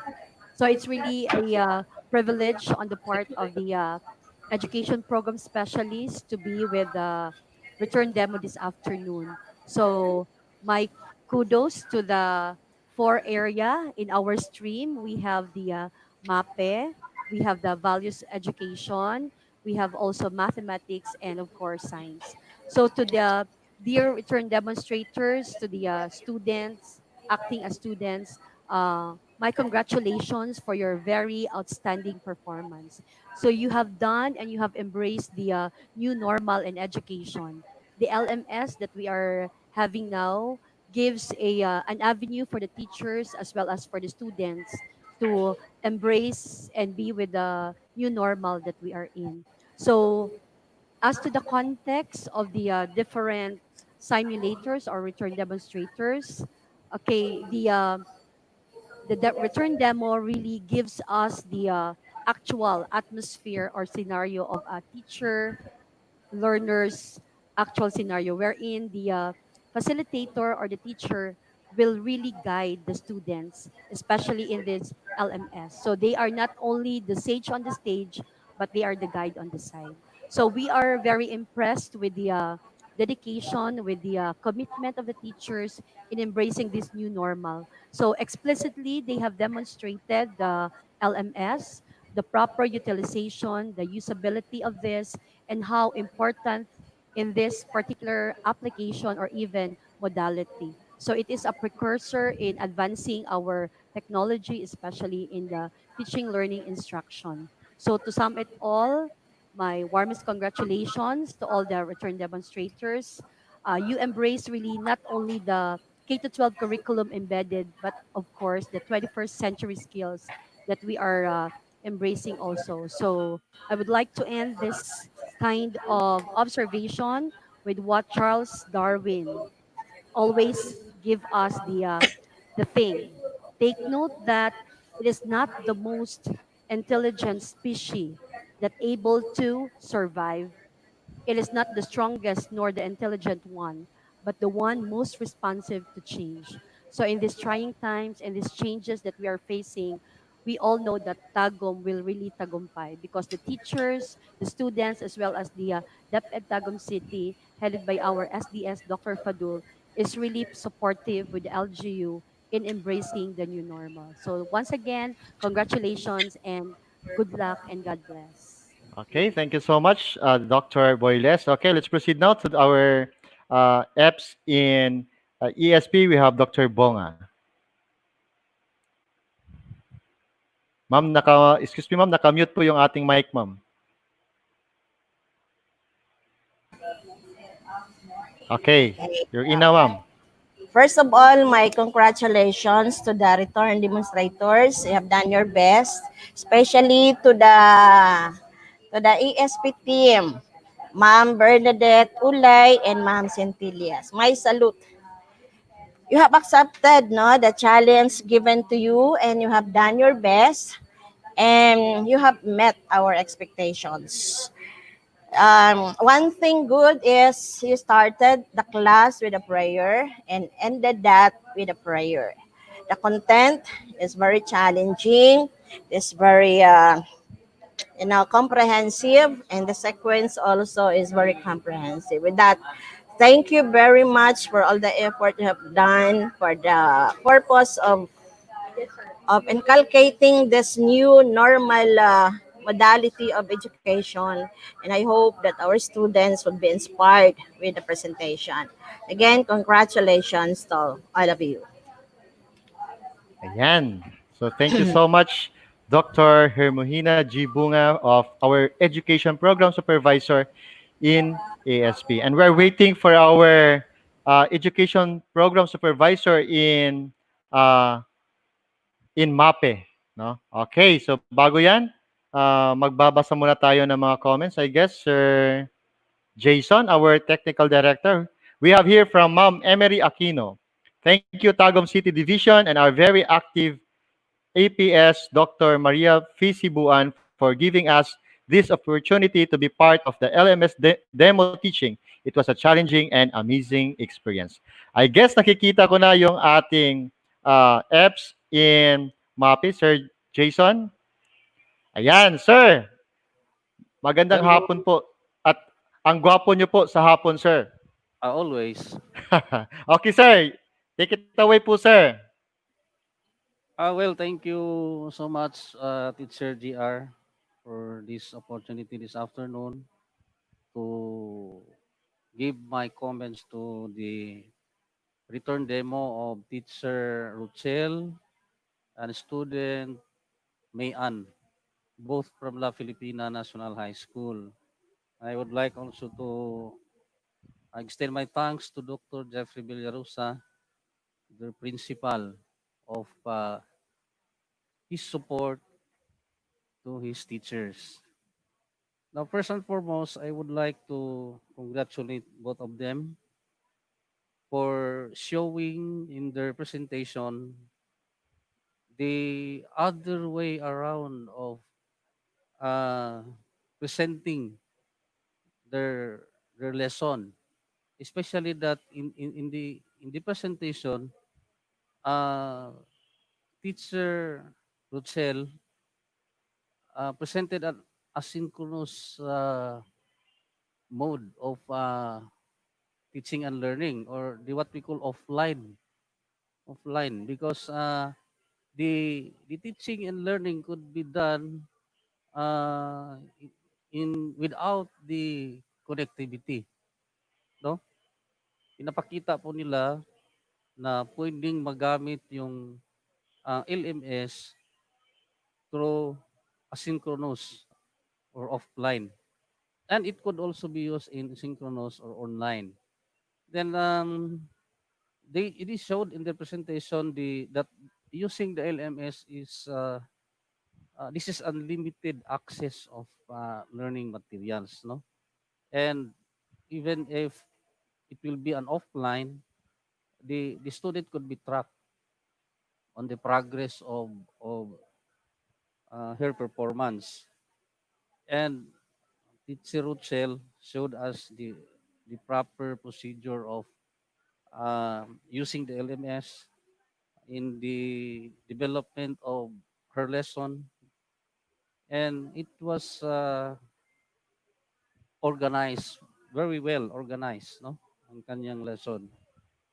So it's really a privilege on the part of the education program specialist to be with the return demo this afternoon. So my kudos to the four area in our stream. We have the MAPE, we have the values education, we have also mathematics, and of course science. So to the dear return demonstrators, to the students acting as students, my congratulations for your very outstanding performance. So you have done and you have embraced the new normal in education. The LMS that we are having now gives a an avenue for the teachers as well as for the students to embrace and be with the new normal that we are in. So as to the context of the different simulators or return demonstrators, okay, the return demo really gives us the actual atmosphere or scenario of a teacher learner's actual scenario wherein the facilitator or the teacher will really guide the students, especially in this LMS. So they are not only the sage on the stage, but they are the guide on the side. So we are very impressed with the dedication, with the commitment of the teachers in embracing this new normal. So explicitly, they have demonstrated the LMS, the proper utilization, the usability of this, and how important in this particular application or even modality. So it is a precursor in advancing our technology, especially in the teaching, learning, instruction. So to sum it all, my warmest congratulations to all the return demonstrators. You embrace really not only the K to 12 curriculum embedded, but of course the 21st century skills that we are embracing also. So I would like to end this kind of observation with what Charles Darwin always give us the thing. Take note that it is not the most intelligent species that able to survive. It is not the strongest nor the intelligent one, but the one most responsive to change. So in these trying times and these changes that we are facing, we all know that Tagum will really tagumpay because the teachers, the students, as well as the DepEd Tagum City, headed by our SDS, Dr. Fadul, is really supportive with the LGU in embracing the new normal. So once again, congratulations and good luck and God bless. Okay, thank you so much, Dr. Boyles. Okay, let's proceed now to our EPS in ESP. We have Dr. Bonga. Excuse me, ma'am, naka-mute po yung ating mic, ma'am. Okay, you're in now, ma'am. First of all, my congratulations to the return demonstrators. You have done your best, especially to the ESP team, Ma'am Bernadette Ulay and Ma'am Centillas. My salute. You have accepted the challenge given to you and you have done your best and you have met our expectations. One thing good is you started the class with a prayer and ended that with a prayer. The content is very challenging. It's very comprehensive, and the sequence also is very comprehensive. With that, thank you very much for all the effort you have done for the purpose of inculcating this new normal modality of education. And I hope that our students will be inspired with the presentation. Again, congratulations to all of you. Ayan. So thank you so much, Dr. Hermohina G. Bunga of our Education Program Supervisor in ASP. And we're waiting for our Education Program Supervisor in MAPE. No? Okay, so bago yan, magbabasa muna tayo ng mga comments. I guess, Sir Jason, our Technical Director. We have here from Ma'am Emery Aquino. Thank you, Tagum City Division, and our very active APS, Dr. Maria Fisibuan, for giving us this opportunity to be part of the LMS demo teaching. It was a challenging and amazing experience. I guess nakikita ko na yung ating apps in MAPE, Sir Jason. Ayan, sir. Magandang Hello. hapon po. At ang gwapo nyo po sa hapon, sir. Always. Okay, sir. Take it away po, sir. Well, thank you so much, Teacher GR, for this opportunity this afternoon to give my comments to the return demo of Teacher Ruchel and student Mayan, both from La Filipina National High School. I would like also to extend my thanks to Dr. Jeffrey Villarosa, the principal, of his support to his teachers. Now, first and foremost, I would like to congratulate both of them for showing in their presentation the other way around of uh, presenting their lesson, especially that in the presentation, uh, teacher Ruchel presented an asynchronous mode of teaching and learning, or the what we call offline, because the teaching and learning could be done uh, in without the connectivity, no? Pinapakita po nila na pwedeng magamit yung LMS through asynchronous or offline. And it could also be used in synchronous or online. Then it is showed in the presentation that using the LMS is this is unlimited access of learning materials, no? And even if it will be an offline, the student could be tracked on the progress of her performance. And Teacher Ruchel showed us the proper procedure of using the LMS in the development of her lesson, and it was organized, very well organized, no? Ang kanyang lesson.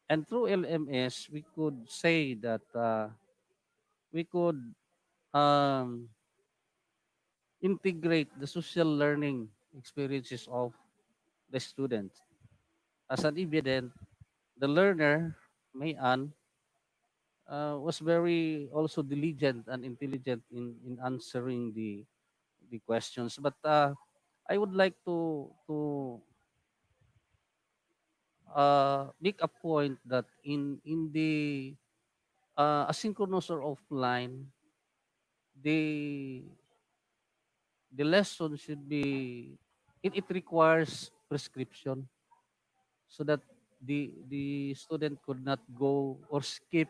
And through LMS, we could say that we could um, integrate the social learning experiences of the student. As an evident, the learner, Mayan, was very also diligent and intelligent in answering the questions. But I would like to make a point that in the asynchronous or offline, the the lesson should be it requires prescription so that the student could not go or skip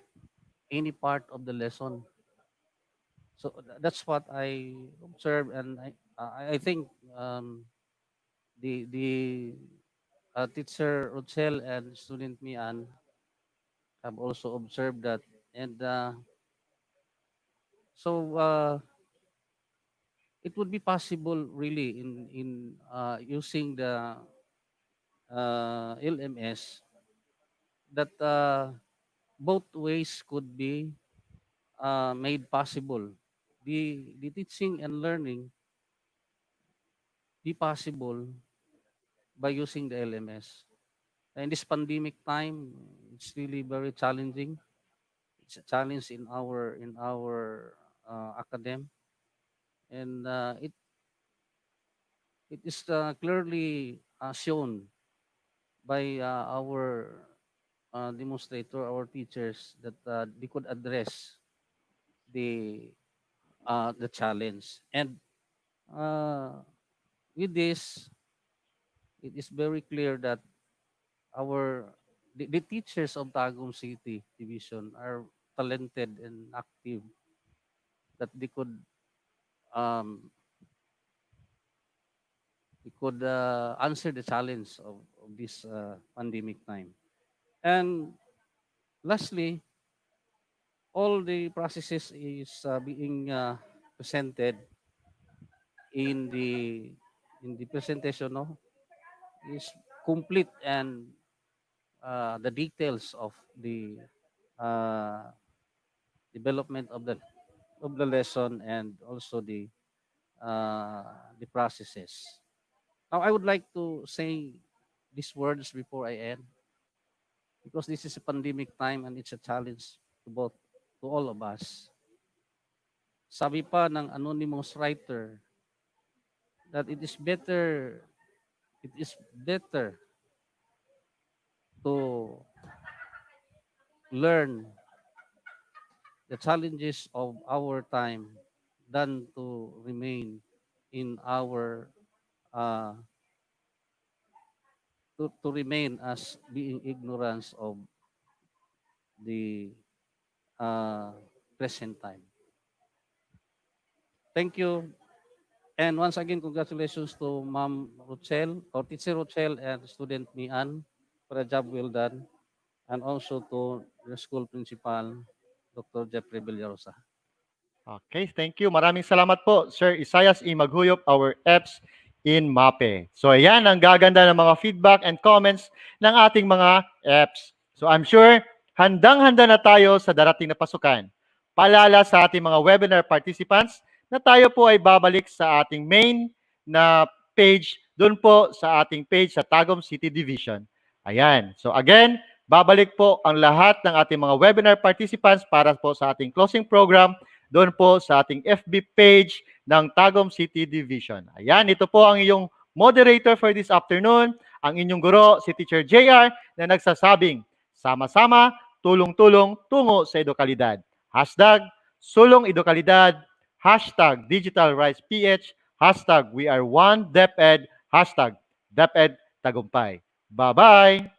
any part of the lesson. So that's what I observe, and I think the teacher Rochelle and student Mian have also observed that, and so it would be possible really in using the LMS that both ways could be made possible. The teaching and learning be possible by using the LMS. In this pandemic time, it's really very challenging. It's a challenge in our academy, and it is clearly shown by our demonstrator, our teachers, that they could address the the challenge. And uh, with this, it is very clear that the teachers of Tagum City Division are talented and active, that um, they could answer the challenge of this pandemic time. And lastly, all the processes is being presented in the presentation, no, is complete, and the details of the uh, development of the lesson, and also the processes. Now, I would like to say these words before I end, because this is a pandemic time and it's a challenge to all of us. Sabi pa ng anonymous writer that it is better to learn the challenges of our time than to remain in our uh, to remain as being ignorance of the uh, present time. Thank you. And once again, congratulations to Ma'am Rochelle, or Teacher Rochelle, and student Mian for a job well done. And also to the school principal, Dr. Jeffrey Villarosa. Okay, thank you. Maraming salamat po, Sir Isaias E. Maghuyop, our EPS in MAPE. So ayan, ang gaganda ng mga feedback and comments ng ating mga EPS. So I'm sure, handang-handa na tayo sa darating na pasukan. Paalala sa ating mga webinar participants na tayo po ay babalik sa ating main na page, doon po sa ating page sa Tagum City Division. Ayan. So again, babalik po ang lahat ng ating mga webinar participants para po sa ating closing program doon po sa ating FB page ng Tagum City Division. Ayan, ito po ang iyong moderator for this afternoon, ang inyong guro, si Teacher JR, na nagsasabing, sama-sama, tulong-tulong tungo sa edukalidad. Hashtag Sulong Edukalidad, hashtag Digital Rights PH, hashtag We Are One DepEd, hashtag DepEd Tagumpay. Bye-bye!